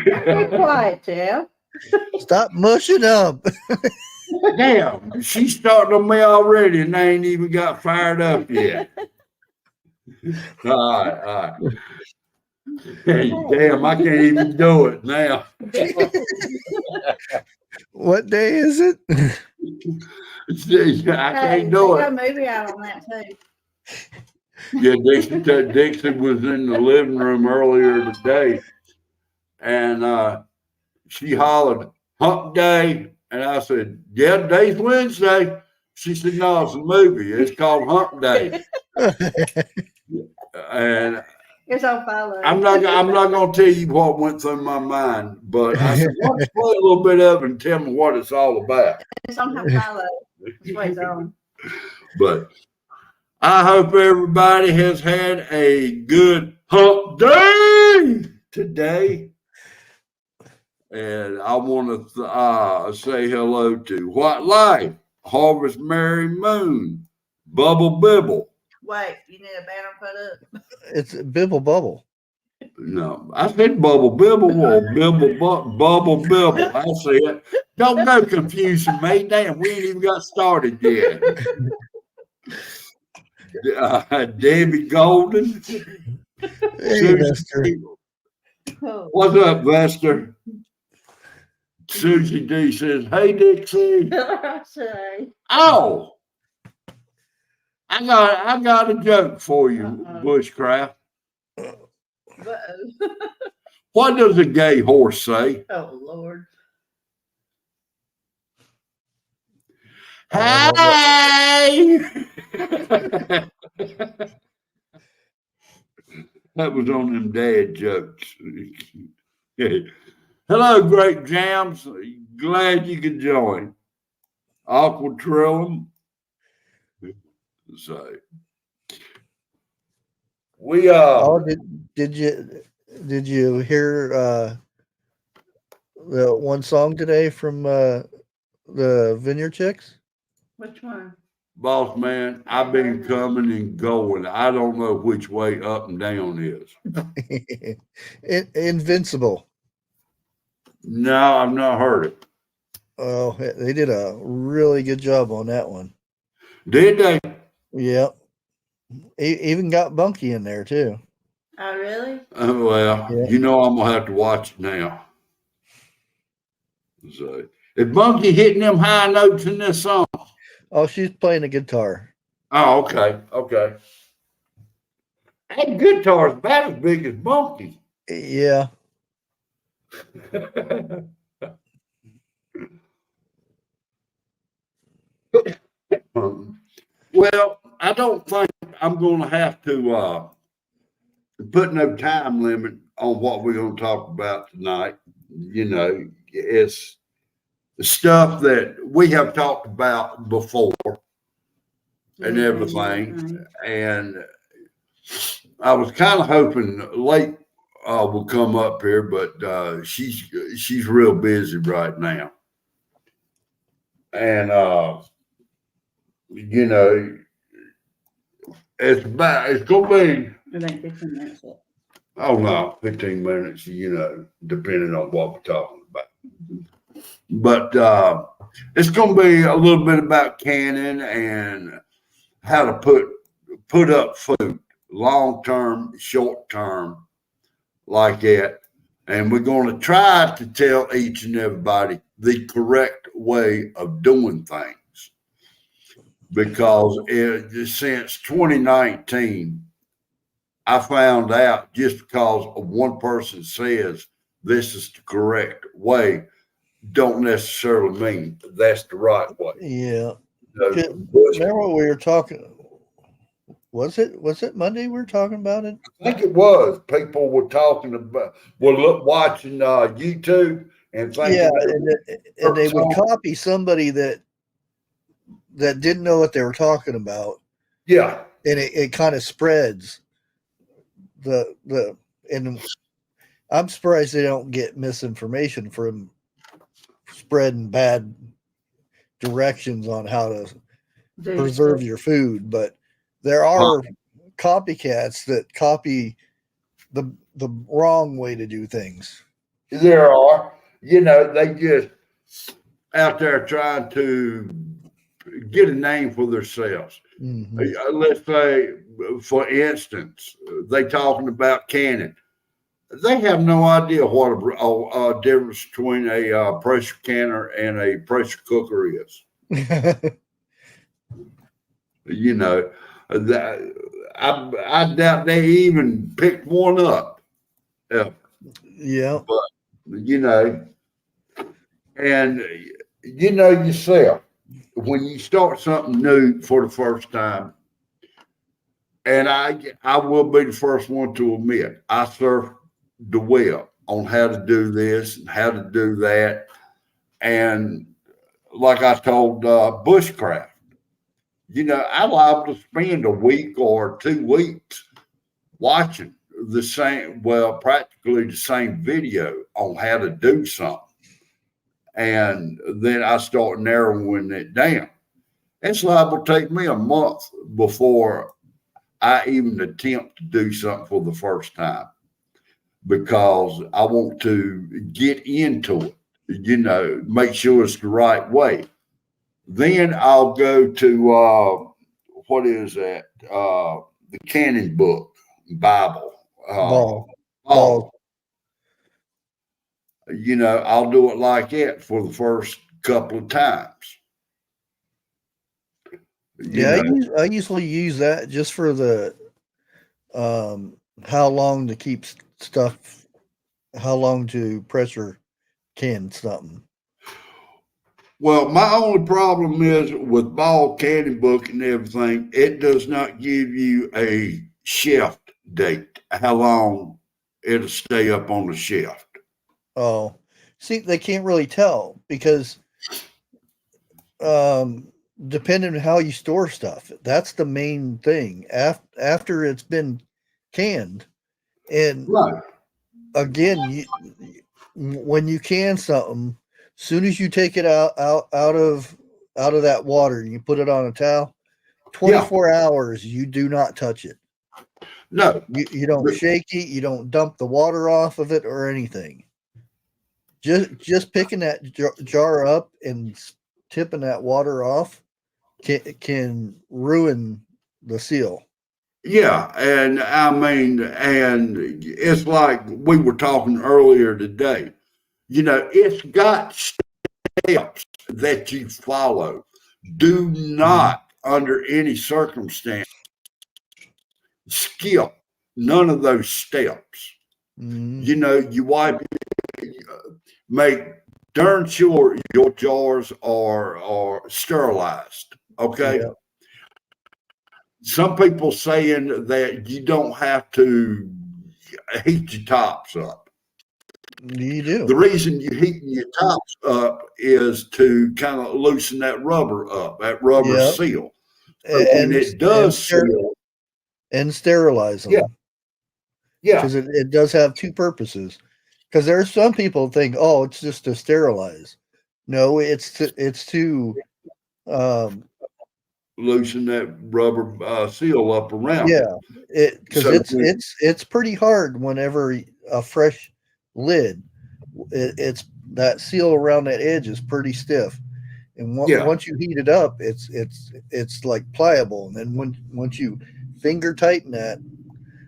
Be quiet, Jeff. Stop mushing up. Damn, she's starting on me already, and they ain't even got fired up yet. All right. Hey, damn, I can't even do it now. What day is it? I can't do They got it. a movie out on that too. Yeah, Dixie was in the living room earlier today, and she hollered, "Hump Day," and I said, "Yeah, today's Wednesday." She said, "No, it's a movie. It's called Hump Day." And It's on follow. I'm not gonna tell you what went through my mind, but I said, "Why don't you play a little bit of it and tell me what it's all about?" It's on follow. That's what it's on. But I hope everybody has had a good hump day today. And I want to say hello to White Life, Harvest Mary Moon, Bubble Bibble. Wait, you need a banner put up? It's Bibble Bubble. No, I said Bubble Bibble or Bubble Bibble. I said, don't go confusing me. Damn, we ain't even got started yet. Debbie Golden. Hey, Vester. Oh. What's up, Vester? Susie D says, "Hey, Dixie." Say. Oh, I got a joke for you, Bushcraft. Uh-oh. What does a gay horse say? Oh, Lord. Hey! That was on them dad jokes. Hello, Great Jams. Glad you could join. Aqua Trillum. So we Oh, did you hear the one song today from the Vineyard Chicks? Which one? Boss man, I've been coming and going. I don't know which way up and down is. Invincible. No, I've not heard it. Oh, they did a really good job on that one. Did they? Yep. Even got Bunky in there too. Oh, really? Well, Yeah. you know I'm gonna have to watch it now. So, is Bunky hitting them high notes in this song? Oh, she's playing the guitar. Oh, okay. That guitar's about as big as Bunky. Yeah. Well, I don't think I'm going to have to put no time limit on what we're going to talk about tonight. You know, it's stuff that we have talked about before and everything. And I was kind of hoping Lake would come up here, but she's real busy right now. And you know, it's gonna be. It ain't 15 minutes yet. Oh no, 15 minutes. You know, depending on what we're talking about. But it's gonna be a little bit about canning and how to put up food, long term, short term, like that. And we're going to try to tell each and everybody the correct way of doing things. Because since 2019, I found out just because one person says this is the correct way, don't necessarily mean that's the right way. Yeah. So, Remember we were talking? Was it Monday we were talking about it? I think it was. People were talking about, watching YouTube and thinking. Yeah, and they would copy somebody that didn't know what they were talking about. Yeah, and it kind of spreads and I'm surprised they don't get misinformation from spreading bad directions on how to preserve your food, but there are copycats that copy the wrong way to do things. There are, they just out there trying to get a name for themselves. Let's say, for instance, they talking about canning. They have no idea what a difference between a pressure canner and a pressure cooker is. That I doubt they even picked one up. Yeah. But and yourself, when you start something new for the first time, and I will be the first one to admit, I surf the web on how to do this and how to do that. And like I told Bushcraft, I'm liable to spend a week or 2 weeks watching practically the same video on how to do something. And then I start narrowing it down. It's liable to take me a month before I even attempt to do something for the first time, because I want to get into it, make sure it's the right way. Then I'll go to what is that? The Canon book, Bible. Ball. I'll do it like that for the first couple of times. I usually use that just for the how long to keep stuff, how long to pressure can something. Well, my only problem is with Ball Cannon book and everything, it does not give you a shelf date, how long it'll stay up on the shelf. Oh, see, they can't really tell because depending on how you store stuff, that's the main thing. After it's been canned, and Right. again, when you can something, soon as you take it out of that water and you put it on a towel, 24 hours, you do not touch it. No, you don't shake it, you don't dump the water off of it or anything. Just picking that jar up and tipping that water off can ruin the seal. Yeah, and I mean, and it's like we were talking earlier today. It's got steps that you follow. Do not, under any circumstance, skip none of those steps. You wipe, make darn sure your jars are sterilized. Okay. Yeah. Some people saying that you don't have to heat your tops up. You do. The reason you heating your tops up is to kind of loosen that rubber up, that rubber seal. So when it does seal, and sterilize them. Yeah. Because it does have two purposes. Because there are some people think, oh, it's just to sterilize. No, it's to loosen that rubber seal up around. Yeah, because it's pretty hard whenever a fresh lid. It's that seal around that edge is pretty stiff, and once you heat it up, it's like pliable. And then once you finger tighten that,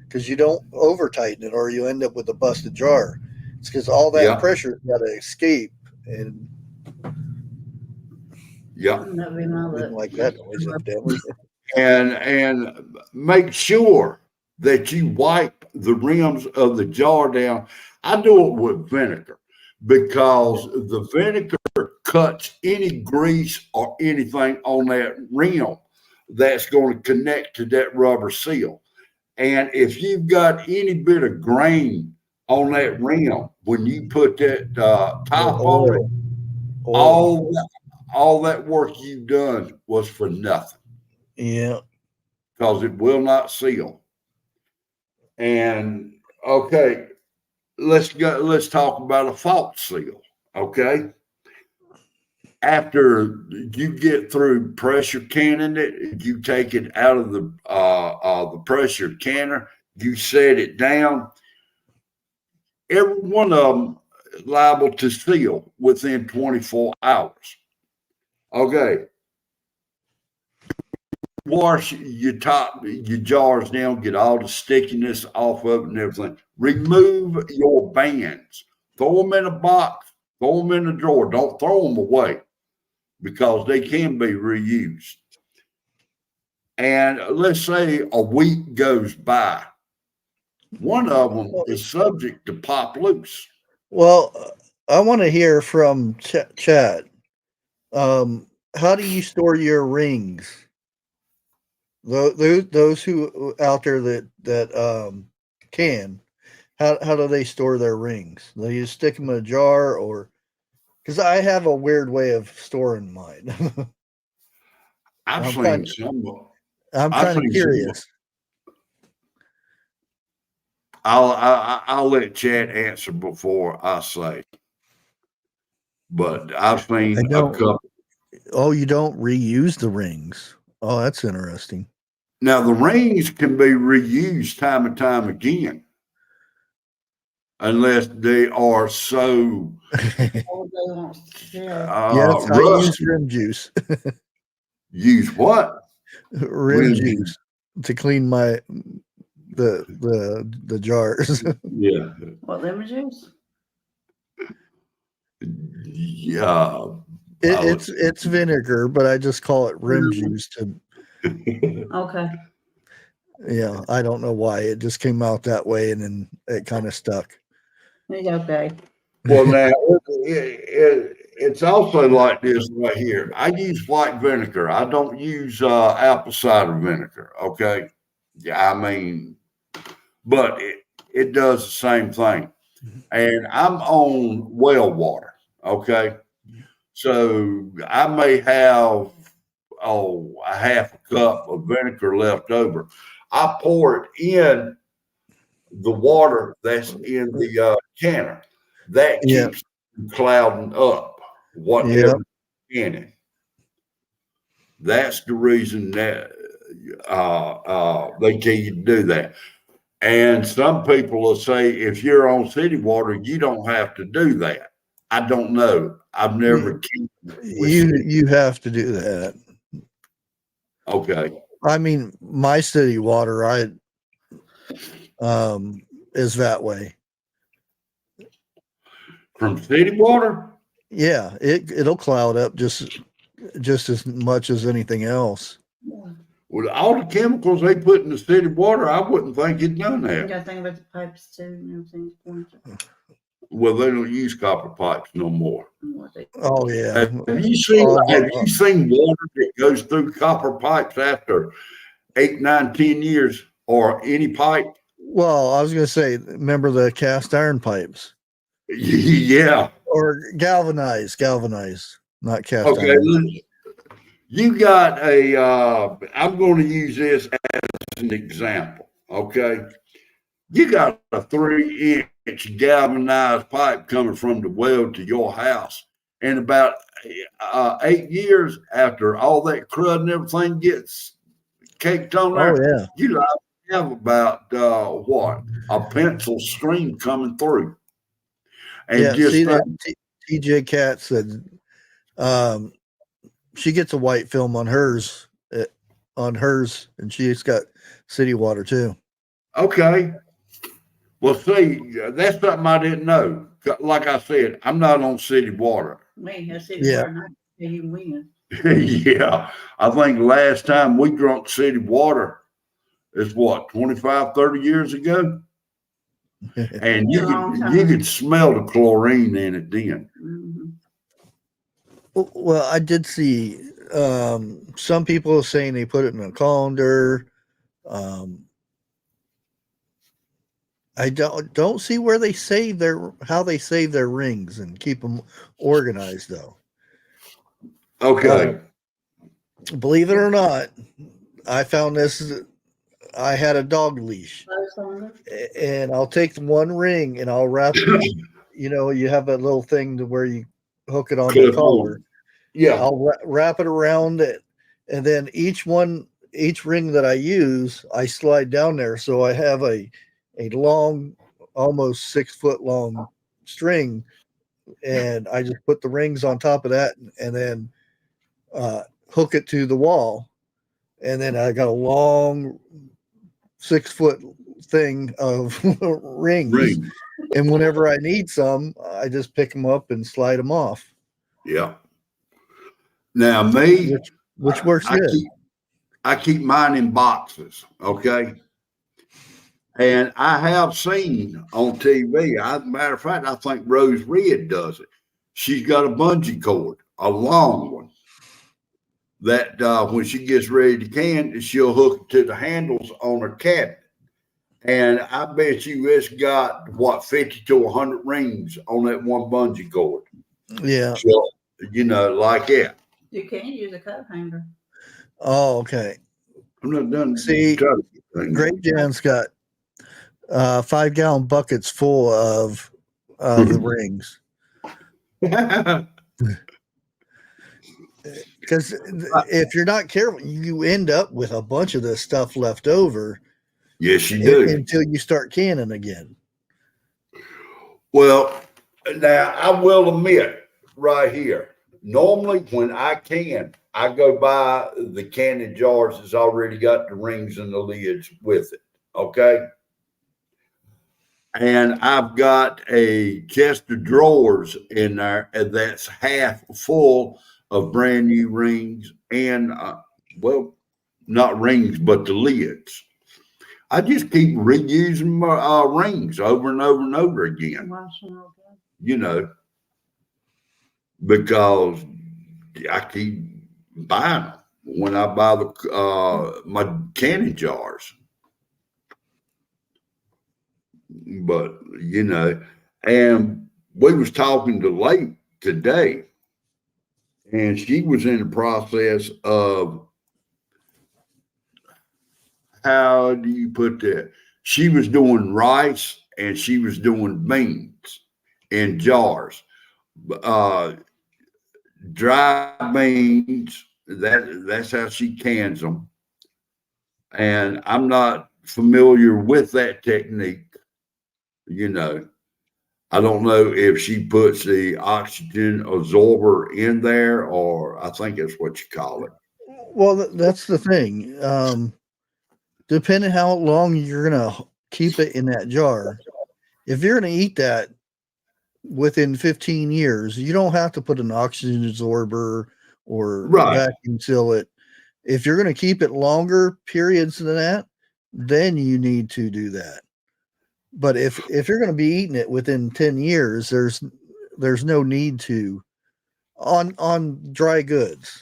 because you don't over tighten it, or you end up with a busted jar. It's because all that pressure's got to escape. And Didn't like that noise, evidently. And make sure that you wipe the rims of the jar down. I do it with vinegar because the vinegar cuts any grease or anything on that rim that's going to connect to that rubber seal. And if you've got any bit of grain on that rim, when you put that top on it, all that work you've done was for nothing. Yeah. Because it will not seal. And okay, let's talk about a false seal. Okay. After you get through pressure canning it, you take it out of the pressure canner, you set it down. Every one of them, liable to seal within 24 hours. Okay. Wash your jars down, get all the stickiness off of it and everything. Remove your bands. Throw them in a box, throw them in a drawer. Don't throw them away because they can be reused. And let's say a week goes by. One of them is subject to pop loose. Well, I want to hear from Chad. How do you store your rings? Those who out there that can, how do they store their rings? Do you stick them in a jar, or because I have a weird way of storing mine? I've I'm kind of curious. I'll let Chad answer before I say, but I've seen a couple. Oh, you don't reuse the rings? Oh, that's interesting. Now the rings can be reused time and time again, unless they are so Yes, I use rim juice. Use what? Rim juice to clean my the jars. Yeah. What, lemon juice? Yeah. It's vinegar, but I just call it rim juice to. Okay. Yeah, I don't know why it just came out that way, and then it kind of stuck. Okay. Well, now it's also like this right here. I use white vinegar. I don't use apple cider vinegar. Okay, yeah, I mean, but it does the same thing. And I'm on well water. Okay, so I may have a half a cup of vinegar left over. I pour it in the water that's in the canner. That keeps clouding up whatever in it. That's the reason that they tell you to do that. And some people will say, if you're on city water, you don't have to do that. I don't know. I've never. You have to do that. Okay. I mean, my city water, is that way. From city water? Yeah, it'll cloud up just as much as anything else. With all the chemicals they put in the city water, I wouldn't think it done that. You got to think about the pipes too and everything. Well, they don't use copper pipes no more. Oh yeah. Have you seen water that goes through copper pipes after 8, 9, 10 years, or any pipe? Well, I was going to say, remember the cast iron pipes? Yeah. Or galvanized, not cast okay, iron. You got I'm going to use this as an example. Okay. You got a 3-inch galvanized pipe coming from the well to your house. And about 8 years after all that crud and everything gets caked on there, you have about a pencil stream coming through. And see that TJ Cat said she gets a white film on hers, and she's got city water too. Okay. Well, see, that's something I didn't know. Like I said, I'm not on city water. Me, I city water. You win. Yeah. I think last time we drank city water is 25, 30 years ago. And you could smell the chlorine in it then. Mm-hmm. Well, I did see some people saying they put it in a colander. I don't see where they save how they save their rings and keep them organized though. Okay. Believe it or not, I found this. I had a dog leash, and I'll take one ring and I'll wrap it. You have a little thing to where you hook it on the collar. Yeah. I'll wrap it around it, and then each ring that I use, I slide down there. So I have a long, almost 6 foot long string and I just put the rings on top of that, and then hook it to the wall, and then I got a long 6-foot thing of rings. Ring. And whenever I need some, I just pick them up and slide them off. Yeah. Now me, which works I good. I keep mine in boxes. Okay. And I have seen on TV, as a matter of fact, I think Rose Red does it. She's got a bungee cord, a long one, that when she gets ready to can, she'll hook it to the handles on her cabinet. And I bet you it's got, what, 50 to 100 rings on that one bungee cord. Yeah. So, you know, like that. You can use a coat hanger. Oh, okay. I'm not done. See, Great Jan's got 5-gallon buckets full of the rings. Because if you're not careful, you end up with a bunch of this stuff left over. Yes, you do. Until you start canning again. Well, now I will admit right here, normally when I can, I go buy the canning jars that's already got the rings and the lids with it. Okay. And I've got a chest of drawers in there that's half full of brand new rings and, well, not rings, but the lids. I just keep reusing my rings over and over and over again. You know, because I keep buying them when I buy the my canning jars. But you know, and we was talking to Lake today, and she was in the process of, how do you put that? She was doing rice and she was doing beans in jars. Dry beans, that's how she cans them. And I'm not familiar with that technique. You know, I don't know if she puts the oxygen absorber in there, or I think that's what you call it. Well, that's the thing. Depending how long you're going to keep it in that jar, if you're going to eat that within 15 years, you don't have to put an oxygen absorber or vacuum seal it. If you're going to keep it longer periods than that, then you need to do that. But if you're going to be eating it within 10 years, there's no need to on dry goods.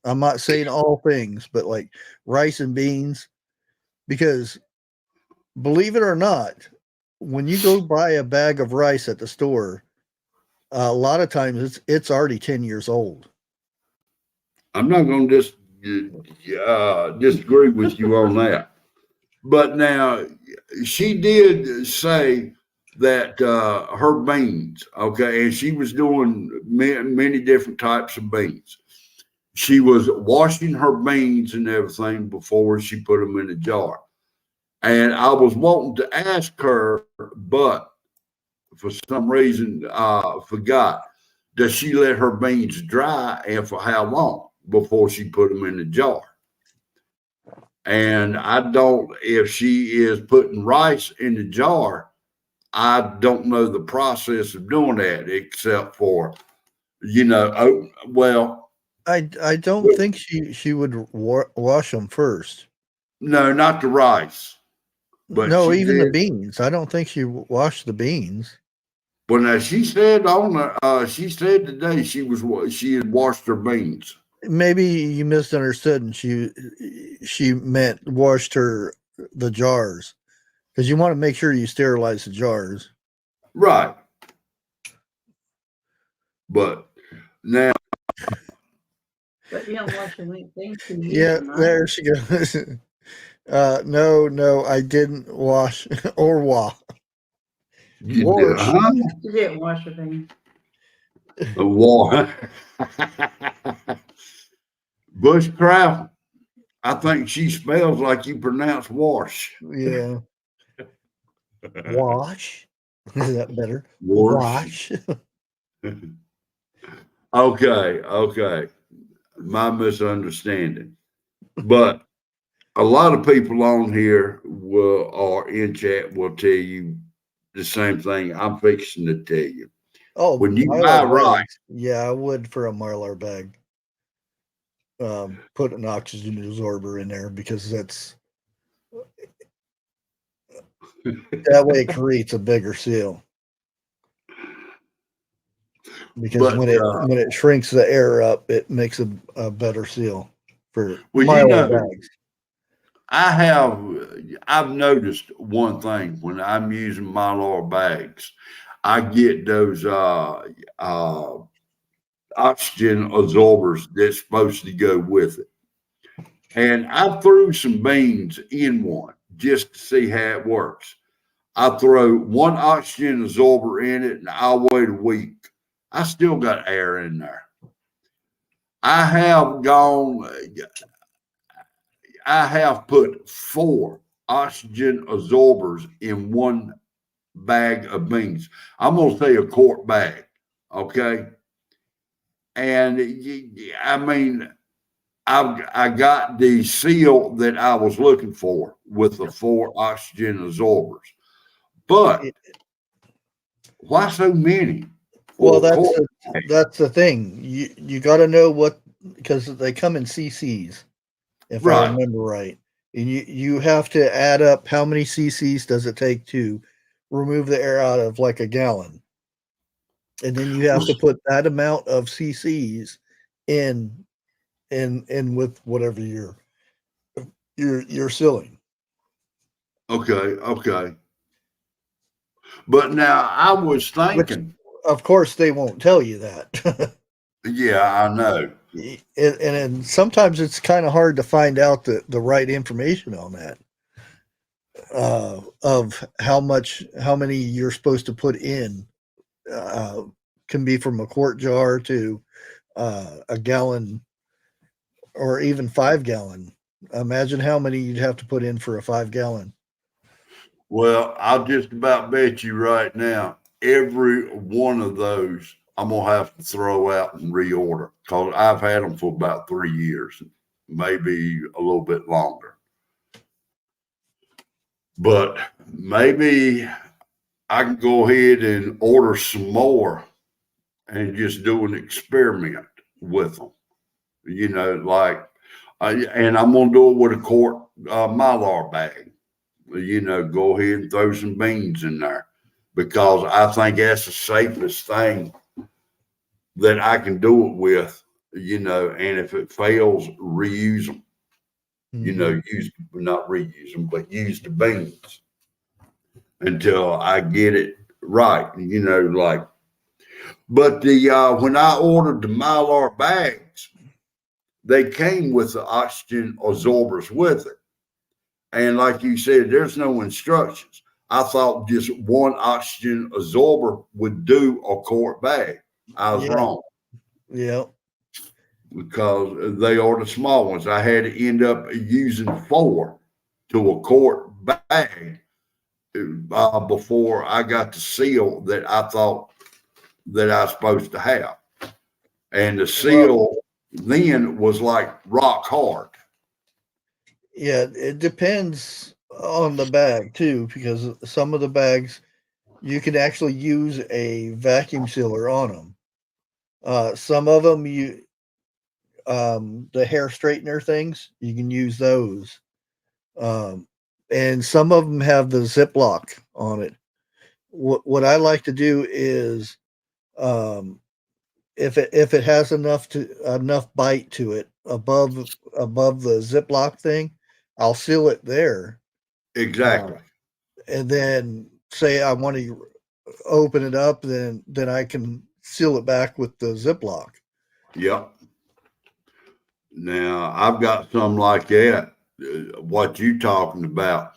I'm not saying all things, but like rice and beans, because believe it or not, when you go buy a bag of rice at the store, a lot of times it's already 10 years old. I'm not going to disagree with you on that. But now she did say that her beans, okay, and she was doing many different types of beans. She was washing her beans and everything before she put them in a jar. And I was wanting to ask her, but for some reason, forgot. Does she let her beans dry, and for how long before she put them in the jar? And I don't, if she is putting rice in the jar, I don't know the process of doing that, except for, you know, well. I don't think she would wash them first. No, not the rice. But no, even the beans. I don't think she washed the beans. Well, now she said she said today she had washed her beans. Maybe you misunderstood, and she meant washed the jars, because you want to make sure you sterilize the jars. Right. But now. But you don't wash your things. Yeah, there she goes. No, I didn't wash or wash. You didn't wash your beans. Bushcraft, I think she spells like you pronounce wash. Yeah. Wash. Is that better? Wash. Okay. My misunderstanding. But a lot of people on here will or in chat will tell you the same thing I'm fixing to tell you. Oh, When you buy Mylar rice, bags. Yeah, I would for a Mylar bag. Put an oxygen absorber in there because that way it creates a bigger seal. Because but when it shrinks the air up, it makes a better seal for well, Mylar bags. I've noticed one thing when I'm using Mylar bags, I get those oxygen absorbers that's supposed to go with it. And I threw some beans in one just to see how it works. I throw one oxygen absorber in it and I'll wait a week. I still got air in there. I have gone, I have put 4 oxygen absorbers in one bag of beans. I'm going to say a quart bag. Okay. And I mean, I got the seal that I was looking for with the 4 oxygen absorbers. But why so many? Well, For a quart? that's the thing. You got to know what, because they come in cc's, if I Right. remember right, and you have to add up how many cc's does it take to remove the air out of like a gallon, and then you have to put that amount of cc's in with whatever you're sealing. Okay. But now I was Which, thinking, of course, they won't tell you that. yeah, I know. And sometimes it's kind of hard to find out the right information on that, of how many you're supposed to put in. Uh, can be from a quart jar to a gallon or even 5 gallon. Imagine how many you'd have to put in for a 5 gallon. Well, I'll just about bet you right now, every one of those I'm gonna have to throw out and reorder because I've had them for about 3 years, maybe a little bit longer. But maybe I can go ahead and order some more and just do an experiment with them. And I'm gonna do it with a quart Mylar bag. Go ahead and throw some beans in there because I think that's the safest thing that I can do it with. And if it fails, reuse them. Use not reuse them, but use the beans until I get it right. But the when I ordered the Mylar bags, they came with the oxygen absorbers with it. And like you said, there's no instructions. I thought just one oxygen absorber would do a quart bag. I was wrong Yeah. because they are the small ones. I had to end up using 4 to a quart bag before I got the seal that I thought that I was supposed to have. And the seal then was like rock hard. Yeah, it depends on the bag too, because some of the bags you can actually use a vacuum sealer on them. Some of them the hair straightener things, you can use those. And some of them have the Ziploc on it. What I like to do is, if it has enough bite to it above the Ziploc thing, I'll seal it there. Exactly. And then say I want to open it up, then I can seal it back with the Ziploc. Yep. Now I've got some like that. What you talking about?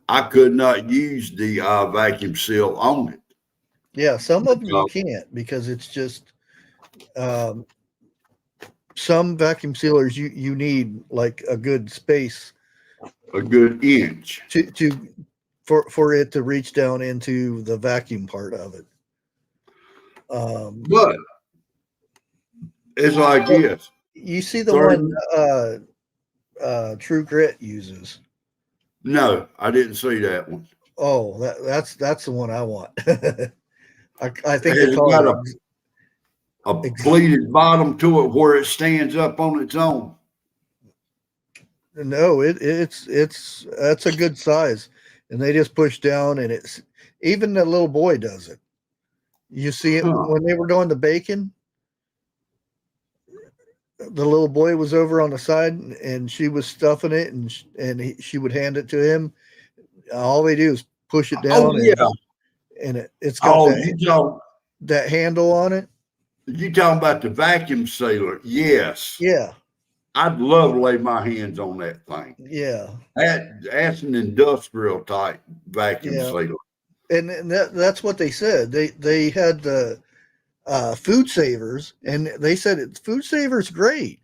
I could not use the vacuum seal on it. Yeah, some of them you can't because it's just, some vacuum sealers you need like a good space, A good inch. for it to reach down into the vacuum part of it. But it's like this. You see the 30 one True Grit uses. No, I didn't see that one. Oh, that's the one I want. I think they It's call got it a pleated bottom to it where it stands up on its own. no, it's that's a good size, and they just push down, and it's even the little boy does it. You see it Huh. when they were doing the bacon. The little boy was over on the side, and she was stuffing it, and she would hand it to him. All they do is push it Oh down, yeah. and it's got Oh, that handle on it. you talking about the vacuum sealer? Yes. Yeah, I'd love to lay my hands on that thing. yeah, That's an industrial type vacuum yeah. sealer. And that's what they said. They had the food savers, and they said food savers great,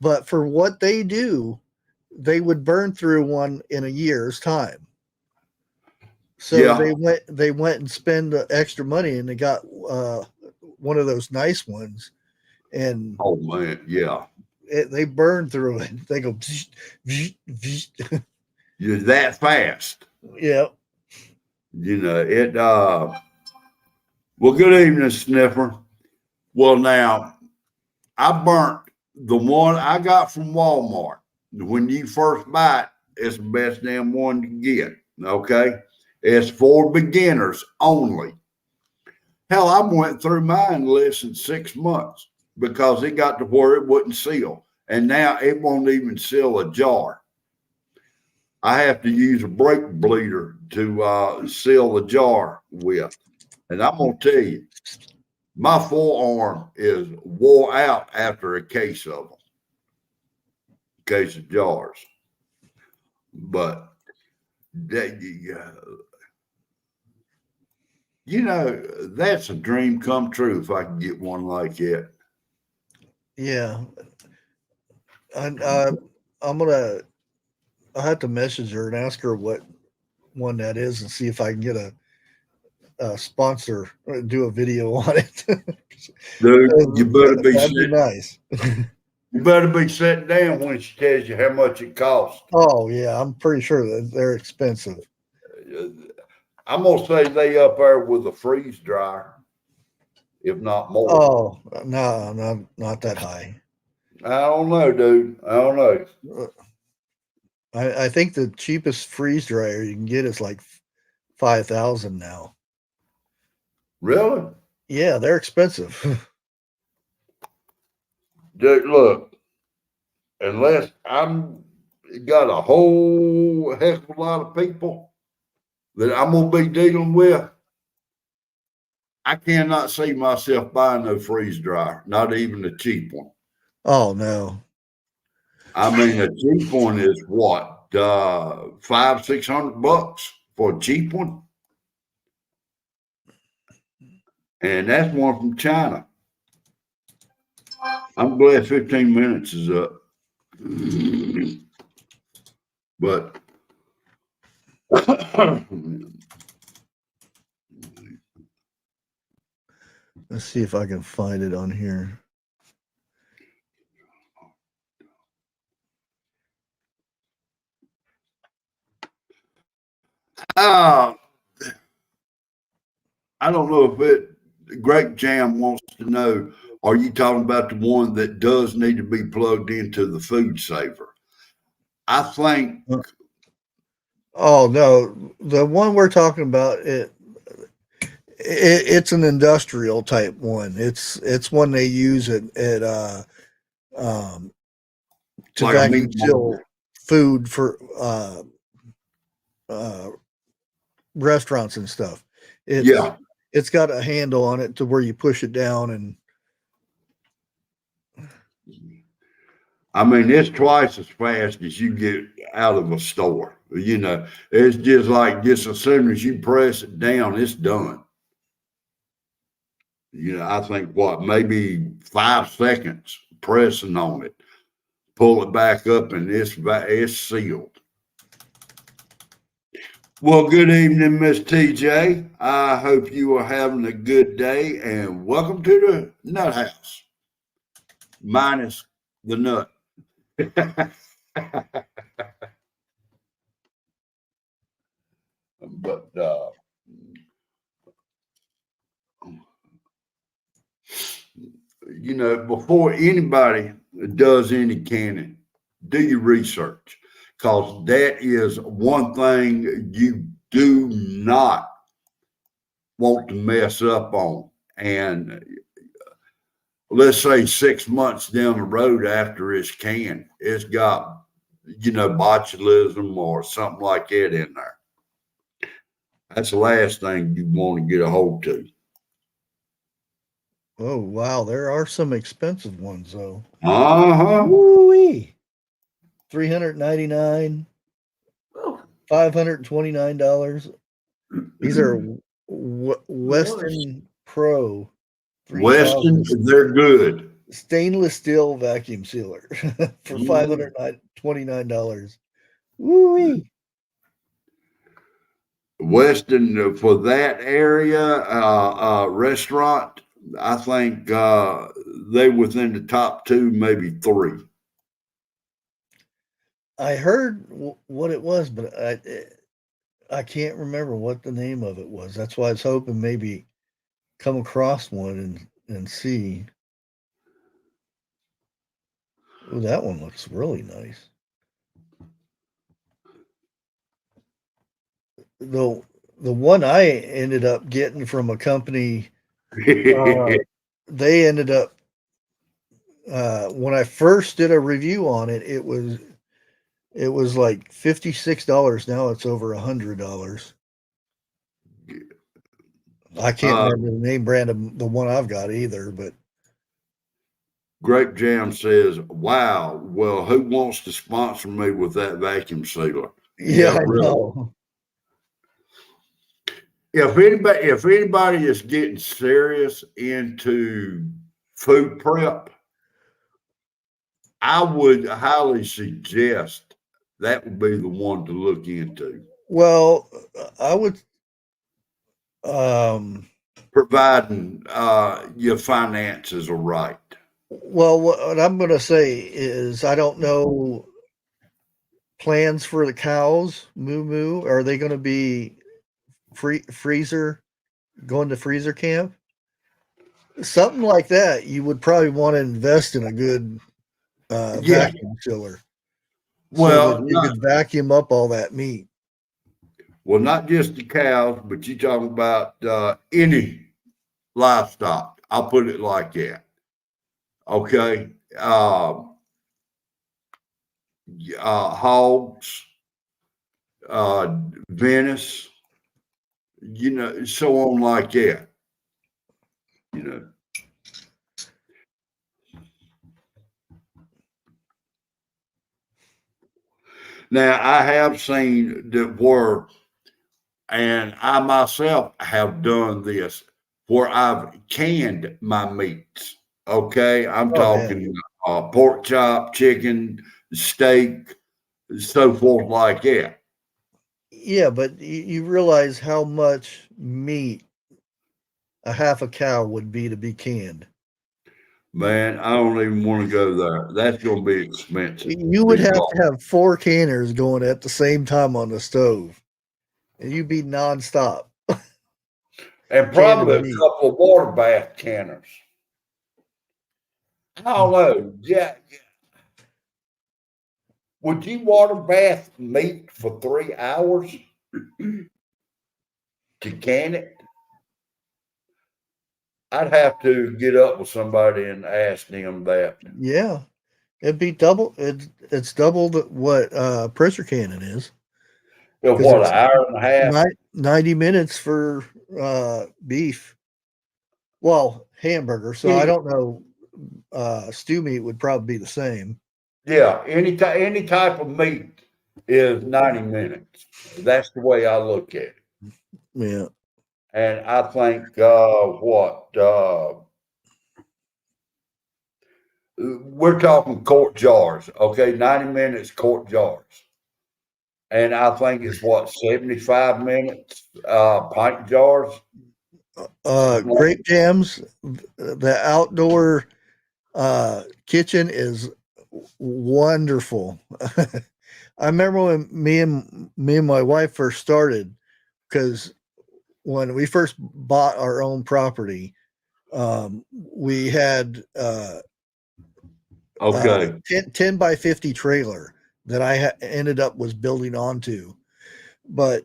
but for what they do, they would burn through one in a year's time. So Yeah. they went and spend the extra money, and they got one of those nice ones, and Oh man, yeah. they burn through it. They go, vsh, vsh, vsh. You're that fast. Yeah. You know, it well, good evening, Sniffer. Well, now I burnt the one I got from Walmart. When you first buy it, it's the best damn one to get. Okay. It's for beginners only. Hell, I went through mine less than 6 months because it got to where it wouldn't seal. And now it won't even seal a jar. I have to use a brake bleeder to seal the jar with. And I'm going to tell you, my forearm is wore out after a case of them, case of jars. But that, you know, that's a dream come true if I can get one like that. Yeah. And I'll have to message her and ask her what one that is and see if I can get a sponsor do a video on it. Dude, you better be That'd be sitting. nice. You better be sitting down when she tells you how much it costs. Oh yeah, I'm pretty sure that they're expensive. I'm gonna say they up there with a freeze dryer, if not more. Oh no, not that high. I don't know, dude. I don't know. I think the cheapest freeze dryer you can get is like 5,000 now. Really? Yeah, they're expensive. Dude, look, unless I'm got a whole heck of a lot of people that I'm gonna be dealing with, I cannot see myself buying no freeze dryer, not even a cheap one. Oh no. I mean, a cheap one is what, $500-600 for a cheap one, and that's one from China. I'm glad 15 minutes is up, but Let's see if I can find it on here. I don't know if Grape Jam wants to know, are you talking about the one that does need to be plugged into the food saver? I think. Oh no, the one we're talking about it's an industrial type one. It's one they use at to Like a vacuum meat seal mold. food for uh restaurants and stuff. Yeah. It's got a handle on it to where you push it down and I mean, it's twice as fast as you get out of a store. You know, it's just like just as soon as you press it down, it's done. You know, I think what, maybe 5 seconds pressing on it, pull it back up, and it's sealed. Well, good evening, Miss TJ. I hope you are having a good day, and welcome to the Nut House, minus the nut. But before anybody does any canning, do your research, because that is one thing you do not want to mess up on. And let's say 6 months down the road after it's canned, it's got, botulism or something like that in there. That's the last thing you want to get a hold to. Oh wow, there are some expensive ones though. Uh-huh. Woo-wee. $399, Oh, $529. These are Weston Pro 3000 Weston, they're good. stainless steel vacuum sealer for Mhm. $529. Woo-wee. Weston, for that area restaurant, I think they within the top two, maybe three. I heard what it was, but I can't remember what the name of it was. That's why I was hoping maybe come across one and see. Oh, that one looks really nice. The the one I ended up getting from a company, they ended up when I first did a review on it, it was like $56. Now it's over $100. I can't remember the name brand of the one I've got either, but Grape Jam says, "Wow, well, who wants to sponsor me with that vacuum sealer?" yeah, I really. know. If anybody is getting serious into food prep, I would highly suggest that would be the one to look into. Well, I would Providing your finances are right. well, what I'm going to say is I don't know plans for the cows. Moo moo. Are they going to be freezer going to freezer camp? Something like that. You would probably want to invest in a good Yeah. vacuum chiller so that Well, you could vacuum up all that meat. not just the cows, but you talking about any livestock. I'll put it like that. Okay. Hogs, Venice, so on like that. You know. Now I have seen that where, and I myself have done this where I've canned my meats. Okay, I'm Oh yeah. talking pork chop, chicken, steak, so forth like that. Yeah, but you realize how much meat a half a cow would be to be canned. Man, I don't even want to go there. That's going to be expensive. You would have to have 4 canners going at the same time on the stove, and you'd be nonstop. And probably a couple of water bath canners. I don't know. Yeah. Would you water bath meat for 3 hours to can it? I'd have to get up with somebody and ask them that. Yeah, it'd be double. It's double what pressure canning is. What, an hour and a half? 90 minutes for beef. Well, hamburger. So I don't know. Stew meat would probably be the same. Yeah, any type of meat is 90 minutes. That's the way I look at it. Yeah. And I think we're talking quart jars, okay? 90 minutes quart jars. and I think it's what 75 minutes. Pint jars. Grape jams. The outdoor kitchen is wonderful. I remember when me and my wife first started, because when we first bought our own property, we had Okay. 10 by 50 trailer that I ended up was building onto, but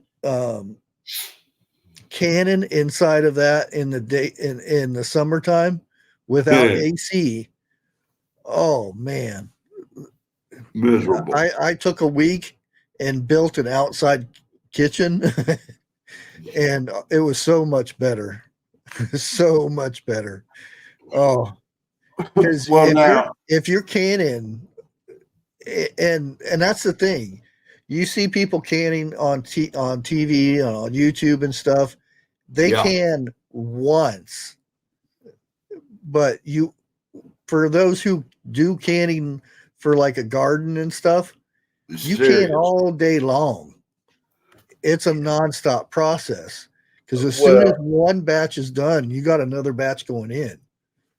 cannon inside of that in the day in the summertime without AC. Oh man, Miserable. I took a week and built an outside kitchen, and it was so much better, so much better. Oh, because Well, now, if you're canning, and that's the thing, you see people canning on TV, on YouTube and stuff. They yeah, can once, but for those who do canning for like a garden and stuff, you can serious. all day long. It's a nonstop process, because as soon as Well, one batch is done, you got another batch going in,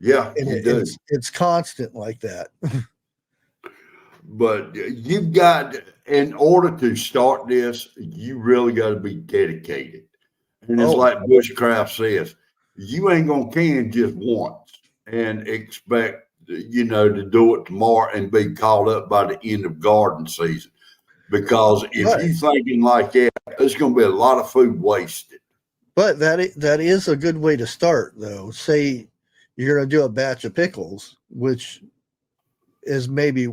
yeah, and you do. it's constant like that. But you've got, in order to start this, you really got to be dedicated. And it's Oh, like Bushcraft says, you ain't gonna can just once and expect to do it tomorrow and be caught up by the end of garden season. Because if but you thinking like that, there's gonna be a lot of food wasted. but that is a good way to start, though. Say you're going to do a batch of pickles, which is maybe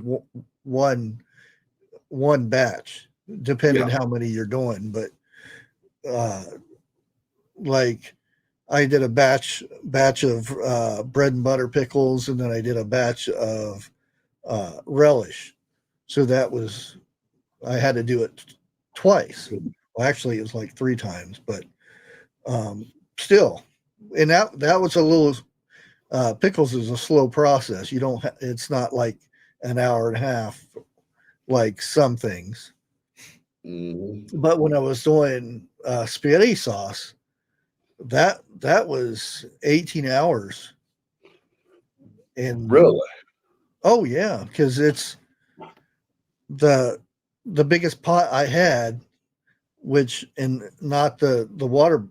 one batch, depending Yeah, how many you're doing. But uh, like I did a batch of bread and butter pickles, and then I did a batch of relish. So that was, I had to do it twice. Well, actually, it was like 3 times, but still, and that was a little. Pickles is a slow process. You don't. It's not like an hour and a half like some things. But when I was doing spaghetti sauce, that was 18 hours. And really. oh yeah, because it's the biggest pot I had, which, and not the water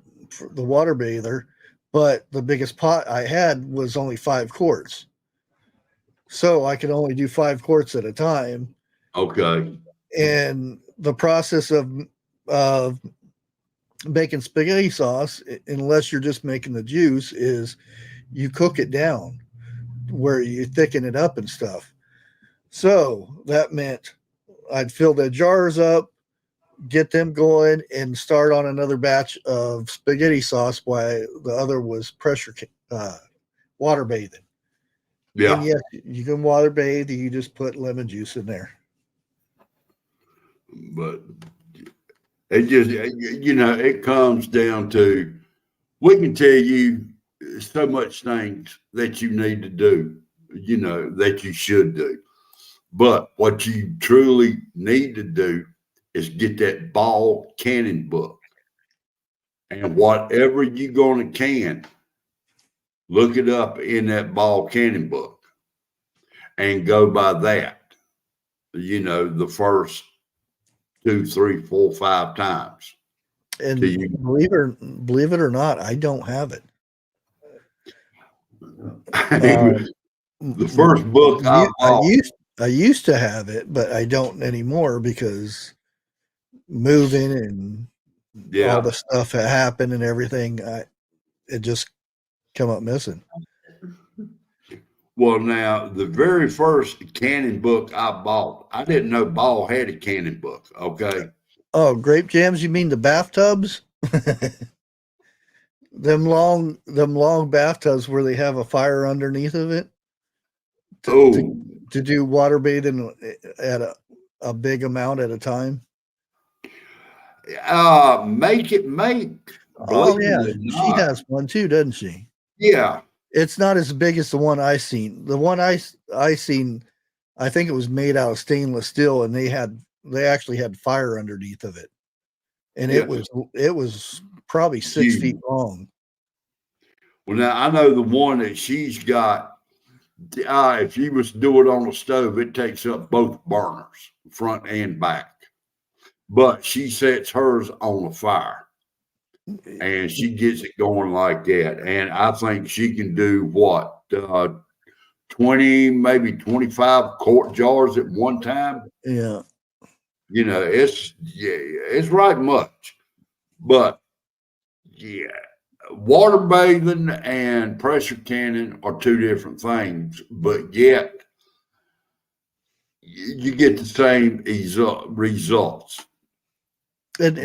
bather, but the biggest pot I had was only 5 quarts. So I could only do 5 quarts at a time. Okay. And the process of making spaghetti sauce, unless you're just making the juice, is you cook it down where you thicken it up and stuff. So that meant I'd fill the jars up, get them going, and start on another batch of spaghetti sauce while the other was water bathing. And Yeah. yes, you can water bathe. You just put lemon juice in there. But it just, it comes down to, we can tell you so much things that you need to do, that you should do. But what you truly need to do is get that ball canning book. And whatever you're going to can, look it up in that ball canning book and go by that, the first 2, 3, 4, 5 times. And Till you, believe it or not, I don't have it. Um, the first book I bought. I used to have it, but I don't anymore because moving and all the Yeah. stuff that happened and everything. It just come up missing. Well, now the very first canning book I bought, I didn't know Ball had a canning book. Okay. Oh, grape jams? You mean the bathtubs? them long bathtubs where they have a fire underneath of it Oh, to do water bathing at a big amount at a time. make. Oh Believe yeah, it or she not. has one too, doesn't she? Yeah. It's not as big as the one I seen. The one I seen, I think it was made out of stainless steel, and they had they actually had fire underneath of it, and Yeah. it was probably 6 feet long. Well, now I know the one that she's got. If you was to do it on the stove, it takes up both burners, front and back. But she sets hers on the fire, and she gets it going like that. And I think she can do what 20, maybe 25 quart jars at one time. Yeah. It's right much, but yeah, water bathing and pressure canning are two different things, but yet you get the same results. And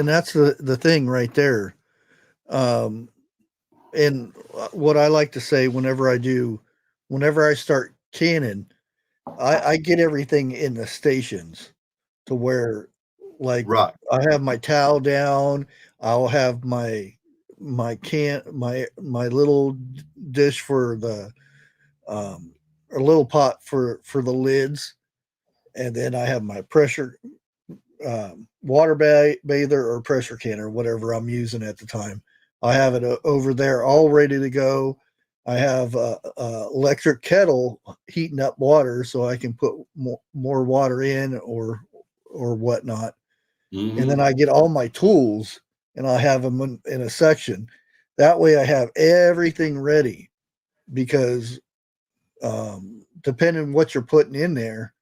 that's the thing right there. And what I like to say whenever I start canning, I get everything in the stations to where, like, right. I have my towel down. I'll have my little dish for the a little pot for the lids, and then I have my pressure water bather or pressure canner, whatever I'm using at the time. I have it over there all ready to go. I have a electric kettle heating up water so I can put more water in or whatnot. Mm-hmm. And then I get all my tools and I have them in a section. That way I have everything ready, because depending on what you're putting in there,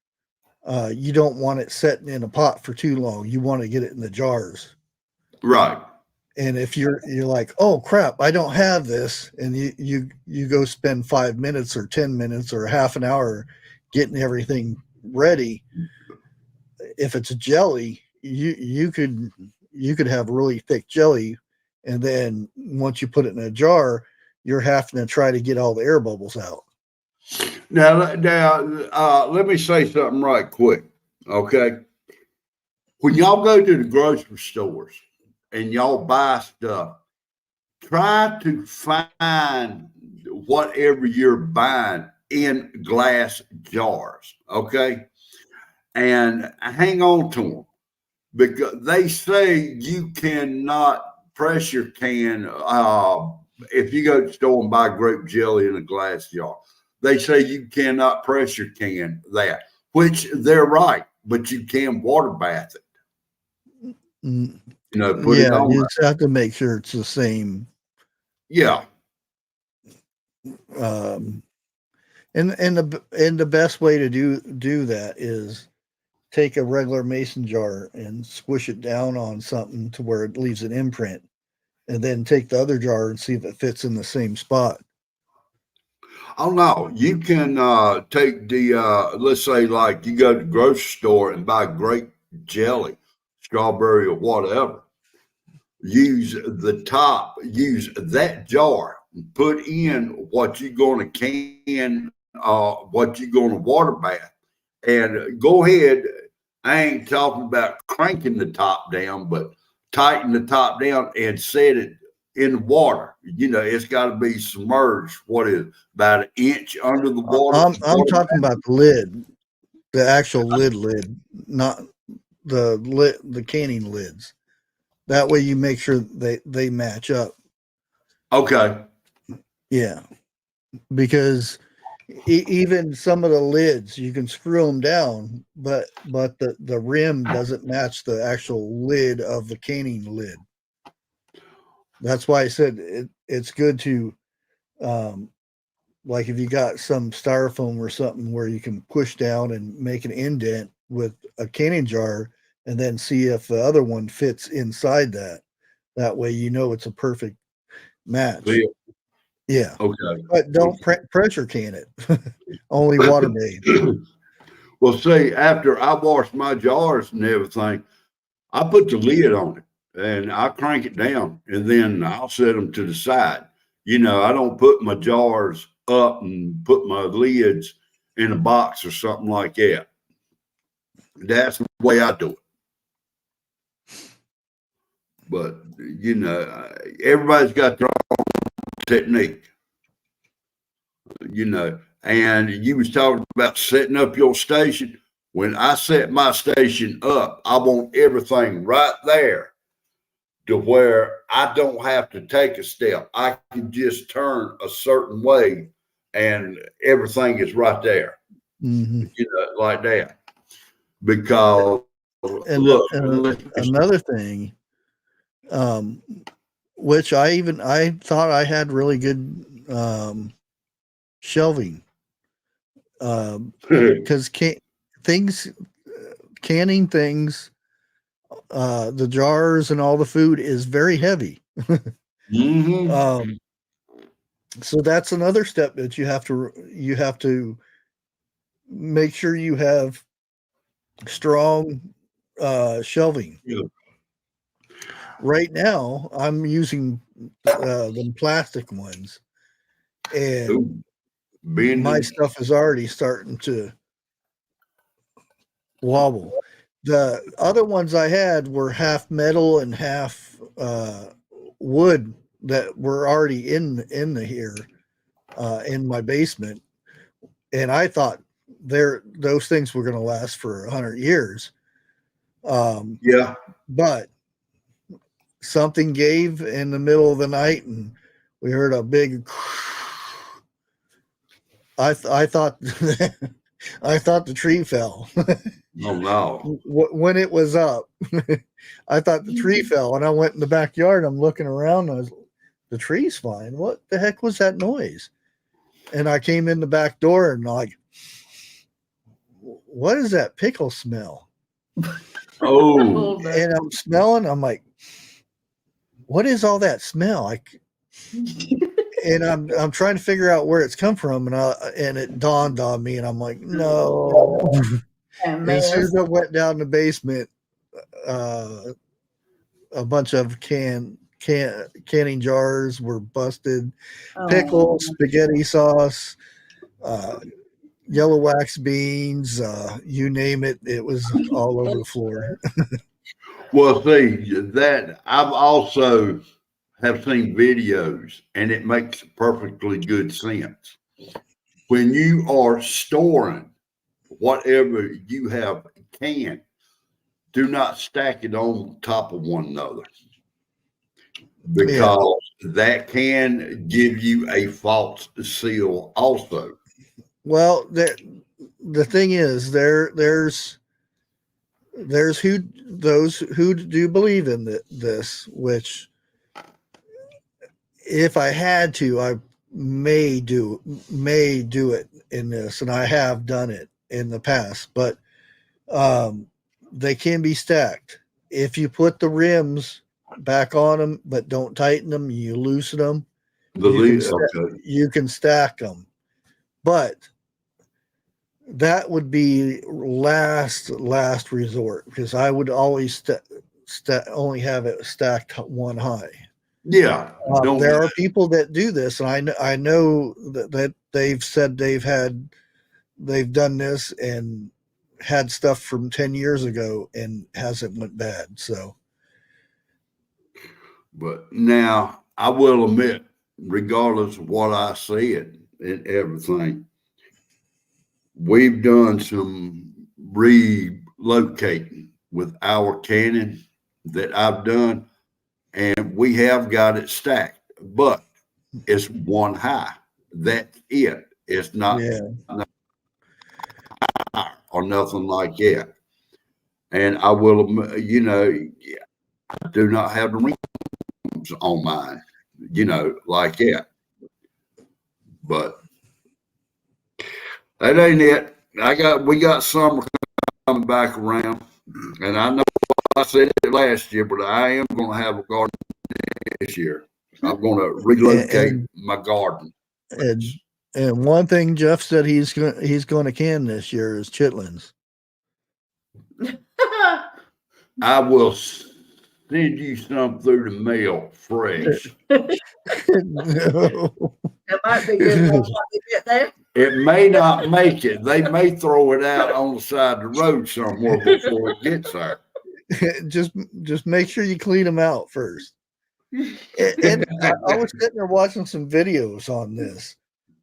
you don't want it sitting in a pot for too long. You want to get it in the jars. Right. And if you're like, oh crap, I don't have this, and you go spend 5 minutes or 10 minutes or half an hour getting everything ready. If it's a jelly, you could have really thick jelly, and then once you put it in a jar, you're having to try to get all the air bubbles out. Now, let me say something right quick, okay? When y'all go to the grocery stores and y'all buy stuff, try to find whatever you're buying in glass jars, okay? And hang on to them, because they say you cannot pressure can. If you go to the store and buy grape jelly in a glass jar, they say you cannot pressure can that, which they're right, but you can water bath it. Put it on. You just have to make sure it's the same. Yeah. And the best way to do that is take a regular mason jar and squish it down on something to where it leaves an imprint, and then take the other jar and see if it fits in the same spot. Oh no, you can take the let's say, like, you go to the grocery store and buy grape jelly, strawberry or whatever. Use that jar, put in what you're going to can, what you're going to water bath, and go ahead. I ain't talking about cranking the top down, but tighten the top down and set it in water. It's got to be submerged. What is it, about an inch under the water? I'm talking about the lid, the actual lid, not the canning lids. That way you make sure they match up. Okay. Yeah, because even some of the lids you can screw them down, but the rim doesn't match the actual lid of the canning lid. That's why I said it's good to, like, if you got some styrofoam or something where you can push down and make an indent with a canning jar, and then see if the other one fits inside that. That way it's a perfect match. Yeah. Okay. But don't pressure can it. Only water bathe. Well, see, after I wash my jars and everything, I put the lid on it and I crank it down, and then I'll set them to the side. I don't put my jars up and put my lids in a box or something like that. That's the way I do it. But, everybody's got their own technique, and you was talking about setting up your station. when I set my station up, I want everything right there to where I don't have to take a step. I can just turn a certain way and everything is right there. Mm-hmm. Like that. Because And look, another thing, which I thought I had really good shelving, because canning things, the jars and all the food is very heavy. mm-hmm. So that's another step that you have to make sure you have strong shelving. Yeah. Right now, I'm using the plastic ones, and my stuff is already starting to wobble. The other ones I had were half metal and half wood that were already in here in my basement, and I thought those things were going to last for 100 years. Yeah. But something gave in the middle of the night, and we heard a big. I thought I thought the tree fell. Oh no! When it was up, I thought the tree fell, and I went in the backyard. I'm looking around. The tree's fine. What the heck was that noise? And I came in the back door and like, what is that pickle smell? Oh, And I'm smelling. I'm like, what is all that smell? And I'm trying to figure out where it's come from, and it dawned on me, and I'm like, no. And as soon as I went down the basement, a bunch of canning jars were busted, pickles, spaghetti sauce, yellow wax beans, you name it, it was all over the floor. well, see that I've also have seen videos, and it makes perfectly good sense. When you are storing whatever you have canned, do not stack it on top of one another, because that can give you a false seal also. Well, the thing is, there's those who do believe in this, which if I had to, I may do it in this, and I have done it in the past, but they can be stacked. If you put the rims back on them, but don't tighten them, you loosen them, you can stack them. But that would be last resort, because I would always only have it stacked one high. Yeah, there are people that do this, and I know that they've said they've done this and had stuff from 10 years ago and hasn't went bad. So, but now I will admit, regardless of what I said and everything, we've done some relocating with our canning that I've done, and we have got it stacked, but it's one high. That's it. It's not or nothing like that. And I will, I do not have the rims on mine, like that. But that ain't it. We got summer coming back around, and I know I said it last year, but I am going to have a garden this year. I'm going to relocate my garden. And one thing Jeff said he's going to can this year is chitlins. I will send you some through the mail fresh. No. It might be good once you get there. It may not make it. They may throw it out on the side of the road somewhere before it gets there. Just make sure you clean them out first. And I was sitting there watching some videos on this.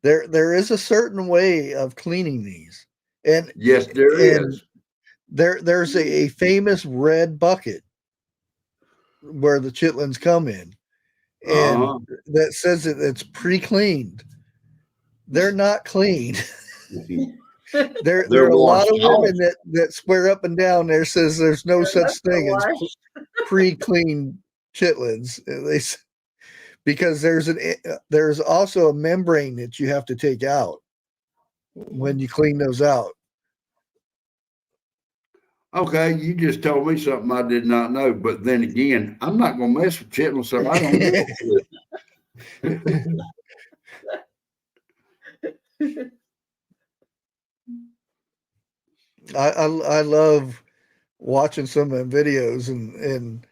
There is a certain way of cleaning these, and yes, there is. There's a famous red bucket where the chitlins come in, and that says that it's pre-cleaned. They're not clean. There are a lot of women that swear up and down there says there's no such thing as pre-cleaned chitlins. Because there's also a membrane that you have to take out when you clean those out. Okay, you just told me something I did not know. But then again, I'm not going to mess with chitlins, so I don't know. I love watching some of them videos, and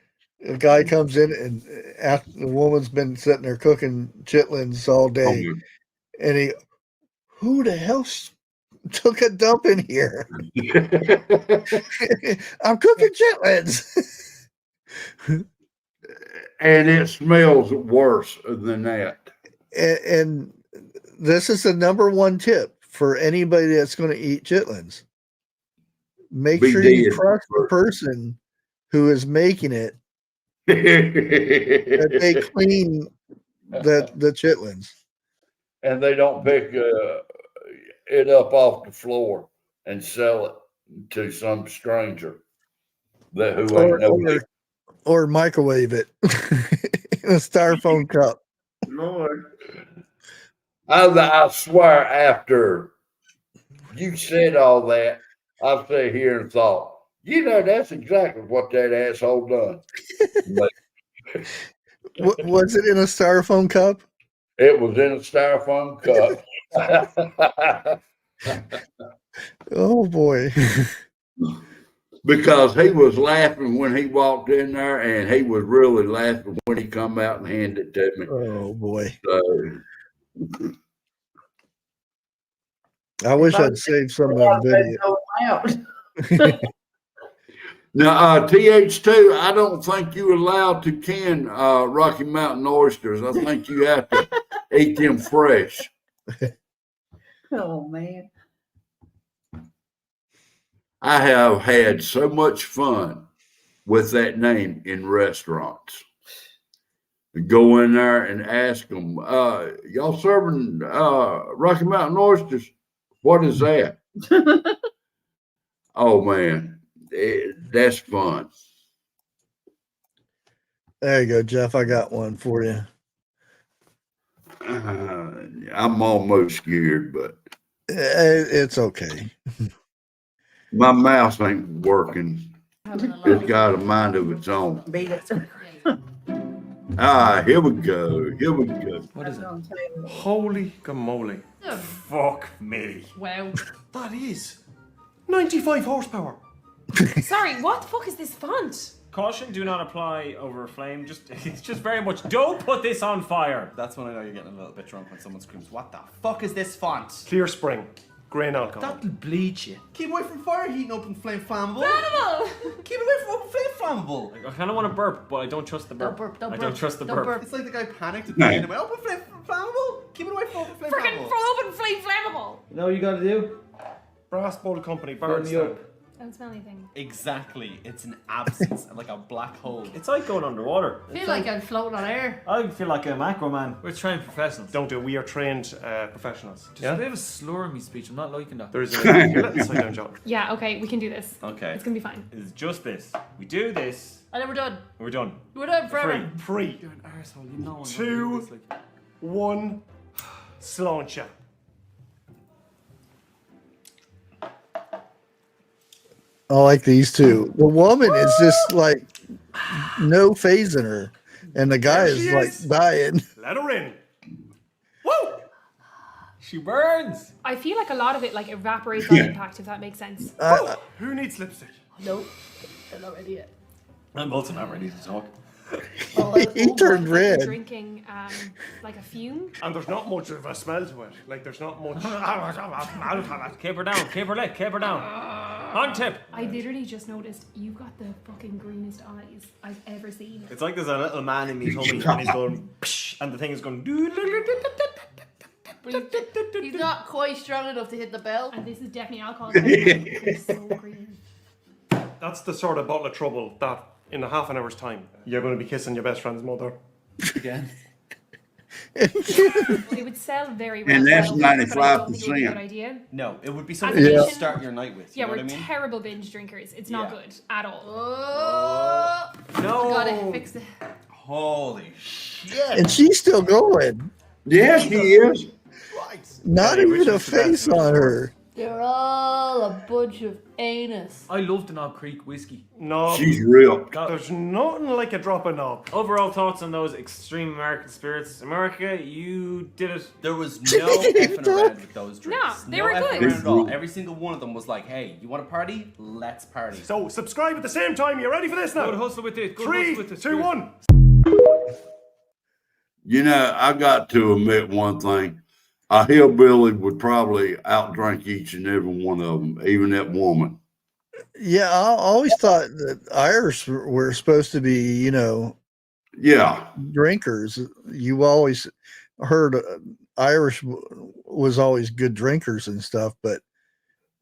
a guy comes in, and after the woman's been sitting there cooking chitlins all day, and who the hell took a dump in here? I'm cooking chitlins. And it smells worse than that. And this is the number one tip for anybody that's going to eat chitlins. Make sure you trust the person who is making it, that they clean the chitlins. And they don't pick it up off the floor and sell it to some stranger or microwave it in a styrofoam cup. Lord, I swear, after you said all that, I've sat here and thought, that's exactly what that asshole done. Was it in a styrofoam cup? It was in a styrofoam cup. Oh boy. Because he was laughing when he walked in there, and he was really laughing when he come out and handed it to me. Oh boy. So, I wish I'd saved some of that video. Now, TH2, I don't think you're allowed to can Rocky Mountain oysters. I think you have to eat them fresh. Oh, man. I have had so much fun with that name in restaurants. Go in there and ask them, y'all serving Rocky Mountain oysters? What is that? Oh, man. That's fun. There you go, Jeff. I got one for you. I'm almost scared, but it's okay. My mouse ain't working. It's got a mind of its own. Here we go. Here we go. What is it? Holy gamoly. Oh. Fuck me. Wow. That is 95 horsepower. Sorry, what the fuck is this font? Caution, do not apply over a flame. It's just very much, don't put this on fire. That's when I know you're getting a little bit drunk, when someone screams, what the fuck is this font? Clear spring. Grain alcohol. That'll bleach you. Keep away from fire heating up and flame flammable. Flammable! Keep away from open flame flammable. I kind of want to burp, but I don't trust the burp. Don't I don't trust the burp. It's like the guy panicked at the end and went, open flame flammable? Keep it away from open flame Freaking flammable. open flame flammable! You know what you gotta do? Brass Bowl Company, Burn Barn me stand. up. I don't smell anything. Exactly. It's an absence, like a black hole. It's like going underwater. I feel like I'm floating on air. I feel like a macro man. We're trained professionals. Don't do it. We are trained professionals. There's a bit of a slur in my speech. I'm not liking that. There's a here, let me slow down, John. Yeah, okay, we can do this. Okay. It's gonna be fine. It's just this. We do this. And then we're done. And we're done. We're done forever. Three. You're an arsehole, you know. 2, 1. Sláinte. I like these two. The woman is just like no phase in her, and the guy is like dying. Let her in. Woo! She burns. I feel like a lot of it like evaporates on impact, if that makes sense. Who needs lipstick? No, I'm not ready yet. I'm also not ready to talk. He turned red. Drinking like a fume. And there's not much of a smell to it. Like there's not much. Keep her down. Keep her lit. Keep her down. On tip. I literally just noticed you've got the fucking greenest eyes I've ever seen. It's like there's a little man in me tummy and he's going, psh, and the thing is going. He's not quite strong enough to hit the bell. And this is definitely alcohol. It's so green. That's the sort of bottle of trouble that in a half an hour's time, you're going to be kissing your best friend's mother. Again. It would sell very well. And that's but I don't think it would be a 95%. good idea. No, it would be As something a you nation- start your night with. You Yeah, know we're what I mean? terrible binge drinkers. It's not Yeah. good at all. Oh, No. gotta fix it. Holy shit. And she's still going. Yes, he is. Right. Not Yeah, even Richard's a the best face in the on world. her. They're all a bunch of anus. I love the Knob Creek whiskey. No, She's real. there's nothing like a drop of knob. Overall thoughts on those extreme American spirits? America, you did it. There was no effing around with those drinks. No, they were effing good. around at all. Every single one of them was like, hey, you want to party? Let's party. So subscribe at the same time. You ready for this Good now? hustle with it. Good 3, hustle with it. 2, 1. You know, I got to admit one thing. A hillbilly would probably outdrink each and every one of them, even that woman. Yeah, I always thought that Irish were supposed to be, you know, Yeah. drinkers. You always heard Irish was always good drinkers and stuff, but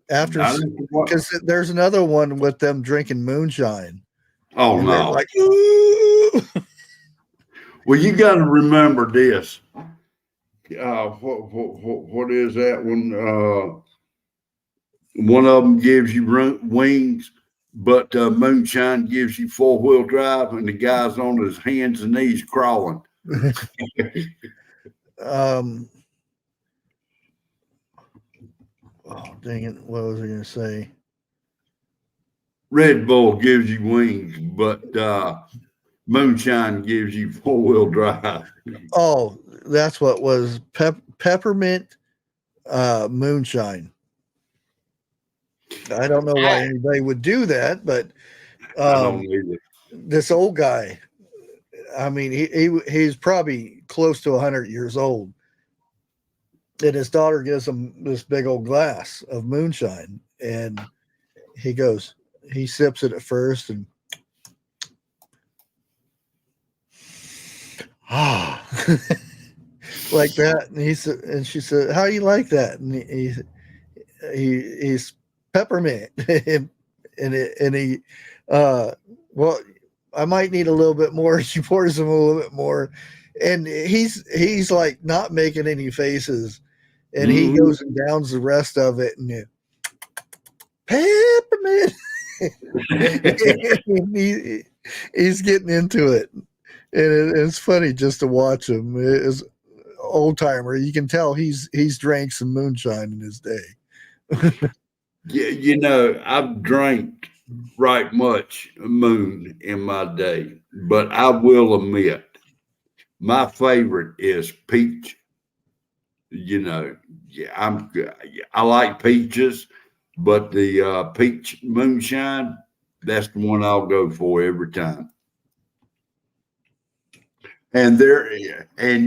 after, I didn't- what- because there's another one with them drinking moonshine. Oh, And they're no. like, ooh. Well, you got to remember this. What is that one? One of them gives you wings, but moonshine gives you 4-wheel drive, and the guy's on his hands and knees crawling. Oh, dang it. What was I going to say? Red Bull gives you wings, but moonshine gives you 4-wheel drive. Oh, that's what was peppermint moonshine. I don't know why anybody would do that, but I don't either. this old guy, I mean, he's probably close to 100 years old. And his daughter gives him this big old glass of moonshine. And he sips it at first and like that. And she said, "How do you like that?" And he's peppermint. and he well, I might need a little bit more. She pours him a little bit more, and he's like not making any faces, and he goes and downs the rest of it, and peppermint. And he's getting into it, and it's funny just to watch him. It's old timer. You can tell he's drank some moonshine in his day. Yeah, you know, I've drank right much moon in my day, but I will admit my favorite is peach. You know, yeah, I like peaches, but the peach moonshine, that's the one I'll go for every time. And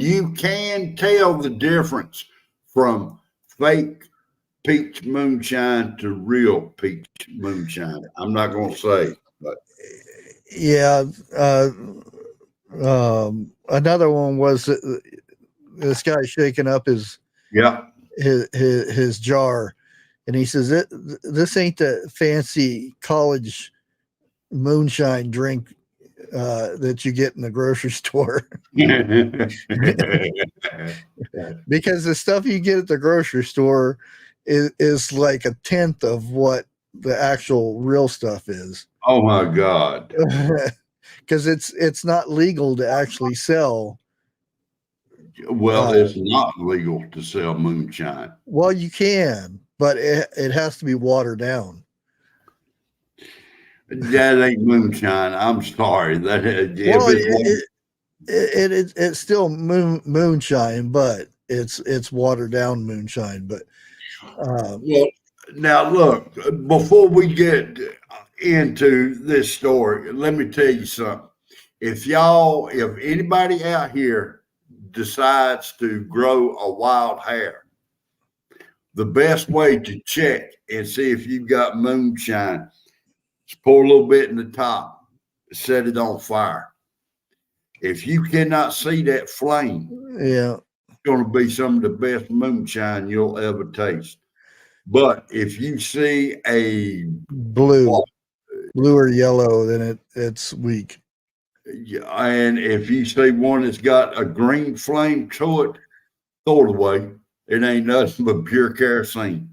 you can tell the difference from fake peach moonshine to real peach moonshine. I'm not going to say, but Yeah. Another one was this guy shaking up his jar, and he says, "This ain't the fancy college moonshine drink that you get in the grocery store." Because the stuff you get at the grocery store is like a tenth of what the actual real stuff is. Oh my God. Because it's not legal to actually sell. Well, it's not legal to sell moonshine. Well, you can, but it has to be watered down. That ain't moonshine. I'm sorry. It's still moonshine, but it's watered down moonshine. But well, now look, before we get into this story, let me tell you something. If anybody out here decides to grow a wild hair, the best way to check and see if you've got moonshine is pour a little bit in the top, set it on fire. If you cannot see that flame, yeah, it's going to be some of the best moonshine you'll ever taste. But if you see a blue, blue or yellow, then it's weak. Yeah, and if you see one that's got a green flame to it, throw it away. It ain't nothing but pure kerosene.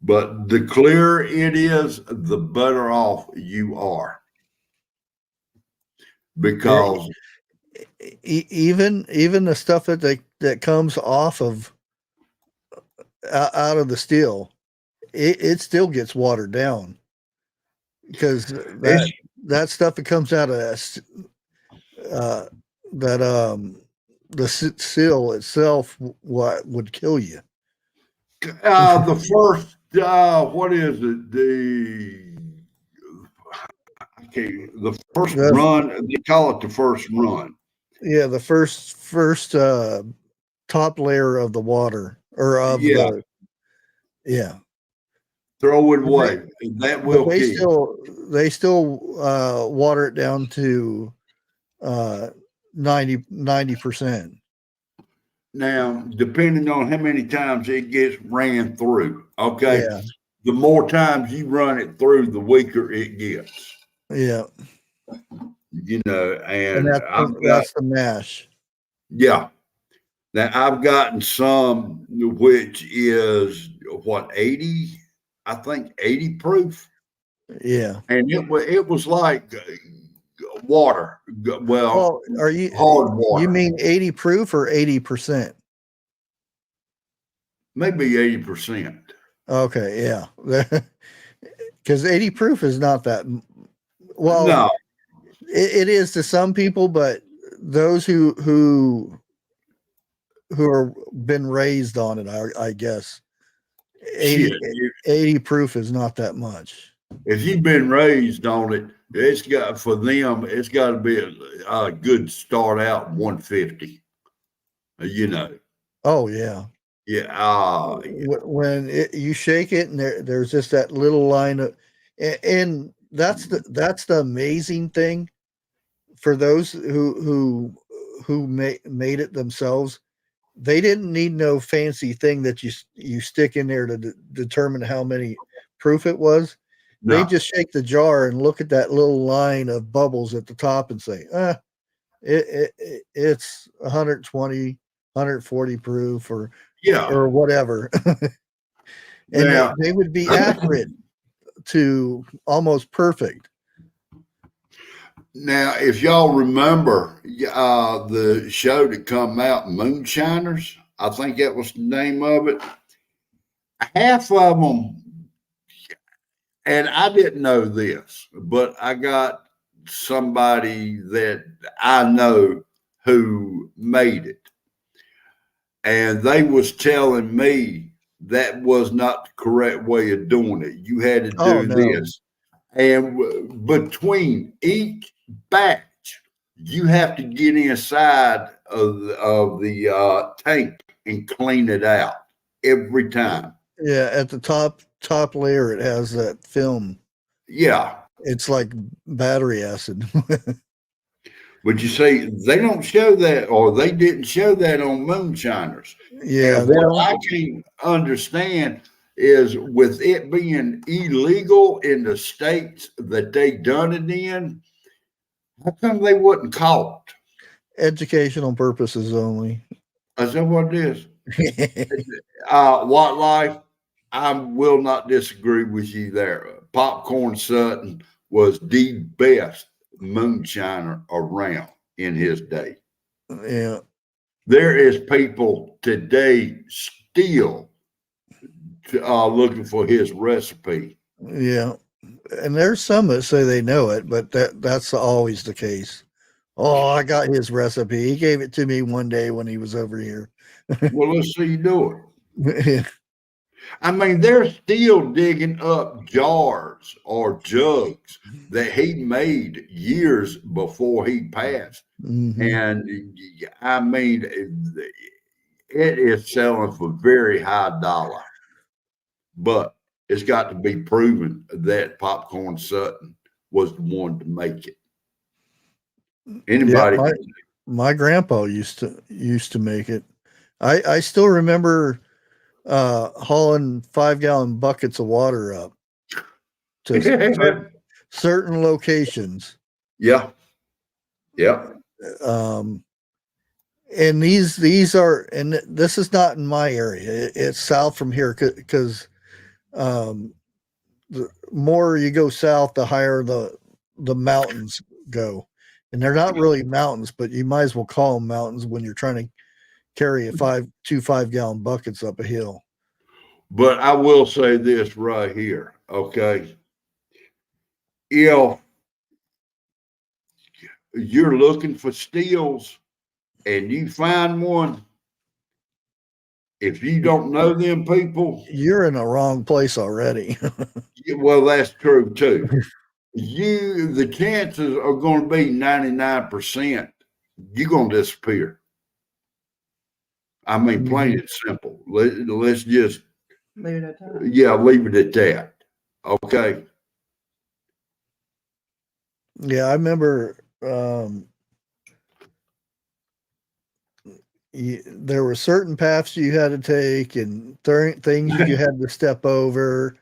But the clearer it is, the better off you are. Because Even the stuff that comes off of out of the steel, it still gets watered down because that stuff that comes out of the seal itself what would kill you. the first what is it? The first run, they call it the first run. Yeah, the first top layer of the water or of the throw it away. That will kill. They still water it down to 90%. Now, depending on how many times it gets ran through, okay, Yeah. the more times you run it through, the weaker it gets. Yeah. You know, and that's the mash. Yeah. Now I've gotten some which is what 80, I think 80 proof. Yeah. And it was like water. Well, are you hard water? You mean 80 proof or 80%? Maybe 80%. Okay, yeah. Because 80 proof is not that well. No. It is to some people, but those who are been raised on it, I guess 80 proof is not that much. If you've been raised on it, it's got to be a good start out 150. You know. Oh yeah. Yeah. When you shake it and there's just that little line of, and that's the amazing thing for those who made it themselves. They didn't need no fancy thing that you stick in there to determine how many proof it was. No. They just shake the jar and look at that little line of bubbles at the top and say, it's 120, 140 proof or whatever. And they would be accurate to almost perfect. Now, if y'all remember the show that come out, Moonshiners, I think that was the name of it. Half of them, and I didn't know this, but I got somebody that I know who made it. And they was telling me that was not the correct way of doing it. You had to do this. And between each batch, you have to get inside of the tank and clean it out every time. Yeah, at the top layer, it has that film. Yeah. It's like battery acid. But you see, they don't show that, or they didn't show that on Moonshiners. Yeah. What I can't understand is with it being illegal in the states that they done it in, how come they wasn't caught? Educational purposes only. Is that what it is? Wildlife, I will not disagree with you there. Popcorn Sutton was the best moonshiner around in his day. Yeah. There is people today still looking for his recipe. Yeah. And there's some that say they know it, but that's always the case. Oh, I got his recipe. He gave it to me one day when he was over here. Well, let's see you do it. I mean, they're still digging up jars or jugs that he made years before he passed. Mm-hmm. And I mean, it is selling for very high dollar. But it's got to be proven that Popcorn Sutton was the one to make it. Anybody? Yeah, my grandpa used to make it. I still remember hauling 5-gallon buckets of water up to certain locations. Yeah. And these are, and this is not in my area. It's south from here because the more you go south, the higher the mountains go, and they're not really mountains, but you might as well call them mountains when you're trying to carry two 5-gallon buckets up a hill. But I will say this right here, okay? If you're looking for steals and you find one, if you don't know them people, you're in the wrong place already. well, that's true too. The chances are going to be 99%. You're going to disappear. I mean, plain and simple. Let's just Leave it at that. yeah, leave it at that. Okay. Yeah, I remember there were certain paths you had to take and things you had to step over,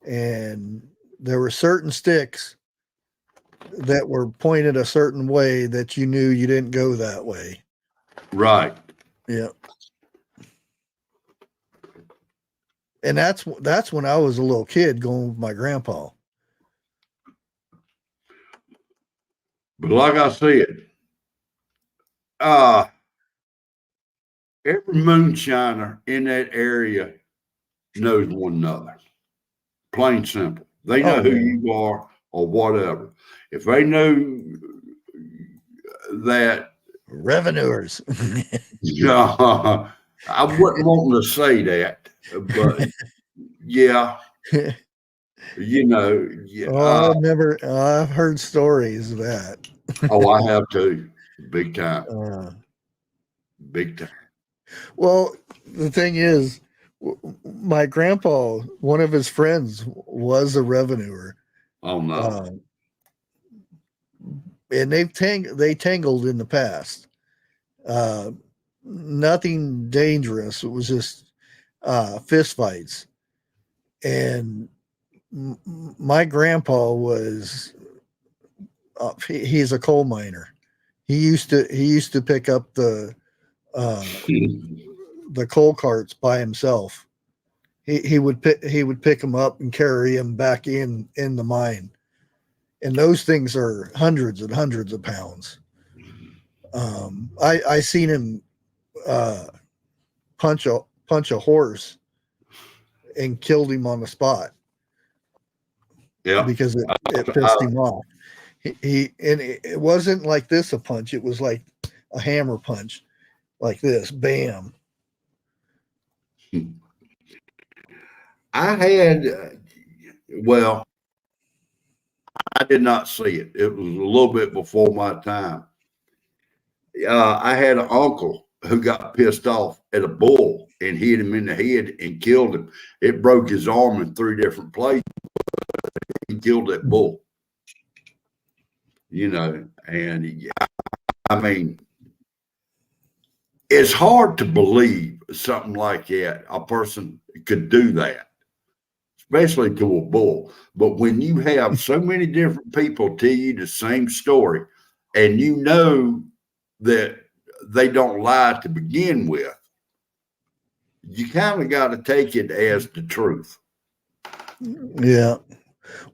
and there were certain sticks that were pointed a certain way that you knew you didn't go that way. Right. Yeah. And that's when I was a little kid going with my grandpa. But like I said, every moonshiner in that area knows one another. Plain simple. They know who you are or whatever. If they know that revenuers. I wouldn't want to say that, but yeah, you know. Yeah, I remember. I've heard stories of that. I have too. Big time. Big time. Well, the thing is, my grandpa, one of his friends was a revenuer. Oh no. And they tangled in the past. Nothing dangerous. It was just fist fights. And my grandpa was he's a coal miner. He used to pick up the coal carts by himself. He would pick them up and carry them back in the mine. And those things are hundreds and hundreds of pounds. I seen him punch a horse and killed him on the spot. Yeah, because it pissed him off. It wasn't like this a punch. It was like a hammer punch, like this, bam. I had, well, I did not see it. It was a little bit before my time. I had an uncle who got pissed off at a bull and hit him in the head and killed him. It broke his arm in 3 different places. He killed that bull. You know, and I mean, it's hard to believe something like that. A person could do that, especially to a bull. But when you have so many different people tell you the same story, and you know that they don't lie to begin with, you kind of got to take it as the truth. Yeah.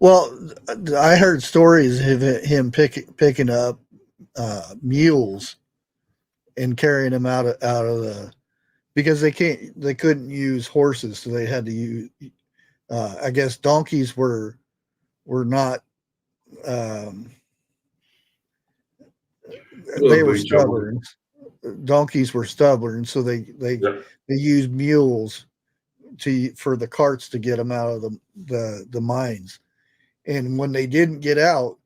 Well, I heard stories of him picking up mules and carrying them out of the, because they couldn't use horses, so they had to use. I guess donkeys were not. They were stubborn. Donkeys were stubborn, so they used mules for the carts to get them out of the mines. And when they didn't get out,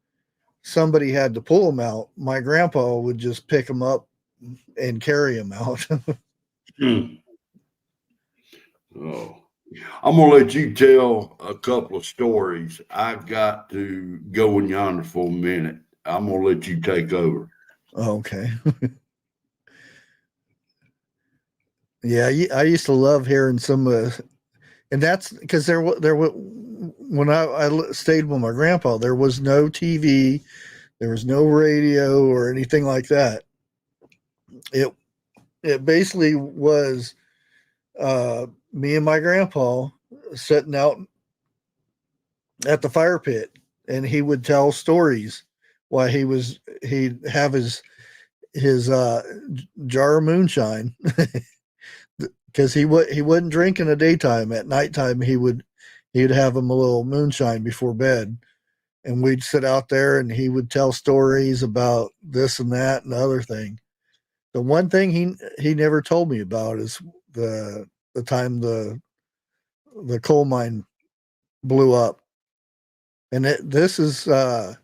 somebody had to pull them out. My grandpa would just pick them up and carry them out. Oh, I'm gonna let you tell a couple of stories. I got to go in yonder for a minute. I'm gonna let you take over. Okay. Yeah, I used to love hearing some, and that's because when I stayed with my grandpa, there was no TV, there was no radio or anything like that. It basically was me and my grandpa sitting out at the fire pit, and he would tell stories while he'd have his jar of moonshine because he wouldn't drink in the daytime. At nighttime he'd have him a little moonshine before bed, and we'd sit out there and he would tell stories about this and that and the other thing. The one thing he never told me about is the time the coal mine blew up, and this is in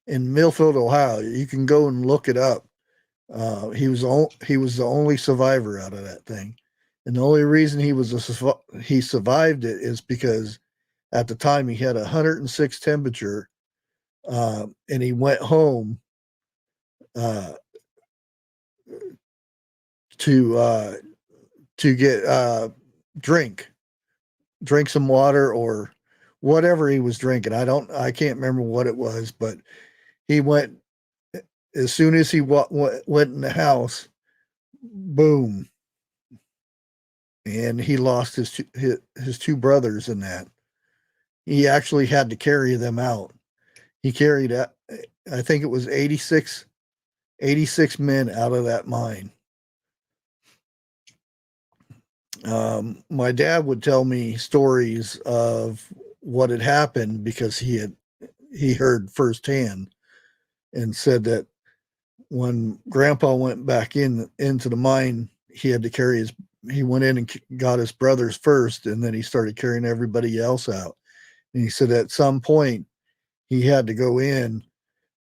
Millfield, Ohio. You can go and look it up. He was the only survivor out of that thing, and the only reason he survived it is because at the time he had 106 temperature, and he went home to get drink some water or whatever he was drinking. I can't remember what it was, but he went as soon as he went in the house, boom, and he lost his two brothers in that. He actually had to carry them out. He carried, I think it was 86 men out of that mine. My dad would tell me stories of what had happened because he heard firsthand, and said that when Grandpa went back into the mine, he had to he went in and got his brothers first, and then he started carrying everybody else out. And he said at some point he had to go in,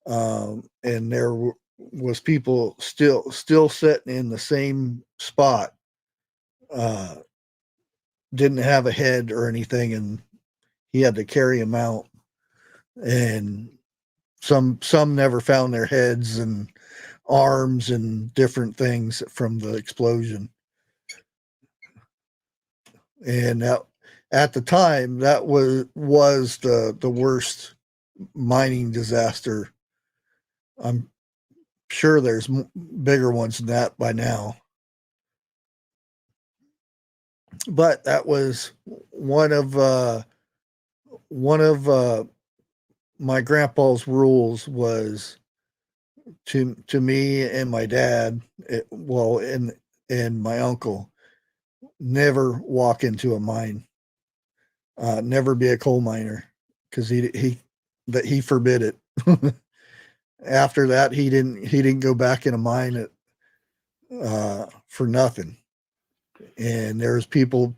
and there was people still sitting in the same spot, didn't have a head or anything, and he had to carry them out. And some never found their heads and arms and different things from the explosion. And at the time, that was the worst mining disaster. I'm sure there's bigger ones than that by now, but that was one of my grandpa's rules was to me and my dad, and my uncle, never walk into a mine, never be a coal miner, because he forbid it. After that, he didn't go back in a mine for nothing. And there's people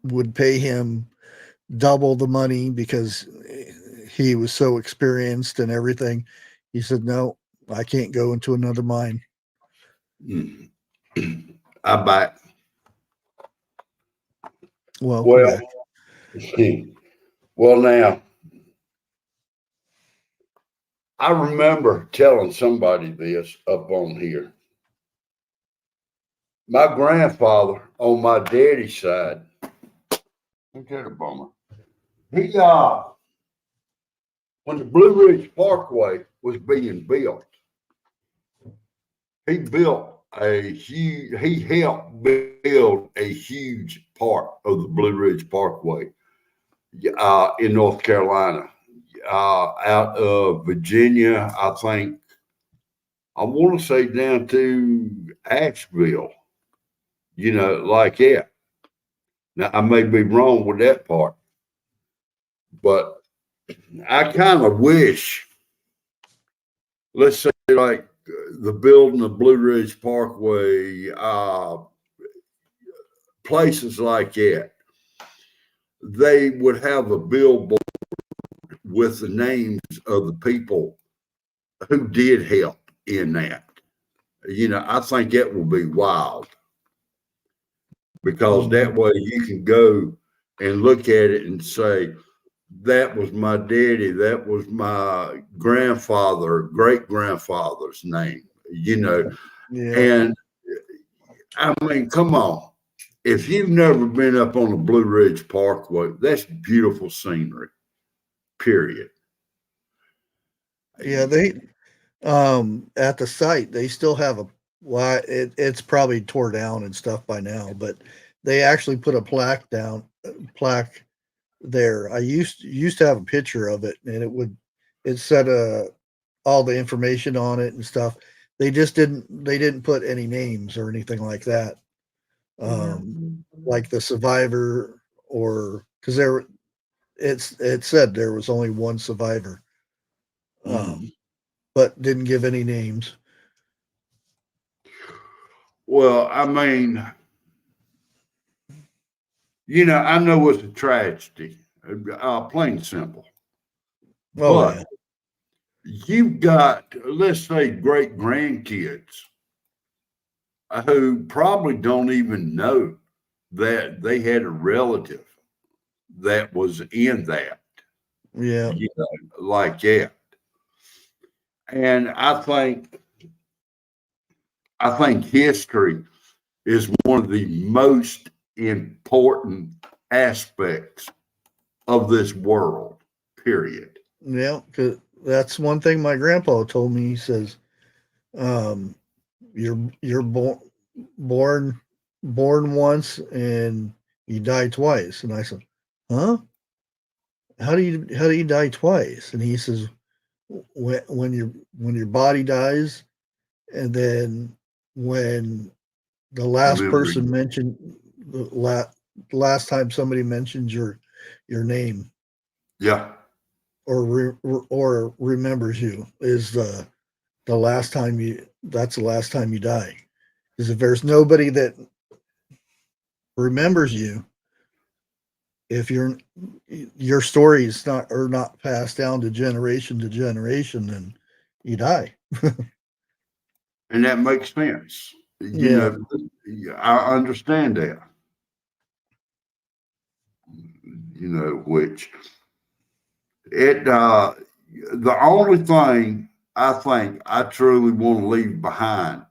would pay him double the money because he was so experienced and everything. He said, no, I can't go into another mine. I back. Well, well, now, I remember telling somebody this up on here. My grandfather on my daddy's side, look at a bummer. He when the Blue Ridge Parkway was being built, he helped build a huge part of the Blue Ridge Parkway in North Carolina, out of Virginia, I think. I want to say down to Asheville, like that. Now, I may be wrong with that part, but I kind of wish, let's say, like the building of Blue Ridge Parkway, places like that, they would have a billboard with the names of the people who did help in that. I think that will be wild, because that way you can go and look at it and say, that was my daddy, that was my grandfather, great grandfather's name, Yeah. And I mean, come on. if you've never been up on the Blue Ridge Parkway, that's beautiful scenery. Period. Yeah, they at the site they still have it's probably tore down and stuff by now, but they actually put a plaque there. I used to have a picture of it, and it said all the information on it and stuff. They didn't put any names or anything like that. Like the survivor, or because it said there was only one survivor. But didn't give any names. Well, I mean, you know, I know it's a tragedy, plain and simple. Oh, But you've got, let's say, great grandkids who probably don't even know that they had a relative that was in that, yeah. you know, like that. And I think history is one of the most important aspects of this world, period. Yeah, because that's one thing my grandpa told me. He says, "You're born once and you die twice." And I said, "Huh? How do you die twice?" And he says, "When your body dies, and then when the last person mentioned the last time somebody mentions your name." Yeah. Or remembers you is the last time that's the last time you die. Because if there's nobody that remembers you, if your story is not passed down to generation, then you die. And that makes sense. You know, I understand that. You know, which the only thing I think I truly want to leave behind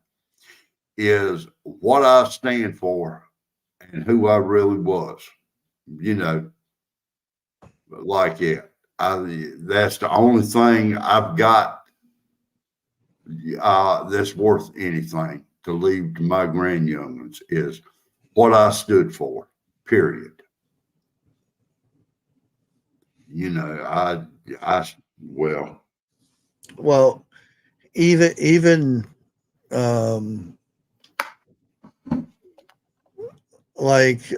is what I stand for and who I really was, you know, like that. That's the only thing I've got that's worth anything to leave to my grandyoungins is what I stood for, period. You know, well, even like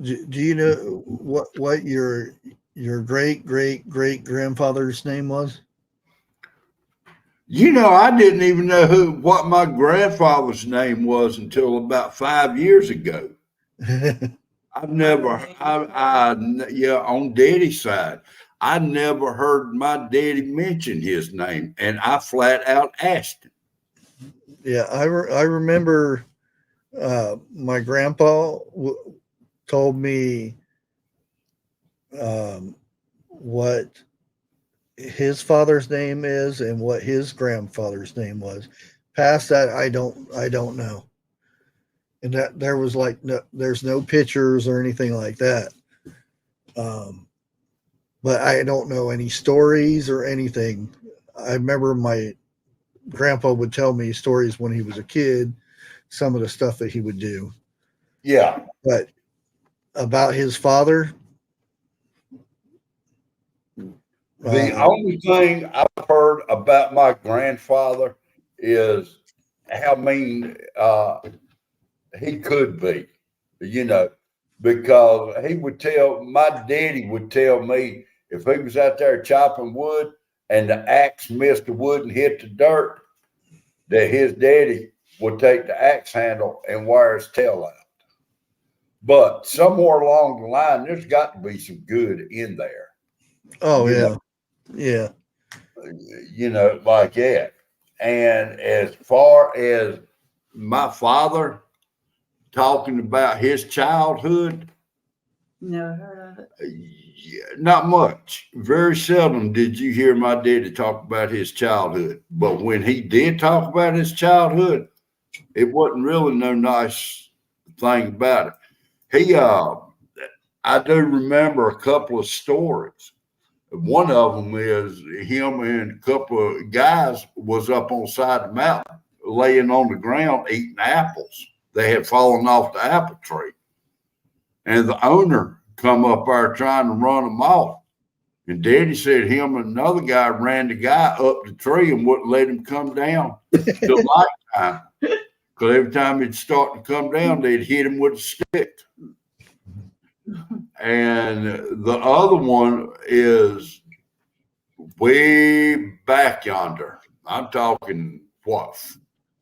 do you know what your great grandfather's name was? you know, I didn't even know what my grandfather's name was until about 5 years ago. I've never, yeah, on Daddy's side, I never heard my daddy mention his name, and I flat out asked him. Yeah, I remember my grandpa told me what his father's name is and what his grandfather's name was. Past that, I don't know. And that there was there's no pictures or anything like that. But I don't know any stories or anything. I remember my grandpa would tell me stories when he was a kid, some of the stuff that he would do. Yeah. But about his father, the only thing I've heard about my grandfather is how mean he could be, you know, because my daddy would tell me if he was out there chopping wood and the axe missed the wood and hit the dirt, that his daddy would take the axe handle and wire his tail out. But somewhere along the line, there's got to be some good in there. Oh, yeah. Yeah. You know, like that. And as far as my father talking about his childhood, never heard of it. Not much. Very seldom did you hear my daddy talk about his childhood. But when he did talk about his childhood, It wasn't really no nice thing about it. I do remember a couple of stories. One of them is him and a couple of guys was up on the side of the mountain, laying on the ground eating apples. They had fallen off the apple tree, and the owner come up there trying to run them off. And Daddy said him and another guy ran the guy up the tree and wouldn't let him come down till nighttime. Because every time he'd start to come down, they'd hit him with a stick. And the other one is way back yonder. I'm talking what,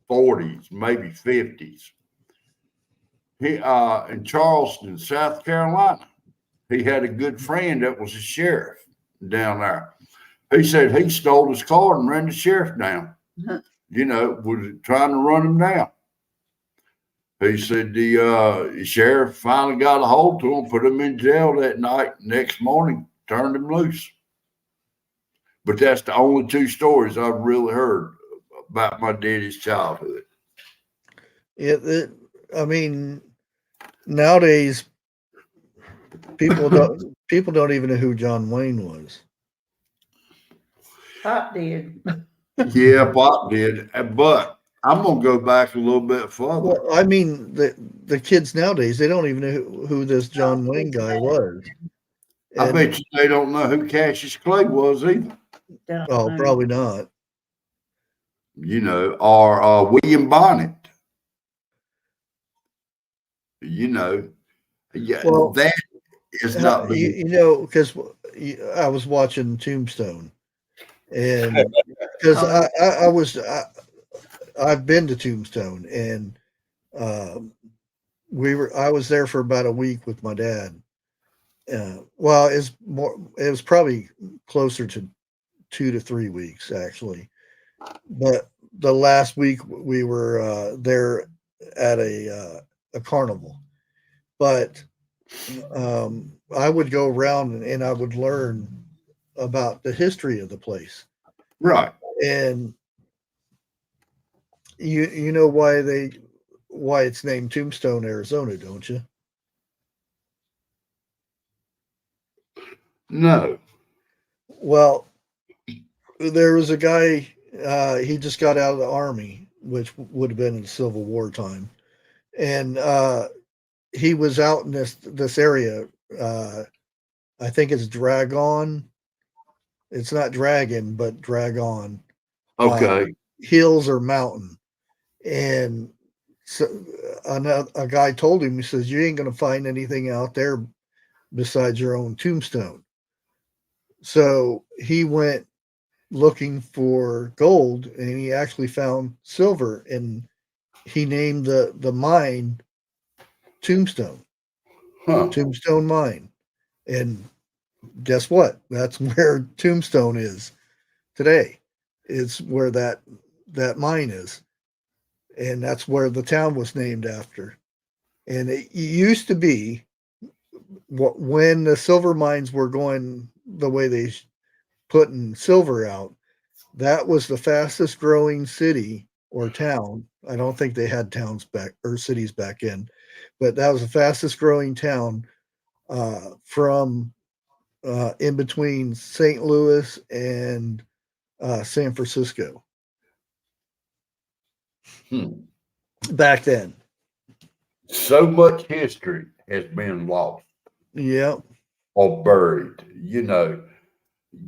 40s, maybe 50s. He in Charleston, South Carolina. He had a good friend that was a sheriff down there. He said he stole his car and ran the sheriff down. You know, was trying to run him down. He said the sheriff finally got a hold to him, put him in jail that night. Next morning, turned him loose. But that's the only two stories I've really heard about my daddy's childhood. I mean, nowadays people don't even know who John Wayne was. Pop did. Yeah, Pop did. But I'm gonna go back a little bit further. Well, I mean, the kids nowadays, they don't even know who this John Wayne guy was. I bet you they don't know who Cassius Clay was either. Oh, probably not. You know, or William Bonnet. You know, yeah, Well, that is not. You know, because I was watching Tombstone, and because I've been to Tombstone, and I was there for about a week with my dad. Well, it was probably closer to 2 to 3 weeks actually, but the last week we were there at a carnival. But I would go around and I would learn about the history of the place, Right. and you know why it's named Tombstone, Arizona, don't you? No. Well, there was a guy, he just got out of the army, which would have been in Civil War time. And he was out in this area. I think it's Dragon. It's not Dragon, but Dragon. Okay. Hills or mountain. And so a guy told him, he says, you ain't going to find anything out there besides your own tombstone. So he went looking for gold, and he actually found silver, and he named the mine Tombstone. Tombstone Mine. And guess what? That's where Tombstone is today. It's where that mine is, and that's where the town was named after. And it used to be, when the silver mines were going the way they putting silver out, that was the fastest growing city or town. I don't think they had towns back or cities back in, but that was the fastest growing town from in between St. Louis and San Francisco. Back then. So much history has been lost. Yeah. Or buried, you know.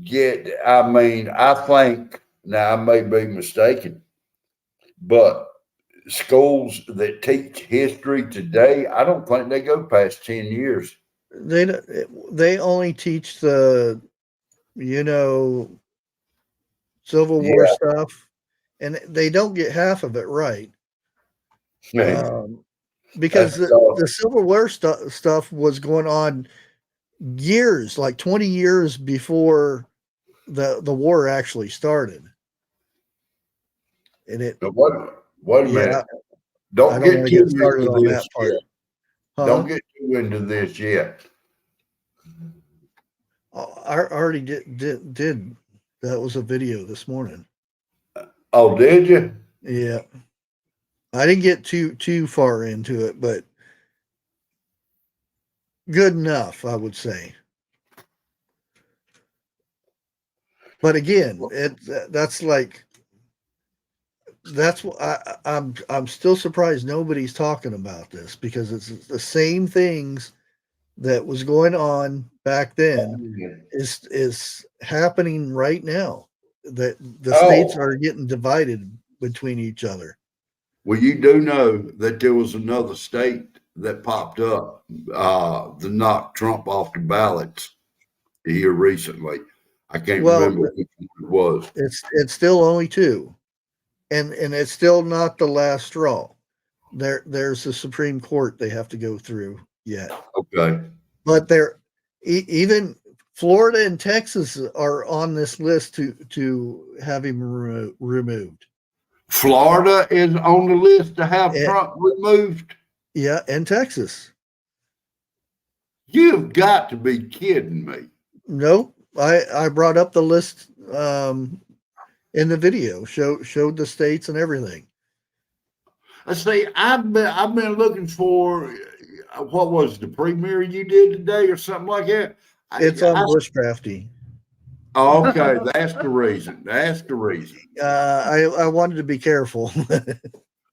Yet, I mean, I think, now I may be mistaken, but schools that teach history today, I don't think they go past 10 years. They only teach the, Civil War stuff, and they don't get half of it right. Because the Civil War stuff was going on years, like 20 years before the war actually started. And Wait a minute. Don't get too into this yet. Don't get too into this yet. I already did. That was a video this morning. Oh, did you? Yeah. I didn't get too far into it, but good enough, I would say. But again, that's what I'm still surprised nobody's talking about this, because it's the same things that was going on back then is happening right now. That the states are getting divided between each other. Well, you do know that there was another state that popped up to knock Trump off the ballots here recently. I can't remember which one it was. It's still only two, and it's still not the last straw. There's the Supreme Court they have to go through yet. Okay. But even Florida and Texas are on this list to have him removed. Florida is on the list to have Trump removed. Yeah, and Texas. You've got to be kidding me. Nope. I brought up the list in the video, showed the states and everything. I say I've been looking for what was the premiere you did today or something like that. It's on Bushcrafty. Okay, that's the reason. That's the reason. I wanted to be careful.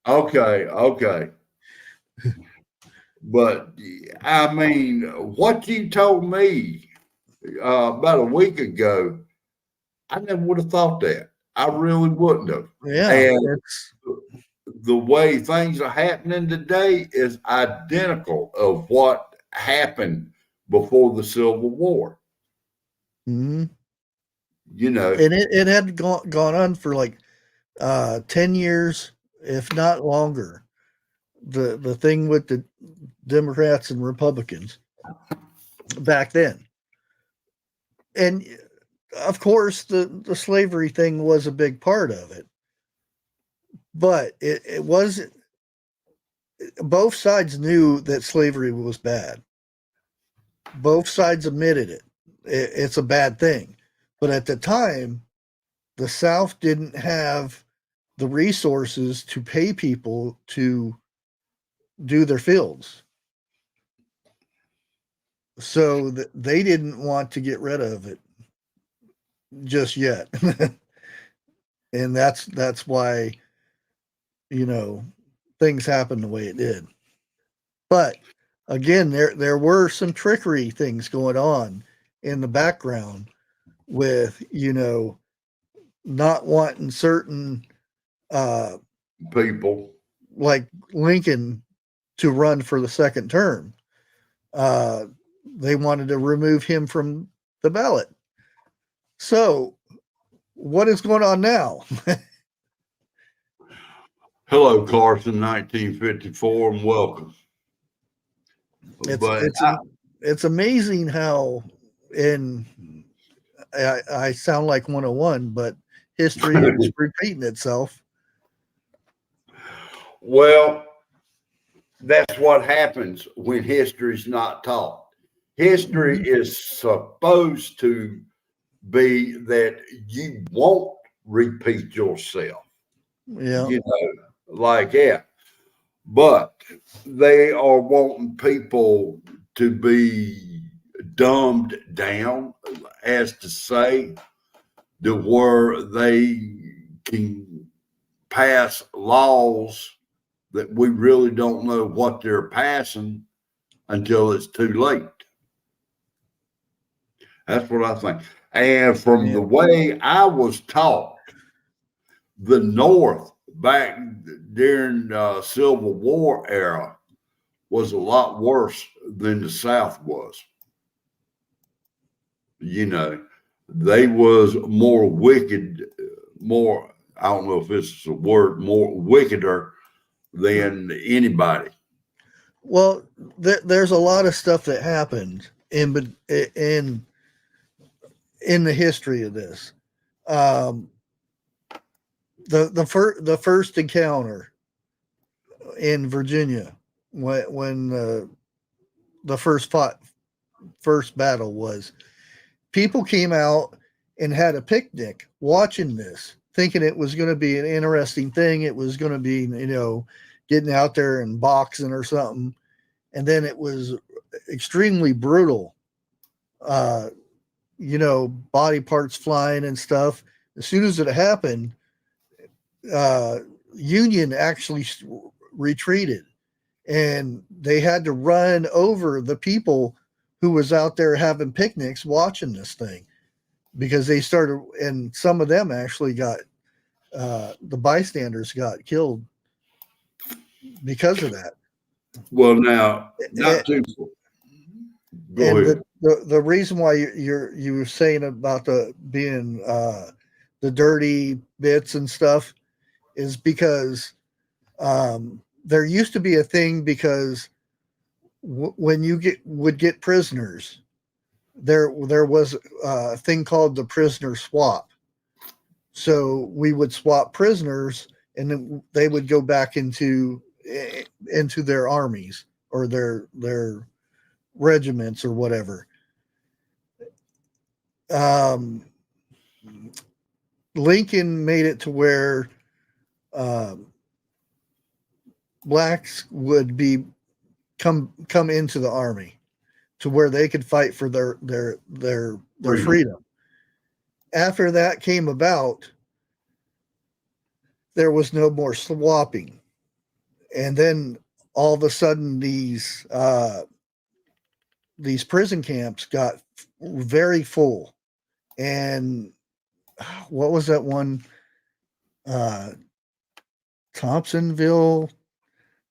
Okay. But I mean, what you told me about a week ago, I never would have thought that. I really wouldn't have. Yeah. And the way things are happening today is identical of what happened before the Civil War. Mm-hmm. You know, and it had gone on for like 10 years, if not longer. The thing with the Democrats and Republicans back then. And of course the slavery thing was a big part of it. But it wasn't, both sides knew that slavery was bad. Both sides admitted it. It's a bad thing. But at the time, the South didn't have the resources to pay people to do their fields. So they didn't want to get rid of it just yet. And that's why, things happened the way it did. But again, there were some trickery things going on in the background with, not wanting certain people like Lincoln to run for the second term. They wanted to remove him from the ballot. So what is going on now? Hello, Carson, 1954, and welcome. It's amazing how I sound like 101, but history is repeating itself. Well, that's what happens when history is not taught. History is supposed to be that you won't repeat yourself. Yeah. Like that. But they are wanting people to be dumbed down, as to say, to where they can pass laws that we really don't know what they're passing until it's too late. That's what I think. And from the way I was taught, the North back during the Civil War era was a lot worse than the South was. They was more wicked, more, I don't know if this is a word, more wickeder than anybody. Well, there's a lot of stuff that happened in the history of this. The first encounter in Virginia when the first battle was, people came out and had a picnic watching this, thinking it was going to be an interesting thing. It was going to be, getting out there and boxing or something. And then it was extremely brutal. Body parts flying and stuff. As soon as it happened, Union actually retreated, and they had to run over the people who was out there having picnics watching this thing, because they started, and some of them actually got the bystanders got killed because of that. Well, now, not too. Go ahead. The reason why you were saying about the being the dirty bits and stuff is because there used to be a thing, because when you would get prisoners, there was a thing called the prisoner swap. So we would swap prisoners, and then they would go back into their armies or their regiments or whatever. Lincoln made it to where blacks would come into the army, to where they could fight for their freedom. After that came about, there was no more swapping, and then all of a sudden these prison camps got very full. And what was that one? Thompsonville.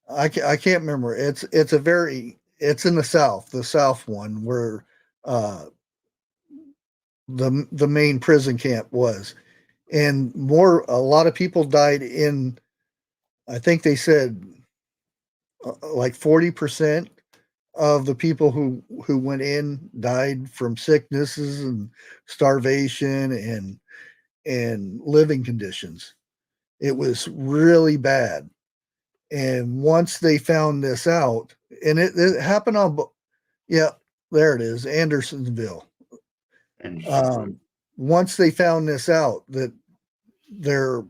I can't remember. It's in the South one, where the main prison camp was, and a lot of people died in, I think they said like 40% of the people who went in died from sicknesses and starvation and living conditions. It was really bad. And once they found this out, and it happened on, there it is, Andersonville. Once they found this out, that their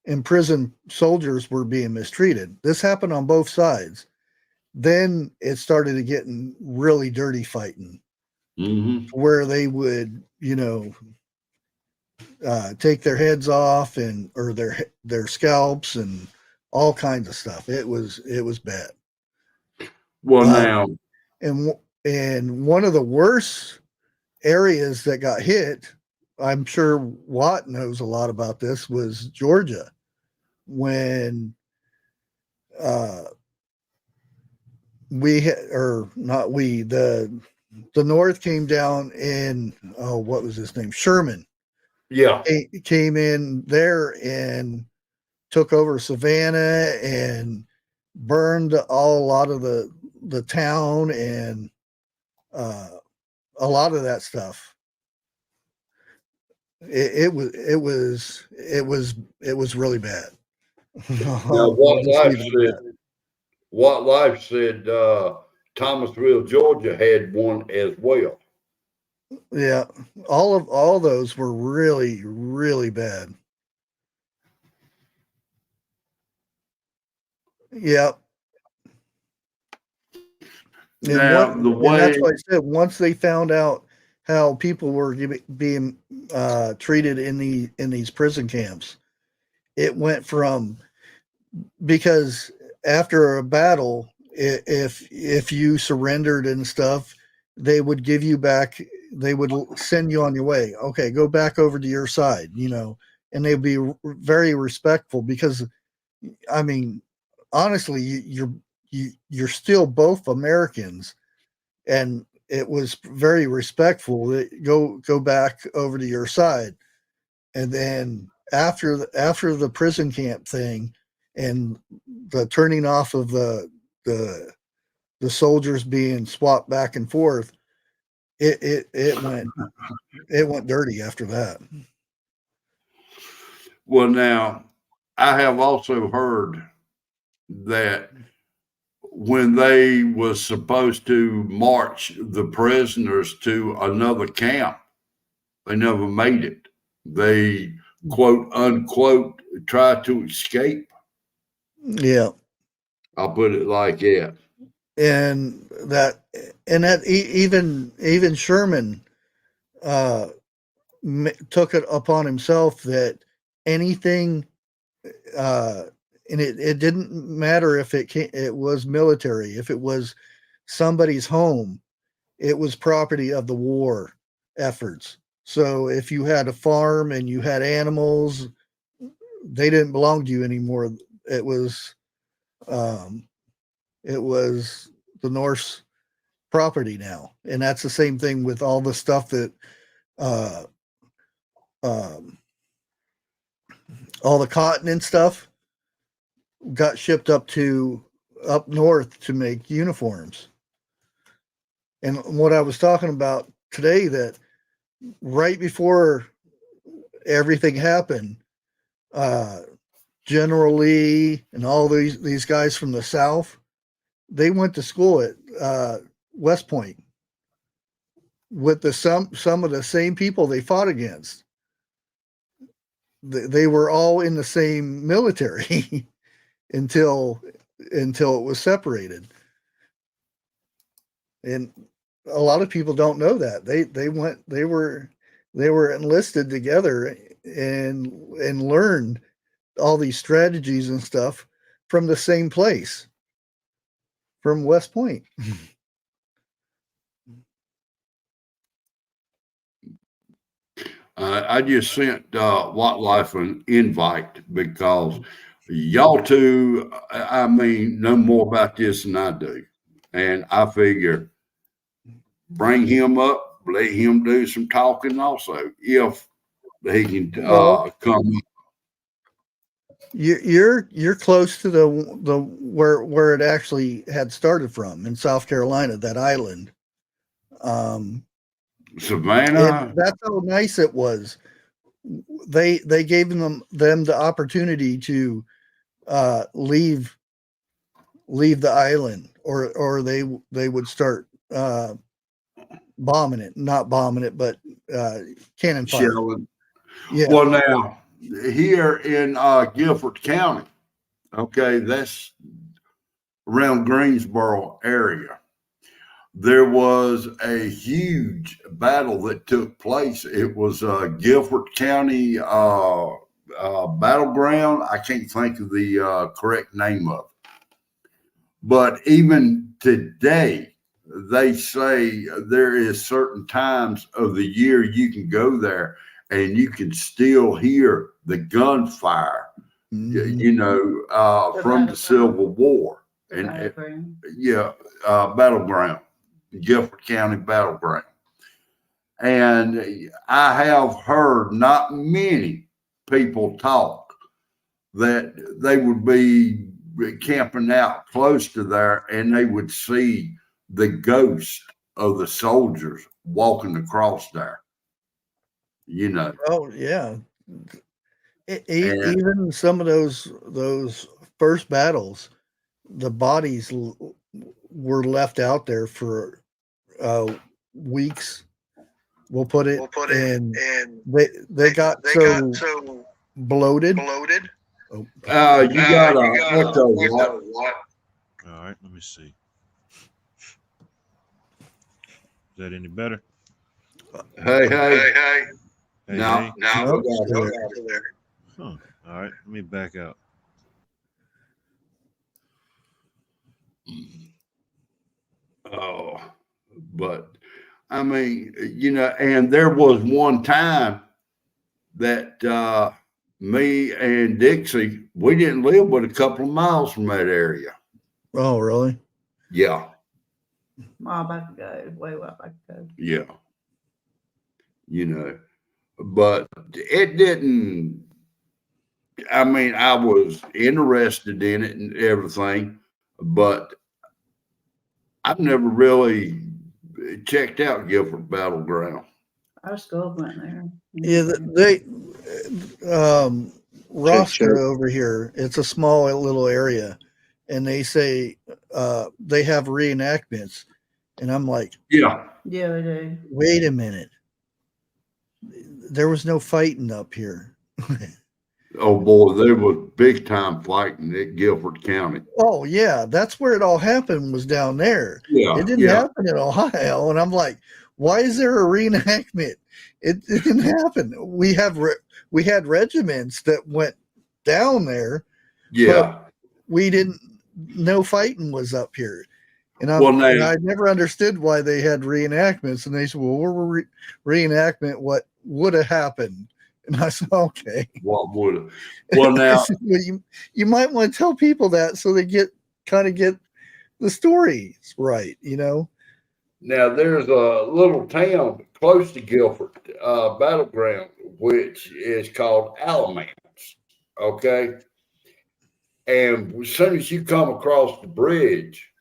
imprisoned soldiers were being mistreated. This happened on both sides. Then it started getting really dirty fighting, where they would, take their heads off or their scalps and all kinds of stuff. It was bad. Well, now, and one of the worst areas that got hit, I'm sure Watt knows a lot about this, was Georgia, when the North came down in, what was his name? Sherman. Yeah. Came in there and took over Savannah and burned a lot of the town and a lot of that stuff. It was really bad. Now, What Life said Thomasville, Georgia had one as well. Yeah, all those were really, really bad. Yeah. Now, and that's why I said, once they found out how people were being treated in these prison camps, it went from, because after a battle, if you surrendered and stuff, they would give you back. They would send you on your way. Okay, go back over to your side, and they'd be very respectful, because, I mean, honestly, you're still both Americans, and it was very respectful. Go back over to your side. And then after the prison camp thing and the turning off of the soldiers being swapped back and forth, it went dirty after that. Well, now, I have also heard that when they was supposed to march the prisoners to another camp, they never made it. They, quote unquote, tried to escape. Yeah. I'll put it like that. And even Sherman took it upon himself that anything, and it didn't matter if it was military, if it was somebody's home, it was property of the war efforts. So if you had a farm and you had animals, they didn't belong to you anymore. It was the Norse property now, and that's the same thing with all the stuff that uh, um, all the cotton and stuff got shipped up north to make uniforms. And what I was talking about today, that right before everything happened, General Lee and all these guys from the South, they went to school at West Point with some of the same people they fought against. They were all in the same military until it was separated. And a lot of people don't know that. They were enlisted together and learned all these strategies and stuff from the same place, from West Point. I just sent Wildlife an invite because y'all two, I mean, know more about this than I do. And I figure bring him up, let him do some talking also, if he can come. You're close to the where it actually had started from, in South Carolina, that island. Savannah. That's how nice it was. They gave them the opportunity to leave the island, or they would start bombing it, not bombing it, but cannon fire. Shelling. Yeah. Well, now here in Guilford County, okay, that's around Greensboro area. There was a huge battle that took place. It was Guilford County battleground. I can't think of the correct name of it. But even today, they say there is certain times of the year you can go there and you can still hear the gunfire, you know, from the Civil War. Battleground. Battleground. Guilford County battleground. And I have heard not many people talk that they would be camping out close to there and they would see the ghost of the soldiers walking across there. You know. Oh yeah. Even some of those first battles, the bodies were left out there for weeks. We'll put it, and they got so bloated. Oh. You got a echo. All right, let me see. Is that any better? Hey. Now, Nope, Huh. All right, let me back out. Oh, but I mean, you know, and there was one time that me and Dixie, we didn't live but a couple of miles from that area. Oh, really? Yeah. Well, back to go. Way back to go. Yeah. You know, but it didn't, I mean, I was interested in it and everything, but I've never really checked out Guilford Battleground. Our school went there. Yeah, Roscoe over here, it's a small little area, and they say they have reenactments, and I'm like, Yeah, they do. wait a minute, there was no fighting up here. Oh boy, there was big time fighting at Guilford County. Oh yeah, that's where it all happened, was down there. Yeah, It didn't happen in Ohio, and I'm like, why is there a reenactment? It didn't happen. We had regiments that went down there, yeah. we didn't. No fighting was up here, and I never understood why they had reenactments. And they said, "Well, we're reenactment what would have happened." And I said, "Okay." What would have? Well, now you might want to tell people that so they get the stories right. Now there's a little town close to Guilford, battleground, which is called Alamance. Okay. And as soon as you come across the bridge,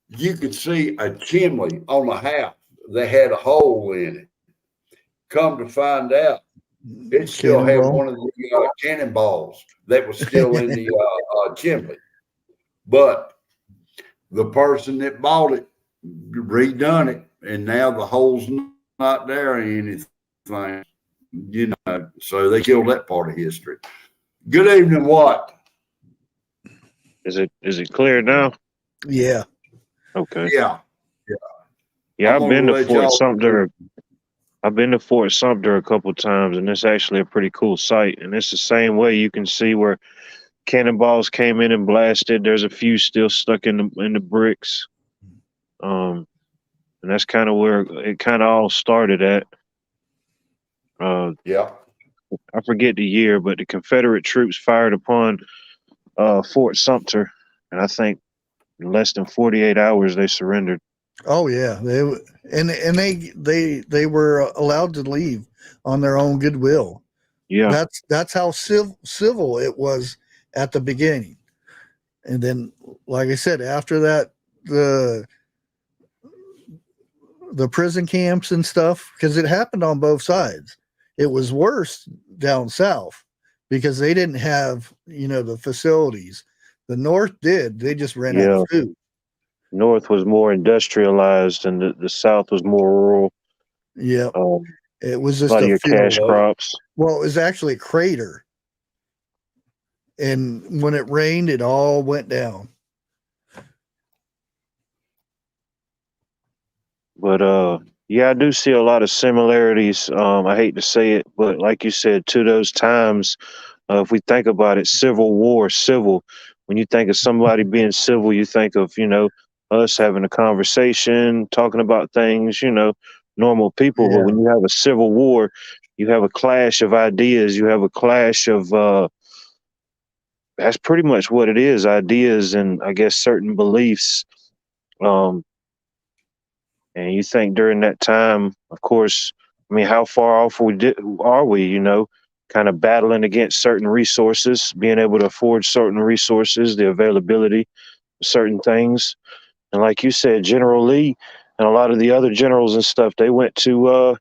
you could see a chimney on a house that had a hole in it. Come to find out, it still had one of the cannonballs that was still in the chimney. But the person that bought it redone it, and now the hole's not there or anything. So they killed that part of history. Good evening, Watt. Is it clear now? Yeah. Okay. Yeah. Yeah, I've been to Fort Sumter. I've been to Fort Sumter a couple times, and it's actually a pretty cool site. And it's the same way. You can see where cannonballs came in and blasted. There's a few still stuck in the bricks. And that's kind of where it kind of all started at. Yeah. I forget the year, but the Confederate troops fired upon Fort Sumter, and I think in less than 48 hours they surrendered. Oh yeah, they were allowed to leave on their own goodwill. Yeah, that's how civil it was at the beginning, and then, like I said, after that, the prison camps and stuff, because it happened on both sides. It was worse down south because they didn't have the facilities. The North did. They just ran out of food. North was more industrialized, and the South was more rural. Yeah, it was just a lot of your cash crops. Well, it was actually a crater, and when it rained, it all went down. But yeah, I do see a lot of similarities. I hate to say it, but like you said, to those times, if we think about it, Civil War, civil. When you think of somebody being civil, you think of us having a conversation, talking about things, normal people. Yeah. But when you have a civil war, you have a clash of ideas. You have a clash of that's pretty much what it is, ideas and I guess certain beliefs. And you think during that time, of course, I mean, how far off are we, kind of battling against certain resources, being able to afford certain resources, the availability of certain things. And like you said, General Lee and a lot of the other generals and stuff, they went to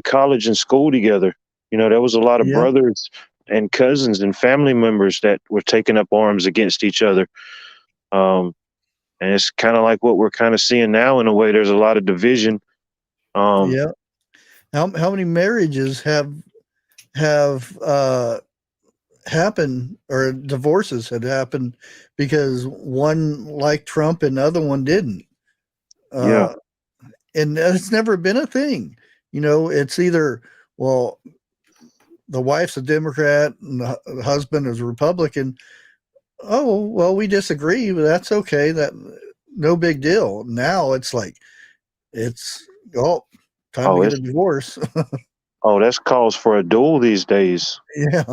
college and school together. There was a lot of brothers and cousins and family members that were taking up arms against each other. And it's kind of like what we're kind of seeing now in a way. There's a lot of division. How many marriages have happened, or divorces had happened because one liked Trump and the other one didn't? And it's never been a thing. It's either, well, the wife's a Democrat and the husband is a Republican. Oh, well, we disagree, but that's okay. That no big deal. Now it's like, time to get a divorce. That's cause for a duel these days. Yeah.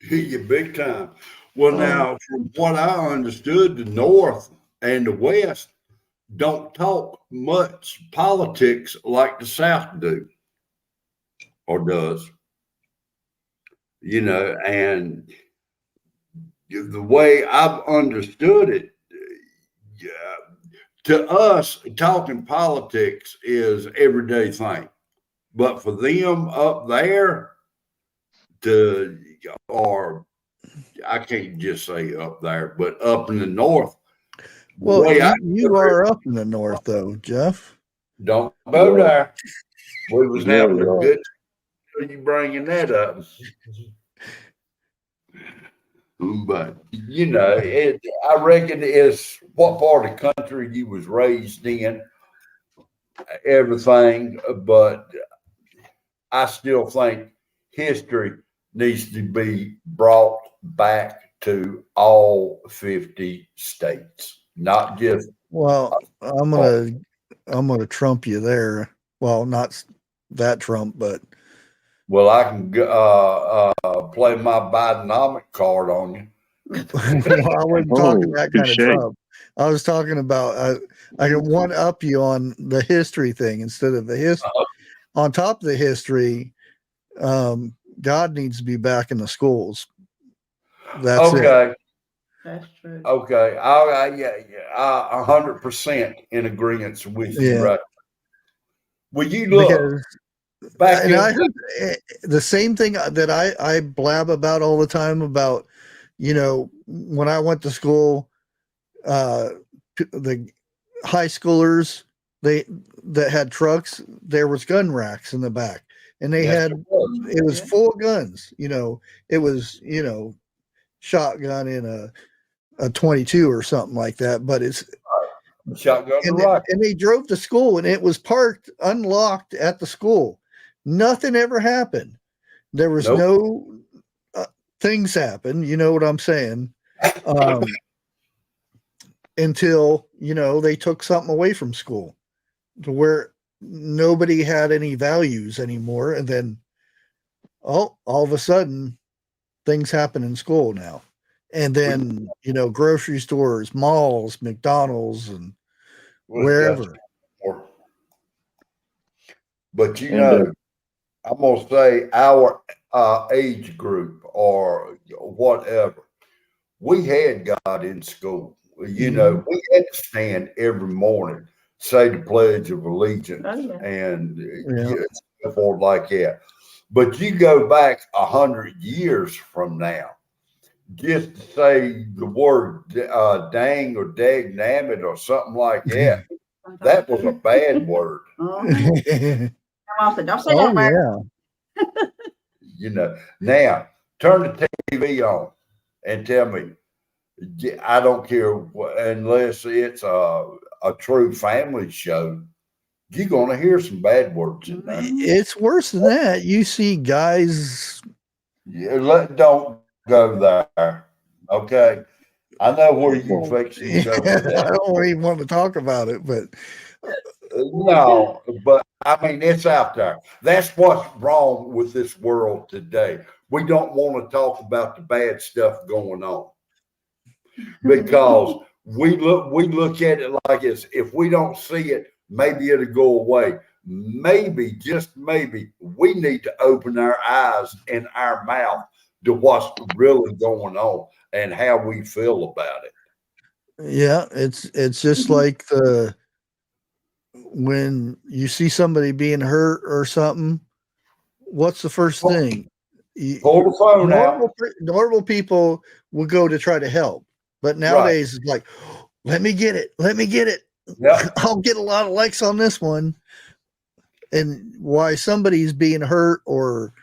You big time. Well, now, from what I understood, the North and the West don't talk much politics like the South do, or does. And the way I've understood it, to us, talking politics is everyday thing. But for them up there, or I can't just say up there, but up in the North. Well, you are up in the North, though, Jeff. Don't go there. We was having a good. You bringing that up? But I reckon it's what part of the country you was raised in, everything. But I still think history needs to be brought back to all 50 states, not just. Well, I'm gonna trump you there. Well, not that Trump, but Well, I can play my Bidenomic card on you. I wasn't talking that kind of touche. Trump. I was talking about I can one up you on the history thing instead of the history. On top of the history, God needs to be back in the schools. That's it. Okay. That's true. Okay. 100% in agreement with you, Yeah. right? Well, you look Because back and in. I heard the same thing that I blab about all the time about, when I went to school, the high schoolers that had trucks, there was gun racks in the back, and they Yes, had it was full of guns. It was shotgun in a 22 or something like that, but it's shotgun to and rock. and they drove to school and it was parked unlocked at the school. Nothing ever happened. There was Nope. no things happen. You know what I'm saying? Until they took something away from school to where nobody had any values anymore, and then all of a sudden things happen in school now, and then grocery stores, malls, McDonald's, and wherever. But And, I'm gonna say our age group or whatever, we had God in school. We had to stand every morning, say the Pledge of Allegiance, and so forth like that. But you go back 100 years from now, just to say the word dang or dag nabbit or something like that, that was a bad word. Don't say that. Now turn the TV on and tell me, I don't care unless it's a true family show, you're going to hear some bad words in there. It's worse than that. You see guys. Don't go there. Okay. I know where you fixing to go with that. I don't even want to talk about it, but no, but I mean, it's out there. That's what's wrong with this world today. We don't want to talk about the bad stuff going on because we look at it like it's, if we don't see it, maybe it'll go away. Maybe, just maybe, we need to open our eyes and our mouth to what's really going on and how we feel about it. yeah, it's just like when you see somebody being hurt or something, what's the first thing? Pull the phone out. Normal people will go to try to help, but nowadays it's like, let me get it. Yep. I'll get a lot of likes on this one. And why somebody's being hurt or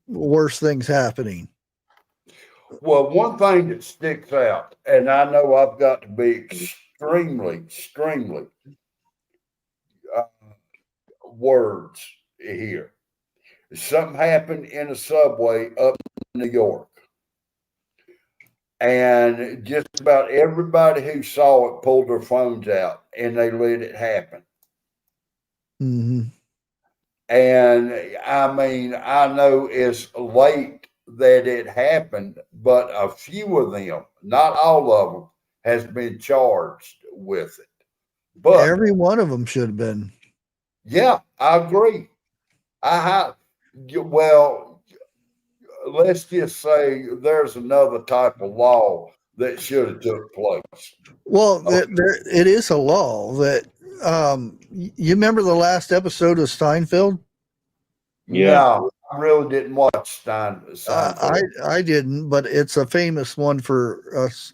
worse things happening. Well, one thing that sticks out, and I know I've got to be extremely words here. Something happened in a subway up in New York. And just about everybody who saw it pulled their phones out and they let it happen. Mm-hmm. And I mean, I know it's late that it happened, but a few of them, not all of them, has been charged with it. But every one of them should have been. Yeah, I agree. Well, let's just say there's another type of law that should have took place. Well, it is a law that you remember the last episode of Steinfeld? Yeah. No, I really didn't watch Seinfeld. I didn't, but it's a famous one for us.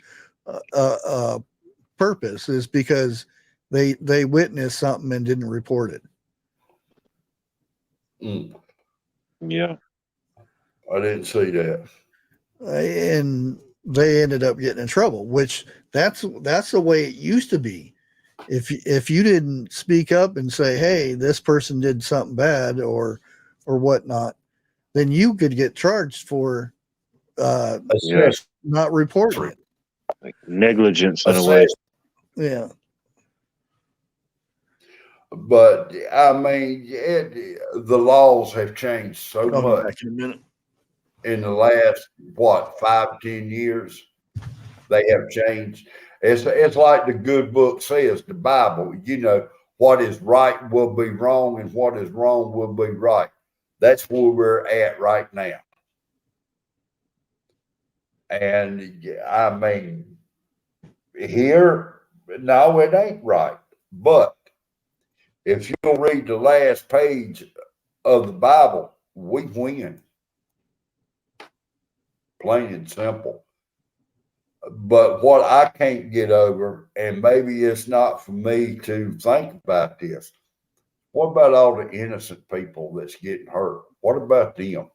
Purpose is because they witnessed something and didn't report it. Mm. Yeah. I didn't see that. And they ended up getting in trouble, which that's the way it used to be. If you didn't speak up and say, hey, this person did something bad or whatnot, then you could get charged for Yeah, not reporting it. like negligence in a way. Yeah. But I mean, the laws have changed so I'll be much back in a minute. in the last 5-10 years. They have changed. It's like the good book says, the Bible. You know, what is right will be wrong, and what is wrong will be right. That's where we're at right now. And I mean, here, no, it ain't right. But if you'll read the last page of the Bible, we win. Plain and simple. But what I can't get over, and maybe it's not for me to think about this, what about all the innocent people that's getting hurt? What about them?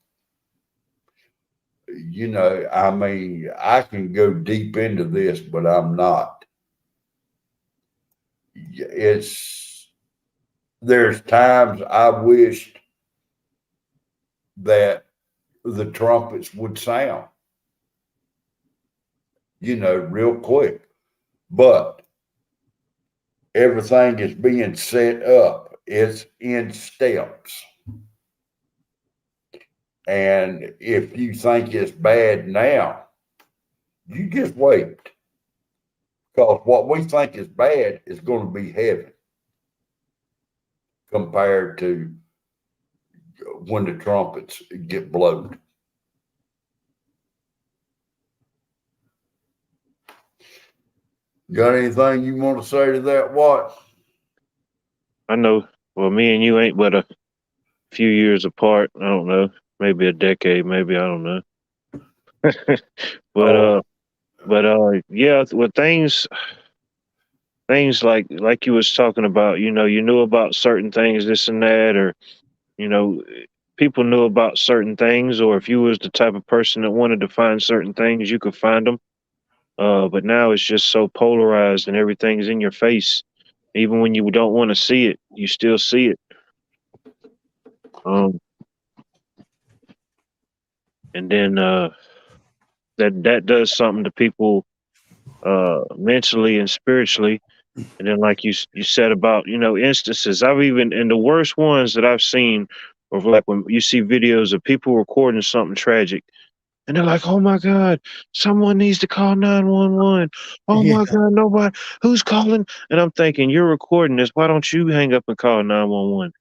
You know, I mean, I can go deep into this, but I'm not. There's times I wished that the trumpets would sound, you know, real quick. But everything is being set up. It's in steps. And if you think it's bad now, you just wait. Because what we think is bad is going to be heaven compared to when the trumpets get blown. Got anything you want to say to that, What? I know. Well, me and you ain't but a few years apart. I don't know. Maybe a decade. Maybe I don't know. But yeah. With things like you was talking about. You know, you knew about certain things, this and that, or you know, people knew about certain things, or if you was the type of person that wanted to find certain things, you could find them. But now it's just so polarized and everything's in your face. Even when you don't want to see it, you still see it. And then that does something to people mentally and spiritually. And then, like you said about instances, I've even in the worst ones that I've seen, of like when you see videos of people recording something tragic, and they're like, "Oh my God, someone needs to call 911. Oh Yeah. my God, nobody, who's calling?" And I'm thinking, you're recording this. Why don't you hang up and call 911?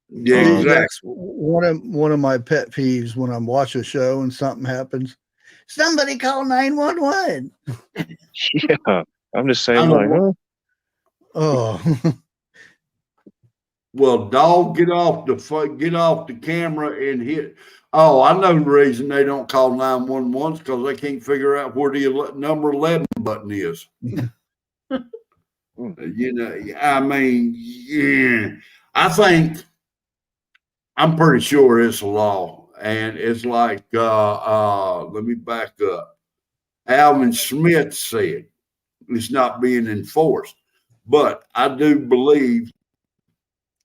Yeah, exactly. That's one of my pet peeves when I'm watching a show and something happens. Somebody call 911. Yeah, I'm just saying, like, huh? Oh, Well, dog, get off the camera and hit. Oh, I know the reason they don't call 911 is because they can't figure out where the number 11 button is. You know, I mean, yeah, I think I'm pretty sure it's a law, and it's like, let me back up. Alvin Smith said it's not being enforced, but I do believe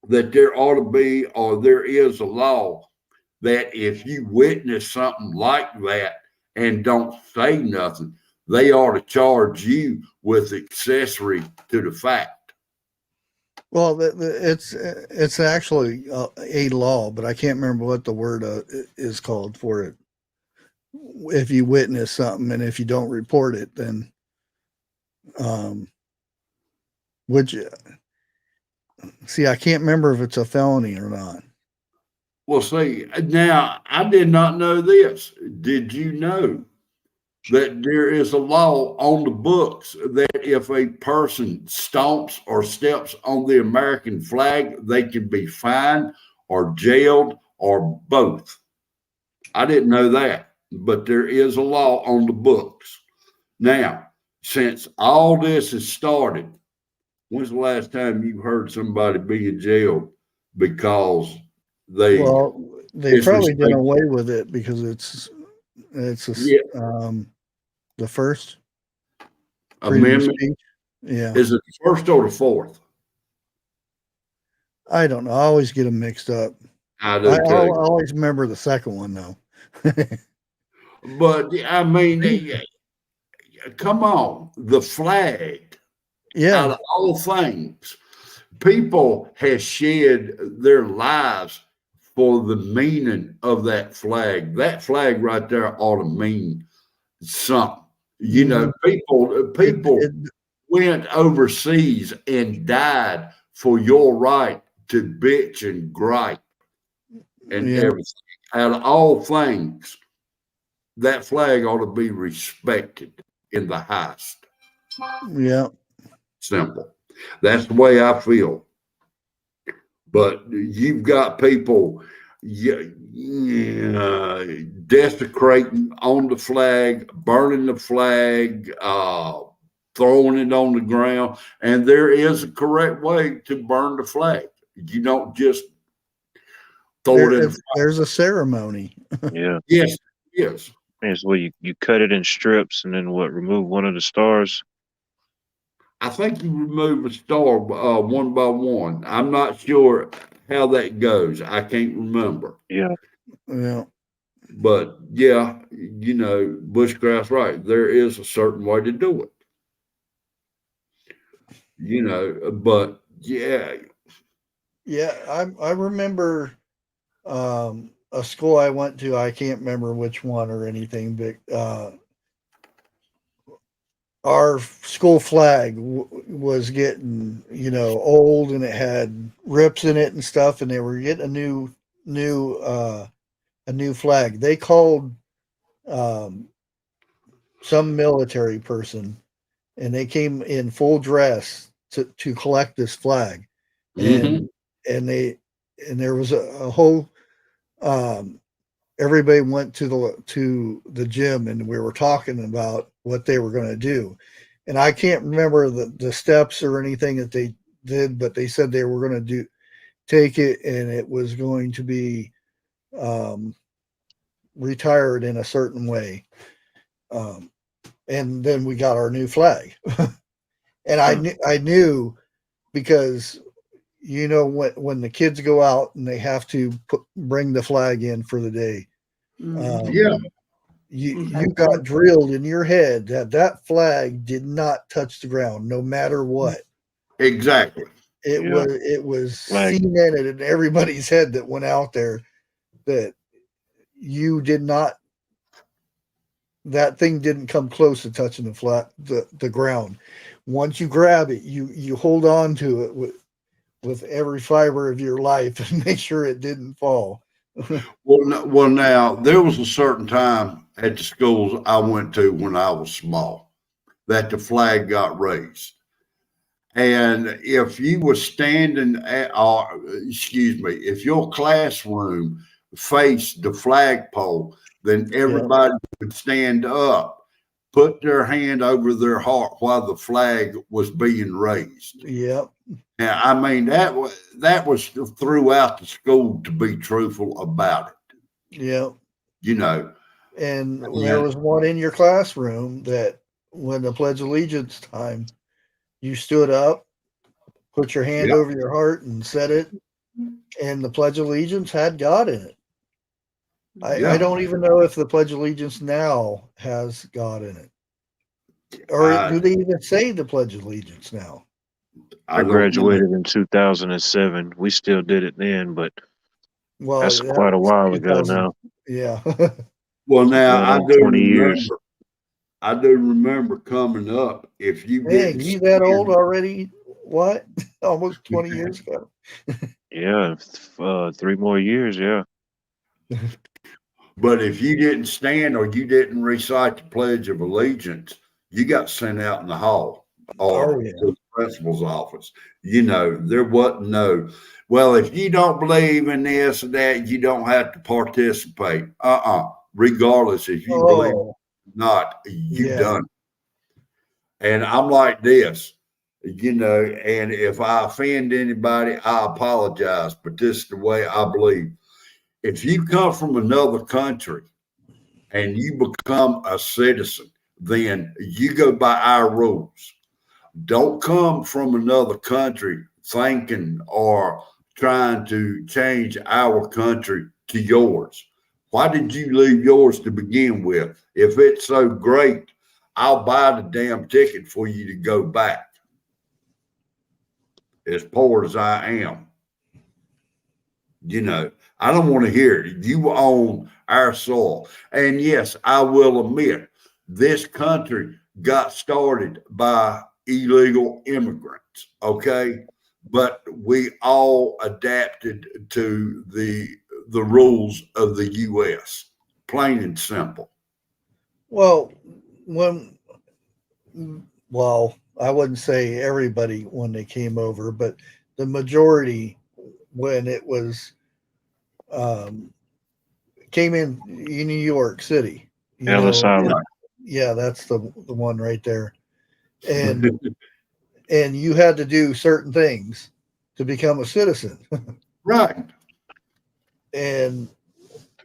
that there ought to be, or there is a law that if you witness something like that and don't say nothing, they ought to charge you with accessory to the fact. well, it's actually a law, but I can't remember what the word is called for it. If you witness something and if you don't report it, then which see, I can't remember if it's a felony or not. Well, see, now I did not know this. Did you know that there is a law on the books that if a person stomps or steps on the American flag, they can be fined or jailed or both? I didn't know that, but there is a law on the books. Now, since all this has started, when's the last time you heard somebody being jailed because Well, they probably did disrespect. away with it because it's Yeah. the first freedom of Amendment. speech. Yeah, Is it the first or the fourth? I don't know. I always get them mixed up. I do too. always remember the second one though. But I mean, come on, the flag. Out Yeah, of all things, people have shed their lives for the meaning of that flag. That flag right there ought to mean something. You know, people it, went overseas and died for your right to bitch and gripe and yeah, everything. Out of all things, that flag ought to be respected in the highest. yeah. Simple. That's the way I feel. But you've got people desecrating on the flag, burning the flag, throwing it on the ground. And there is a correct way to burn the flag. You don't just throw it in the fire. There's a ceremony. Yeah. Yes, yes. It's where you cut it in strips and then remove one of the stars. I think you remove a star one by one. I'm not sure how that goes. I can't remember. Yeah. Yeah, But yeah, you know, Bushcraft's right. There is a certain way to do it. You know, but yeah. yeah. I remember a school I went to. I can't remember which one or anything, but our school flag was getting old, and it had rips in it and stuff, and they were getting a new flag. They called some military person, and they came in full dress to collect this flag, and and there was a whole everybody went to the gym, and we were talking about what they were going to do. And I can't remember the steps or anything that they did, but they said they were going to take it, and it was going to be retired in a certain way. And then we got our new flag. And I knew because when the kids go out and they have to bring the flag in for the day, you got drilled in your head that flag did not touch the ground, no matter what. Exactly. It was cemented in everybody's head that went out there that you did not. That thing didn't come close to touching the ground. Once you grab it, you hold on to it with every fiber of your life and make sure it didn't fall. Well, now there was a certain time at the schools I went to when I was small that the flag got raised. And if you were standing if your classroom faced the flagpole, then everybody would stand up, put their hand over their heart while the flag was being raised. Yep. Now, I mean, that was throughout the school, to be truthful about it. Yep. And there was one in your classroom that when the Pledge of Allegiance time, you stood up, put your hand over your heart and said it, and the Pledge of Allegiance had God in it. I don't even know if the Pledge of Allegiance now has God in it. Or do they even say the Pledge of Allegiance now? I graduated in 2007. We still did it then, but that's quite a while ago now. Yeah. Well, now I do 20 years. I do remember coming up. If you get you that old already? What? Almost 20 years ago. Yeah, 3 more years. Yeah. But if you didn't stand or you didn't recite the Pledge of Allegiance, you got sent out in the hall or to the principal's office. There wasn't no, well, if you don't believe in this or that, you don't have to participate. Regardless if you believe it or not, you done it. And I'm like this. you know, and if I offend anybody, I apologize, but this is the way I believe. If you come from another country and you become a citizen, then you go by our rules. Don't come from another country thinking or trying to change our country to yours. Why did you leave yours to begin with? If it's so great, I'll buy the damn ticket for you to go back. As poor as I am. You know, I don't want to hear it. You own our soil. And yes, I will admit, this country got started by illegal immigrants, okay? But we all adapted to the rules of the U.S., plain and simple. Well, I wouldn't say everybody when they came over, but the majority when it was came in New York City. Ellis Island. Yeah, that's the one right there. And and you had to do certain things to become a citizen. Right. And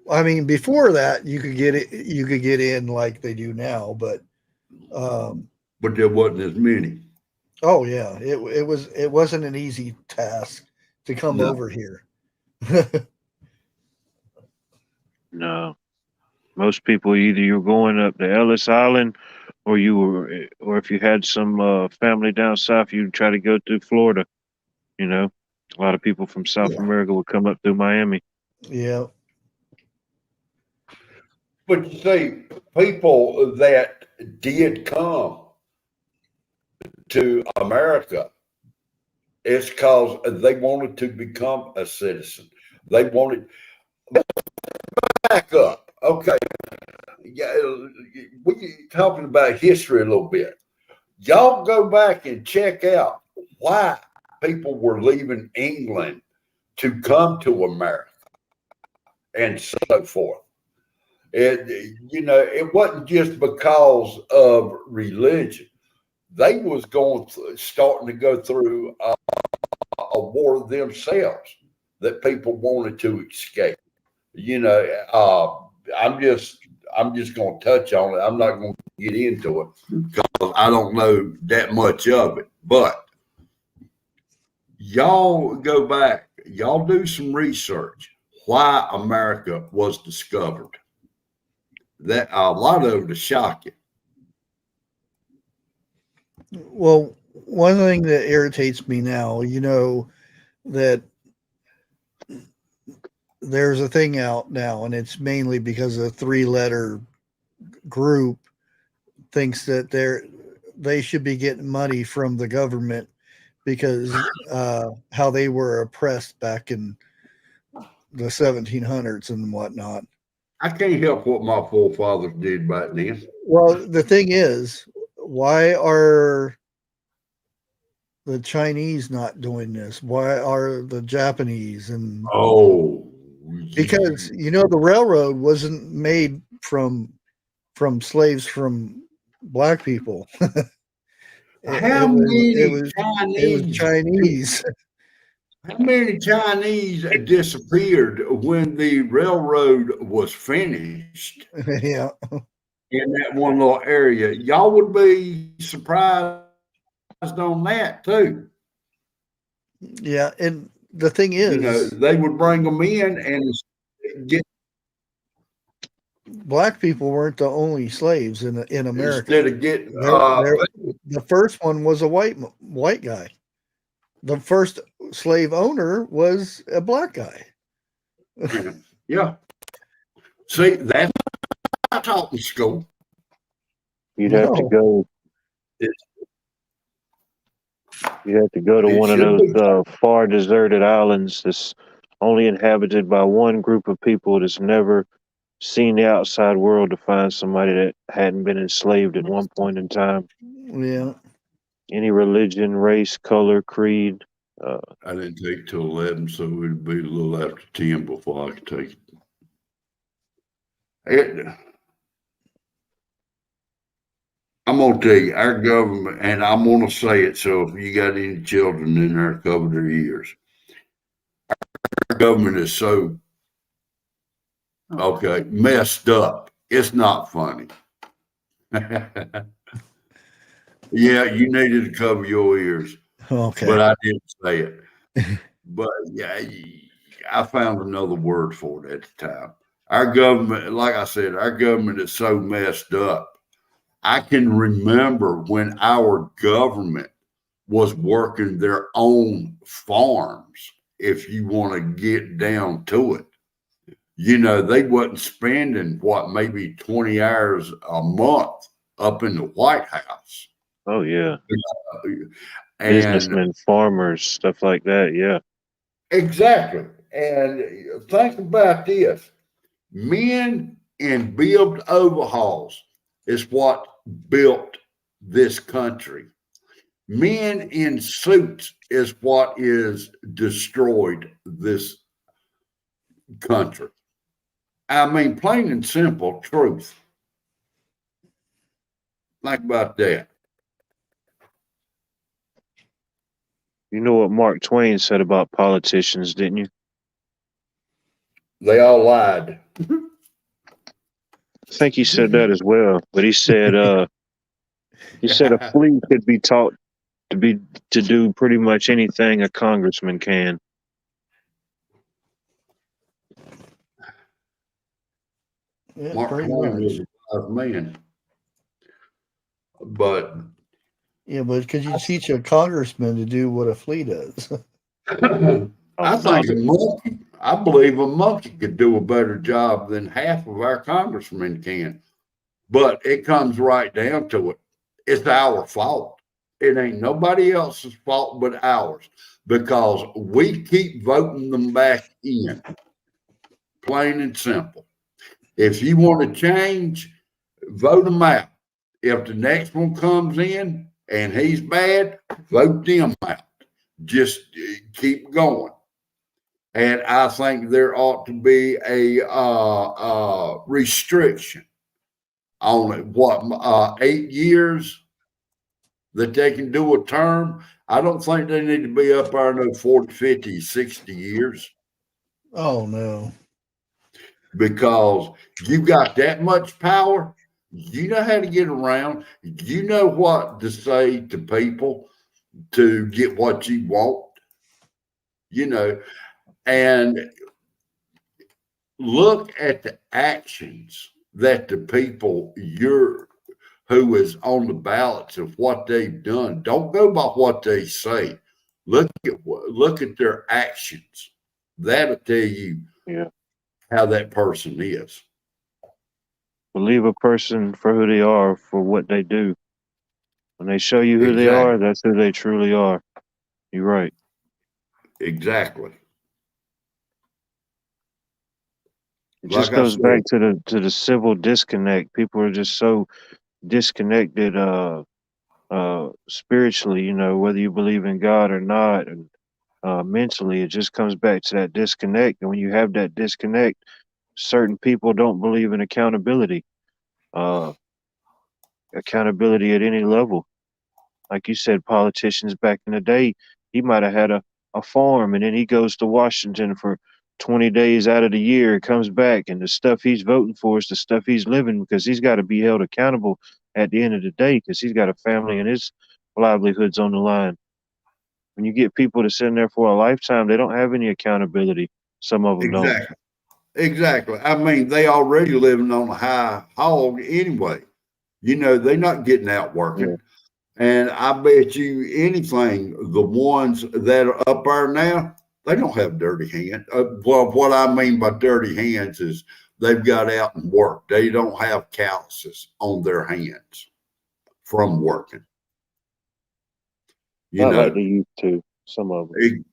I mean, before that, you could get in like they do now, but there wasn't as many. Oh yeah, it wasn't an easy task to come over here. No, most people either you're going up to Ellis Island, or if you had some family down south, you try to go through Florida. You know, a lot of people from South America would come up through Miami. Yeah. But you see, people that did come to America, it's because they wanted to become a citizen. They wanted back up. Okay. Yeah, we talking about history a little bit. Y'all go back and check out why people were leaving England to come to America and so forth. It wasn't just because of religion. They was starting to go through a war themselves that people wanted to escape. I'm just going to touch on it. I'm not going to get into it because I don't know that much of it. But y'all go back, y'all do some research. Why America was discovered. That a lot of it is shocking. Well, one thing that irritates me now, that there's a thing out now, and it's mainly because a 3-letter group thinks that they should be getting money from the government because how they were oppressed back in the 1700s and whatnot. I can't help what my forefathers did back then. Well, the thing is, why are the Chinese not doing this? Why are the Japanese and because the railroad wasn't made from slaves from black people. It was Chinese. How many Chinese disappeared when the railroad was finished? Yeah. In that one little area. Y'all would be surprised on that too. Yeah, and the thing is, they would bring them in and get. Black people weren't the only slaves in America. Instead of getting the first one was a white guy. The first slave owner was a black guy. Yeah. See, that's not taught in school. You'd have to go. You have to go to one of those far deserted islands that's only inhabited by one group of people that's never seen the outside world to find somebody that hadn't been enslaved at one point in time. Yeah. Any religion, race, color, creed. I didn't take till 11, so it'd be a little after 10 before I could take it. I'm gonna tell you, our government, and I'm gonna say it. So if you got any children in there, cover their ears. Our government is so messed up. It's not funny. Yeah, you needed to cover your ears, Okay. but I didn't say it. But yeah, I found another word for it at the time. Our government, like I said, our government is so messed up. I can remember when our government was working their own farms, if you want to get down to it. You know, they wasn't spending maybe 20 hours a month up in the White House. Oh yeah. And Businessmen, farmers, stuff like that. Yeah. exactly. And think about this. Men in build overhauls is what built this country. Men in suits is what is destroyed this country. I mean, plain and simple truth. Think about that. You know what Mark Twain said about politicians, didn't you? They all lied. I think he said that as well. But he said a flea could be taught to do pretty much anything a congressman can. Yeah, Mark pretty Twain much. was a wise man. But Yeah, but could you teach a congressman to do what a flea does? I think I believe a monkey could do a better job than half of our congressmen can. But it comes right down to it. It's our fault. It ain't nobody else's fault but ours because we keep voting them back in. Plain and simple. If you want to change, vote them out. If the next one comes in and he's bad, vote them out. Just keep going. And I think there ought to be a restriction on it. 8 years that they can do a term. I don't think they need to be up there no 40, 50, 60 years. Oh no. Because you got that much power. You know how to get around. You know what to say to people to get what you want. You know, and look at the actions that the people who is on the ballots of what they've done. Don't go by what they say. Look at their actions. That'll tell you how that person is. Believe a person for who they are, for what they do. When they show you who they are, that's who they truly are. You're right. Exactly. It just goes back to the civil disconnect. People are just so disconnected spiritually, you know, whether you believe in God or not, and mentally, it just comes back to that disconnect. And when you have that disconnect, certain people don't believe in accountability. Accountability at any level. Like you said, politicians back in the day, he might have had a farm and then he goes to Washington for 20 days out of the year, comes back, and the stuff he's voting for is the stuff he's living because he's got to be held accountable at the end of the day because he's got a family and his livelihood's on the line. When you get people to sit in there for a lifetime, they don't have any accountability. Some of them don't. Exactly. I mean, they already living on a high hog anyway. You know, they're not getting out working. Yeah. And I bet you anything, the ones that are up there now, they don't have dirty hands. Well, what I mean by dirty hands is they've got out and worked. They don't have calluses on their hands from working. Not like they used to, some of them.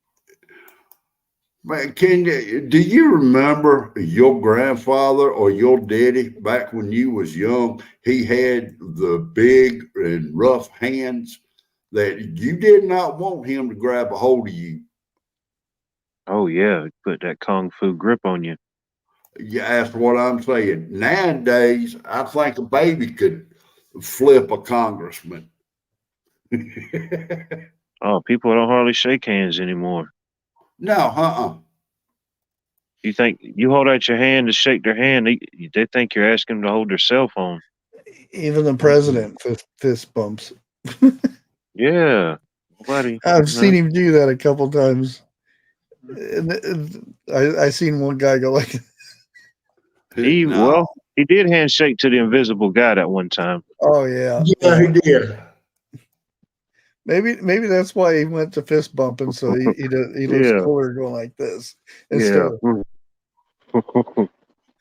Man, do you remember your grandfather or your daddy back when you was young? He had the big and rough hands that you did not want him to grab a hold of you. Oh yeah, put that kung fu grip on you. Yeah, that's what I'm saying. Nowadays, I think a baby could flip a congressman. Oh, people don't hardly shake hands anymore. No, You think you hold out your hand to shake their hand, they think you're asking them to hold their cell phone. Even the president fist bumps. Yeah. Nobody. I've seen him do that a couple times. And I seen one guy go like, no. He did handshake to the invisible guy that one time. oh yeah. Yeah, he did. Maybe that's why he went to fist bumping, so he looks Yeah. cooler going like this. Instead of,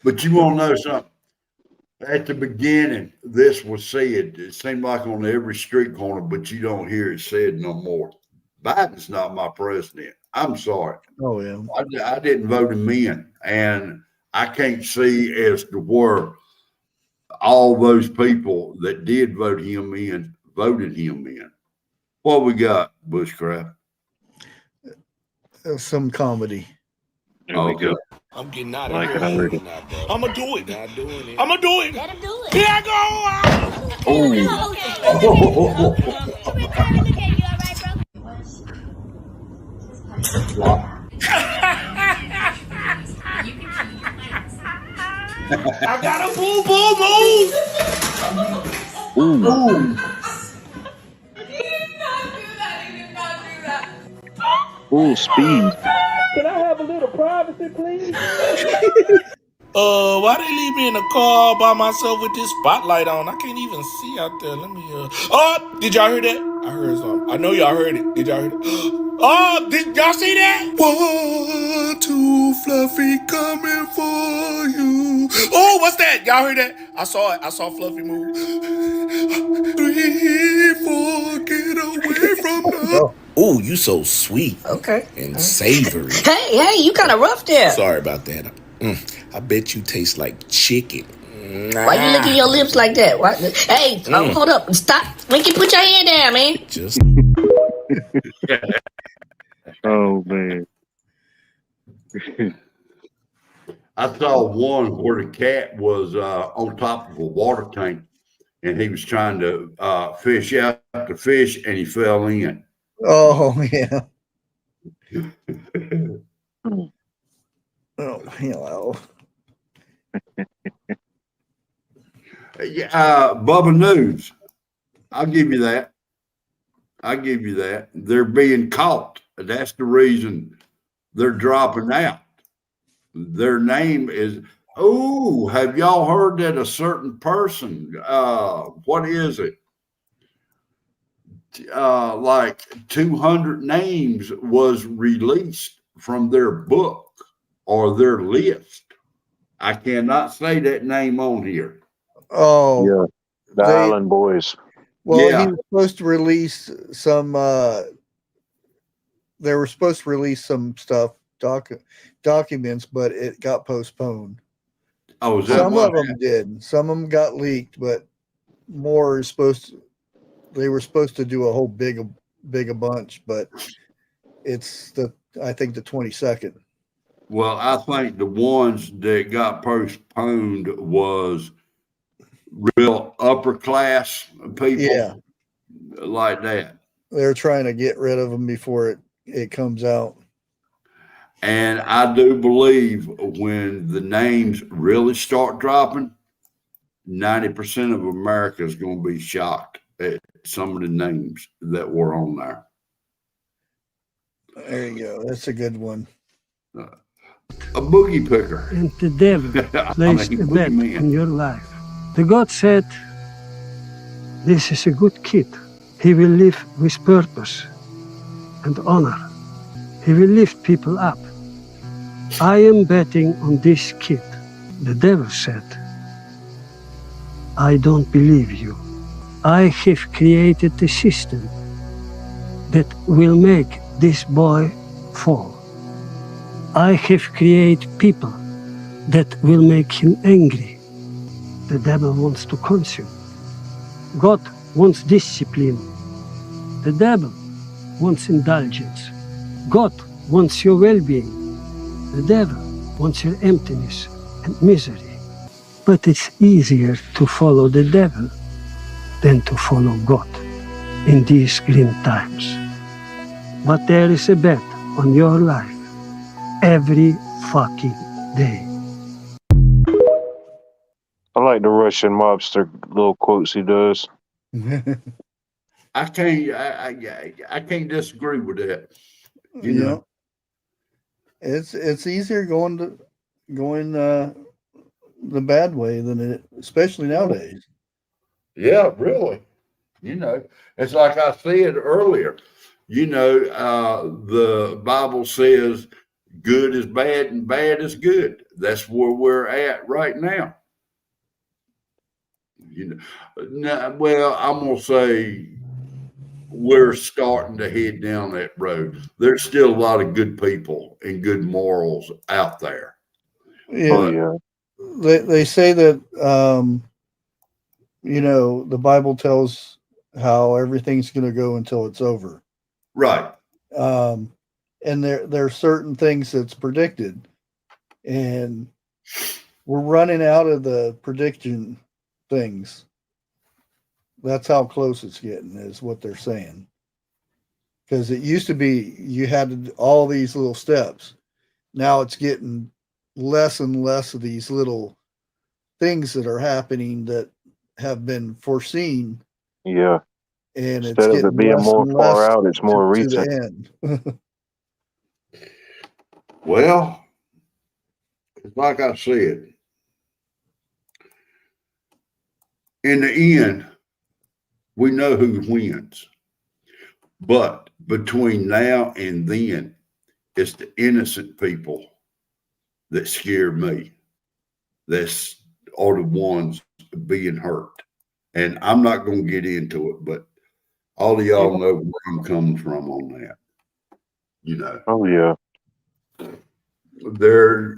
But you want to know something? At the beginning, this was said. It seemed like on every street corner, but you don't hear it said no more. Biden's not my president. I'm sorry. oh yeah. I didn't vote him in, and I can't see as to where all those people that did vote him in voted him in. What we got, Bushcraft? Some comedy. There we go. I'm getting out of Like here. I heard it. I'ma do it. Not doing it. I'ma do it. Let him do it. Here I go. Oh, Okay. You all right, bro? I got a boo boo move. ooh, full speed. Can I have a little privacy, please? Why they leave me in the car by myself with this spotlight on? I can't even see out there. Let me Oh, did y'all hear that? I heard something. I know y'all heard it. Did y'all hear it? Oh, did y'all see that? 1, 2, Fluffy coming for you. Oh, what's that? Y'all heard that? I saw it. I saw Fluffy move. 3, 4, get away from the. Oh, you so sweet. Okay. And savory. Hey, you kind of rough there. Sorry about that. I bet you taste like chicken. Why you licking your lips like that? What? Hey, hold up. Stop. Winky, put your hand down, man. Just Oh man. I saw one where the cat was on top of a water tank, and he was trying to fish out the fish, and he fell in. Oh yeah. Oh hello. Bubba News. I'll give you that. They're being caught. That's the reason they're dropping out. Their name is, have y'all heard that a certain person, what is it? Like 200 names was released from their book or their list. I cannot say that name on here. Oh Yeah. The Island Boys. well, Yeah. he was supposed to release some. They were supposed to release some stuff, documents, but it got postponed. Oh, is that Some what of them did. Some of them got leaked, but more is supposed to. They were supposed to do a whole big a bunch, but it's I think the 22nd. Well, I think the ones that got postponed was real upper class people. Yeah, Like that. they're trying to get rid of them before it comes out. And I do believe when the names really start dropping, 90% of America is going to be shocked at some of the names that were on there. There you go. That's a good one. A boogie picker. And the devil placed a bet in your life. The God said, this is a good kid. He will live with purpose and honor. He will lift people up. I am betting on this kid. The devil said, I don't believe you. I have created a system that will make this boy fall. I have created people that will make him angry. The devil wants to consume. God wants discipline. The devil wants indulgence. God wants your well-being. The devil wants your emptiness and misery. But it's easier to follow the devil than to follow God in these grim times. But there is a bet on your life every fucking day. I like the Russian mobster little quotes he does. I can't disagree with that. You know, it's easier going the bad way than it, especially nowadays. yeah, really. You know, it's like I said earlier. You know, the Bible says good is bad and bad is good. That's where we're at right now. You know, well, I'm gonna say we're starting to head down that road. There's still a lot of good people and good morals out there. Yeah. Oh yeah. They say that you know, the Bible tells how everything's going to go until it's over. Right. And there are certain things that's predicted, and we're running out of the prediction things. That's how close it's getting, is what they're saying. Because it used to be you had to do all these little steps. Now it's getting less and less of these little things that are happening that have been foreseen. Yeah. And Instead it's of getting it being less more and far less out, it's more to recent. the end. Well, like I said, in the end, we know who wins. But between now and then, it's the innocent people that scare me. That's are the ones being hurt. And I'm not going to get into it, but all of y'all know where I'm coming from on that. You know. Oh yeah. There.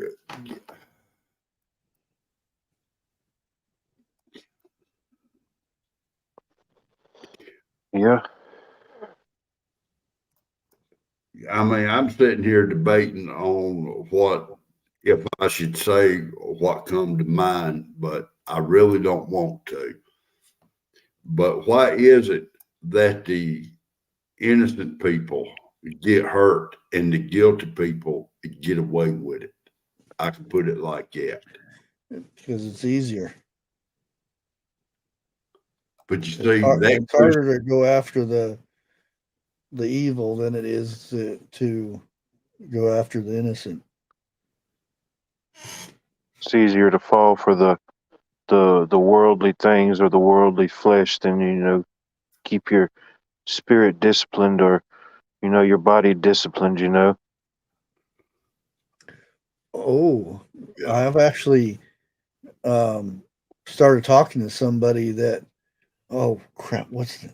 Yeah. I mean, I'm sitting here debating on what, if I should say what come to mind, but I really don't want to. But why is it that the innocent people get hurt and the guilty people get away with it? I can put it like that. Because it's easier. But you see, that it's harder to go after the evil than it is to go after the innocent. It's easier to fall for the worldly things or the worldly flesh than, you know, keep your spirit disciplined or, you know, your body disciplined, you know. Oh, I've actually started talking to somebody that, oh crap, what's the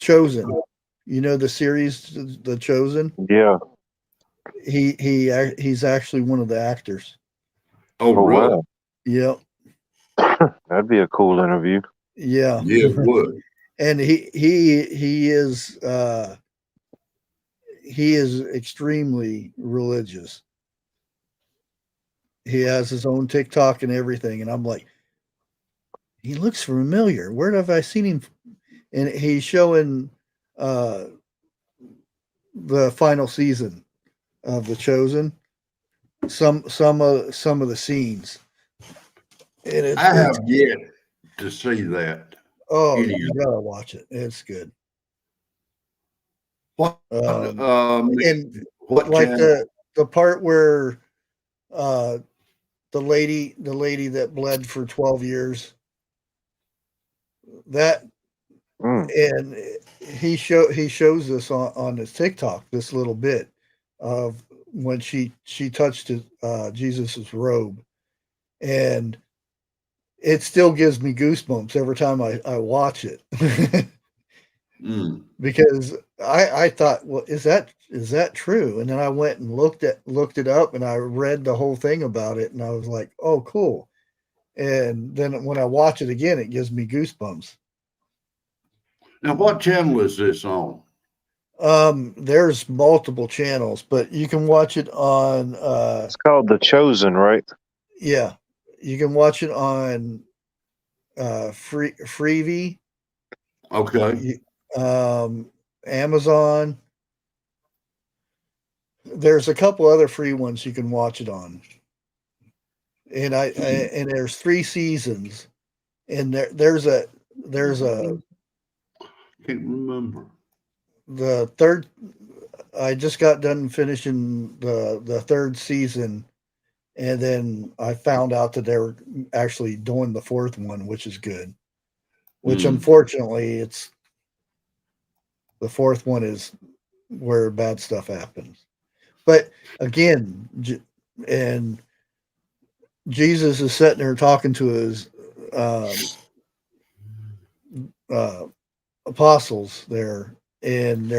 Chosen? You know the series, The Chosen? Yeah. He's actually one of the actors. Oh, really? Wow. Yep. That'd be a cool interview. Yeah. Yeah, it would. And he is extremely religious. He has his own TikTok and everything, and I'm like, he looks familiar. Where have I seen him? And he's showing the final season of The Chosen. Some of the scenes. And I have yet to see that. Oh, you gotta watch it. It's good. What? And what like channel? the part where the lady that bled for 12 years, that and he shows this on his TikTok, this little bit of when she touched Jesus's robe, and it still gives me goosebumps every time I watch it. Because I thought, well, is that true? And then I went and looked it up, and I read the whole thing about it, and I was like, oh, cool. And then when I watch it again, it gives me goosebumps. Now, what channel is this on? There's multiple channels, but you can watch it on it's called The Chosen, right? Yeah. You can watch it on Freevee, Okay. Amazon. There's a couple other free ones you can watch it on. And and there's 3 seasons. And there's a Can't remember. the third. I just got done finishing the third season, and then I found out that they were actually doing the fourth one, which is good. Which unfortunately, it's the fourth one is where bad stuff happens. But again, and Jesus is sitting there talking to his apostles there, and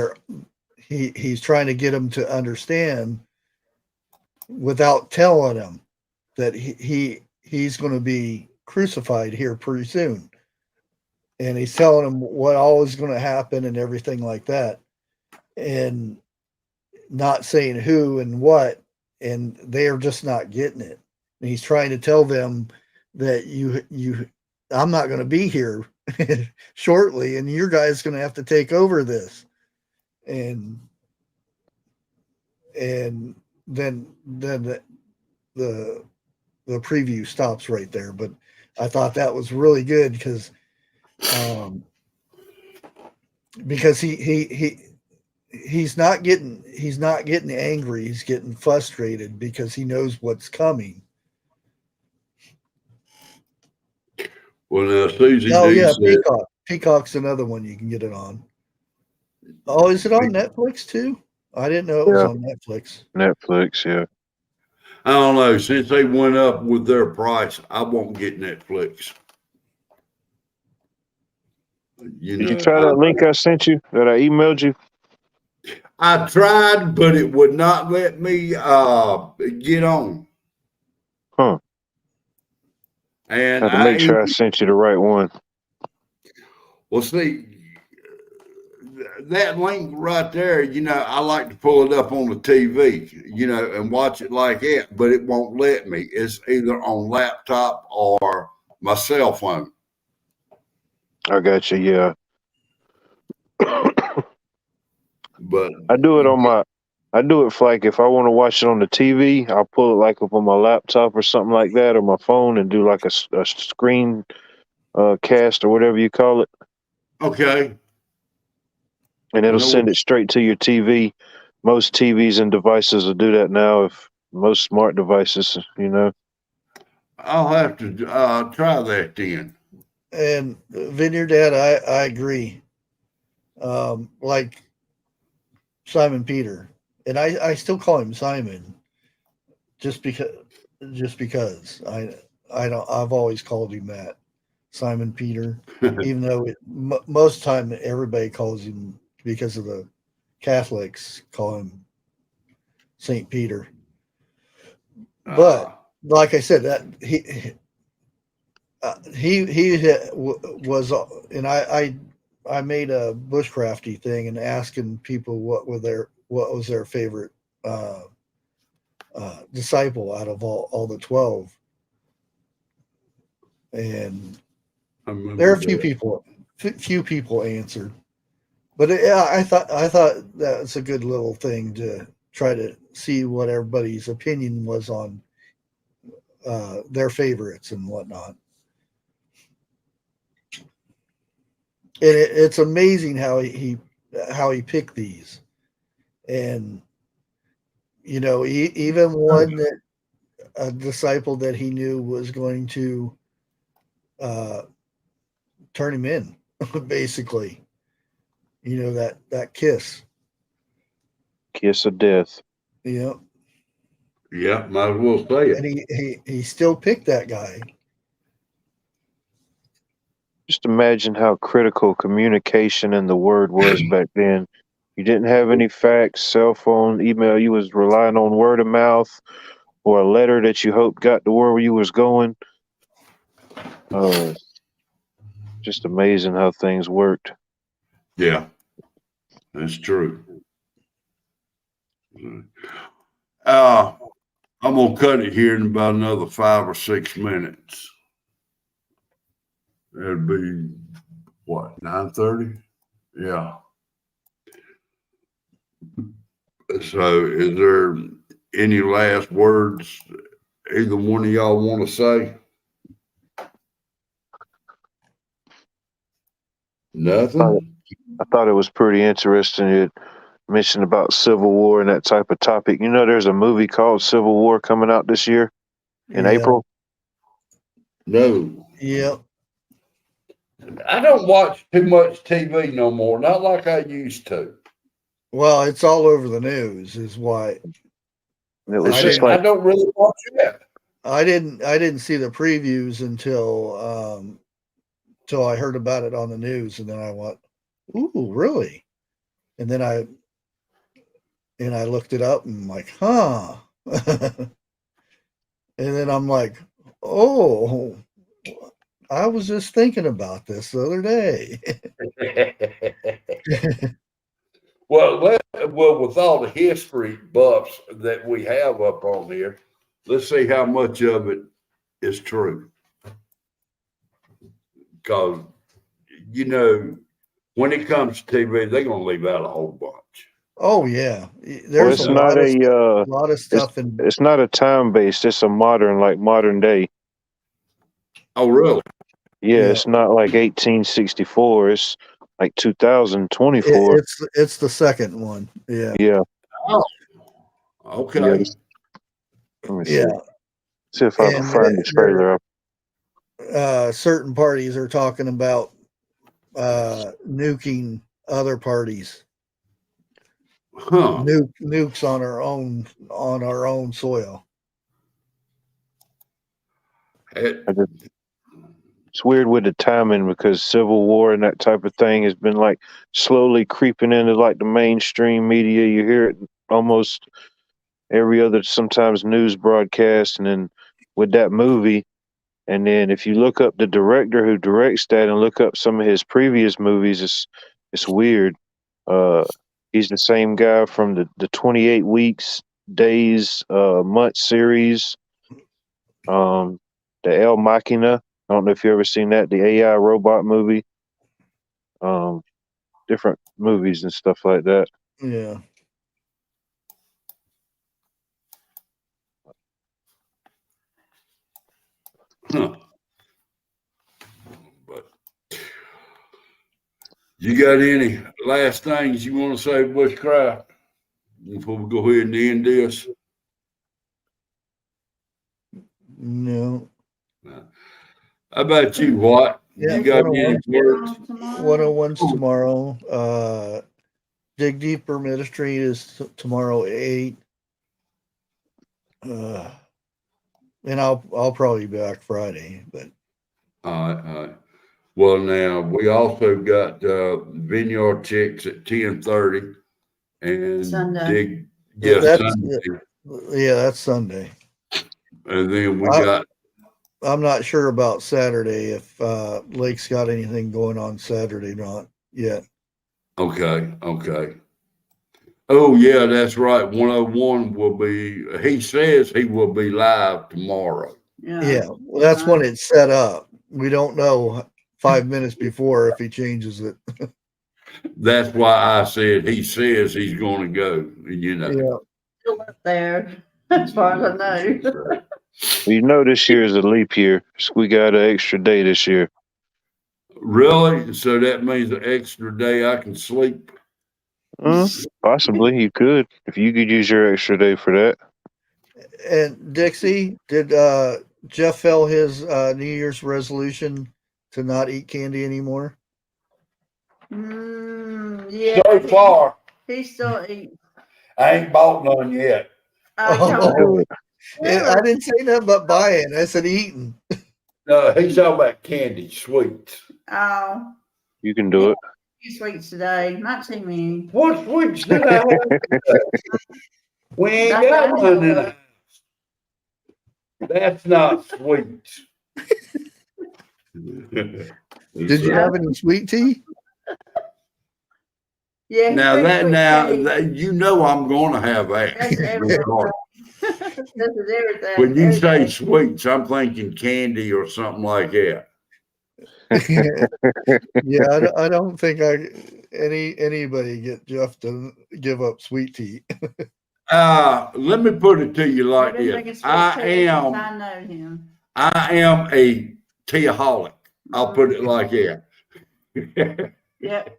he's trying to get them to understand without telling them that he's going to be crucified here pretty soon. And he's telling them what all is going to happen and everything like that, and not saying who and what, and they are just not getting it. And he's trying to tell them that I'm not going to be here shortly, and your guys going to have to take over this. And then the preview stops right there. But I thought that was really good because he's not getting angry. He's getting frustrated because he knows what's coming. Well, now Susie Oh D yeah, said, Peacock. Peacock's another one you can get it on. Oh, is it on Netflix too? I didn't know it was on Netflix. Netflix, yeah. I don't know. Since they went up with their price, I won't get Netflix. Did you try that link I sent you that I emailed you? I tried, but it would not let me get on. Huh. And I had to make sure I sent you the right one. Well, see, that link right there, I like to pull it up on the TV, and watch it like that, but it won't let me. It's either on laptop or my cell phone. I got you, yeah. But I do it for like if I want to watch it on the TV, I'll pull it like up on my laptop or something like that, or my phone, and do like a screen cast or whatever you call it. Okay. And it'll send it straight to your TV. Most TVs and devices will do that now. If most smart devices, I'll have to try that then. And Vineyard Dad, I agree. Like Simon Peter, and I still call him Simon, just because I've always called him that, Simon Peter, even though most time everybody calls him, because of the Catholics call him Saint Peter. But like I said, that he was, and I made a bushcrafty thing and asking people what was their favorite disciple out of all the 12, and there are a few people answered, but I thought that's a good little thing to try to see what everybody's opinion was on their favorites and whatnot. And it's amazing how he picked these, and even one that a disciple that he knew was going to turn him in, basically. That kiss of death. Yeah, might as well say it. And he still picked that guy. Just imagine how critical communication and the word was back then. You didn't have any fax, cell phone, email. You was relying on word of mouth or a letter that you hoped got to where you was going. Just amazing how things worked. Yeah, that's true. I'm going to cut it here in about another 5 or 6 minutes. That'd be what, 9:30? Yeah. So is there any last words either one of y'all want to say? Nothing? I thought it was pretty interesting. It mentioned about Civil War and that type of topic. You know, there's a movie called Civil War coming out this year in April. No. Yep. I don't watch too much TV no more, not like I used to. Well, it's all over the news, is why. It was I don't really watch that. I didn't see the previews until I heard about it on the news, and then I went, "Ooh, really?" And then I looked it up, and I'm like, "Huh." And then I'm like, "Oh, I was just thinking about this the other day." Well, with all the history buffs that we have up on here, let's see how much of it is true. Because, you know, when it comes to TV, they're going to leave out a whole bunch. Oh yeah, there's a lot of stuff in. It's not a time based. It's a modern day. Oh really? Yeah, it's not like 1864. It's like 2024. It's the second one. Yeah. Yeah. Oh. Okay. Yeah, let me see. See if I can find the trailer. Certain parties are talking about nuking other parties. Huh. Nukes on our own soil. It's weird with the timing because Civil War and that type of thing has been like slowly creeping into like the mainstream media. You hear it almost every other, sometimes news broadcast, and then with that movie. And then if you look up the director who directs that and look up some of his previous movies, it's weird. He's the same guy from the 28 weeks, days, month series. The El Machina. I don't know if you ever seen that, the AI robot movie. Different movies and stuff like that. Yeah. Huh. But you got any last things you want to say, Bushcraft, before we go ahead and end this? No. How about you, Watt? Yeah, You got any words? 101's tomorrow. Dig Deeper Ministry is tomorrow at 8. And I'll probably be back Friday, but All right. Well, now we also got Vineyard Chicks at 10:30 and Sunday. Sunday. Yeah, that's Sunday. And then we got. I'm not sure about Saturday if Lake's got anything going on Saturday, not yet. Okay. Oh yeah, that's right. 101 will be. He says he will be live tomorrow. Yeah, well, that's when it's set up. We don't know 5 minutes before if he changes it. That's why I said he says he's going to go. You know. Yeah. Still up there, as far as I know. You know, this year is a leap year. So we got an extra day this year. Really? So that means an extra day I can sleep? Possibly, you could. If you could use your extra day for that. And Dixie, did Jeff fill his New Year's resolution to not eat candy anymore? Yeah. So far. He still eats. I ain't bought none yet. I didn't say nothing but buying. I said eating. No, he's talking about candy, sweets. Oh. You can do it. Few sweets today, not too many. What sweets did I have today? We ain't got none in the house. That's not sweet. Did you have any sweet tea? Yeah. You know I'm going to have that. That's everything. This is everything. When you say sweets, I'm thinking candy or something like that. Yeah, I don't think anybody get Jeff to give up sweet tea. Let me put it to you I've like been this. drinking sweet tea since I know him. I am a teaholic. I'll put it like that. Yep.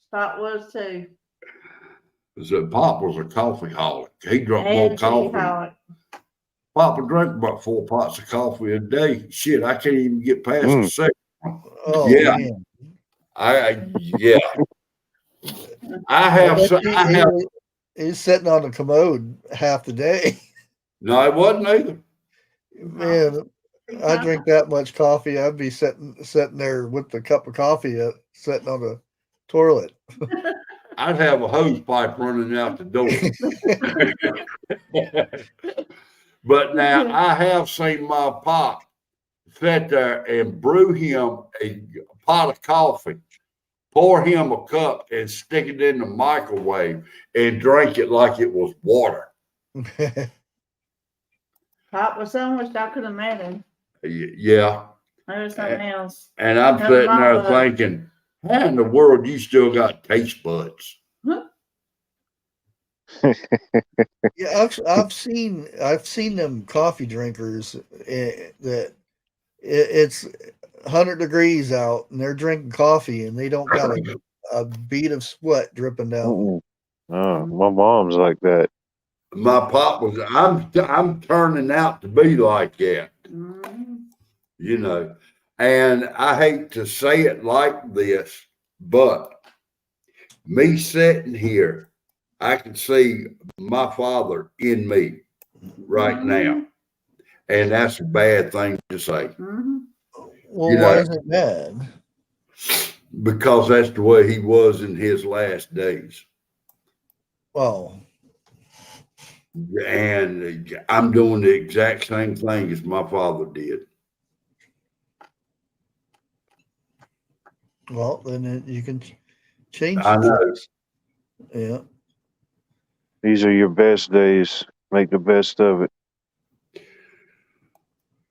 Spot was too. So Pop was a coffee holic. He drank more And coffee. tea-holic. Papa drank about 4 pots of coffee a day. Shit, I can't even get past the second one. Oh, Yeah. man. I have he's sitting on the commode half the day. No, it wasn't either. Man, I drink that much coffee, I'd be sitting there with the cup of coffee sitting on the toilet. I'd have a hose pipe running out the door. But now I have seen my pop sit there and brew him a pot of coffee, pour him a cup and stick it in the microwave and drink it like it was water. Pop was so much I could have met him. Yeah. There's something else. And I'm sitting there thinking, how in the world you still got taste buds? Yeah, I've seen them coffee drinkers that it's 100 degrees out and they're drinking coffee and they don't got a bead of sweat dripping down. Oh, my mom's like that. My pop was. I'm turning out to be like that. You know, and I hate to say it like this, but me sitting here, I can see my father in me right now. And that's a bad thing to say. Well, why is it bad? Because that's the way he was in his last days. Well, and I'm doing the exact same thing as my father did. Well, then you can change. I know. Yeah. These are your best days. Make the best of it.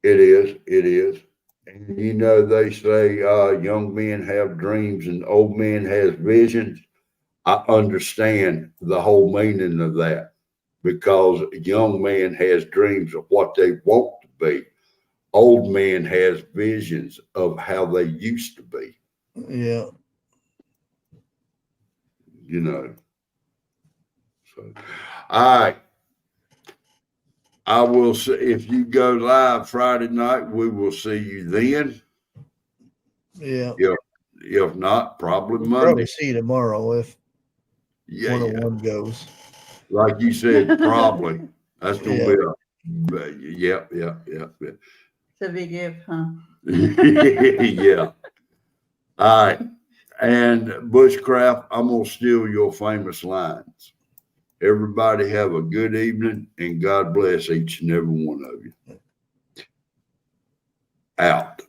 It is. It is. And you know, they say young men have dreams and old men has visions. I understand the whole meaning of that because a young man has dreams of what they want to be. Old man has visions of how they used to be. Yeah. You know. So, all right. I will see if you go live Friday night, we will see you then. Yeah. If not, probably We'll Monday. probably see you tomorrow if 101 goes. Like you said, probably. That's gonna be a yeah. It's a big gift, huh? Yeah. All right. And Bushcraft, I'm gonna steal your famous lines. Everybody have a good evening and God bless each and every one of you. Out.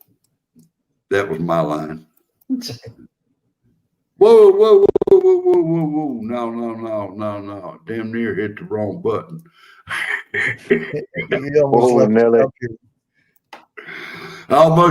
That was my line. Whoa. No. Damn near hit the wrong button. You almost left it up here. Almost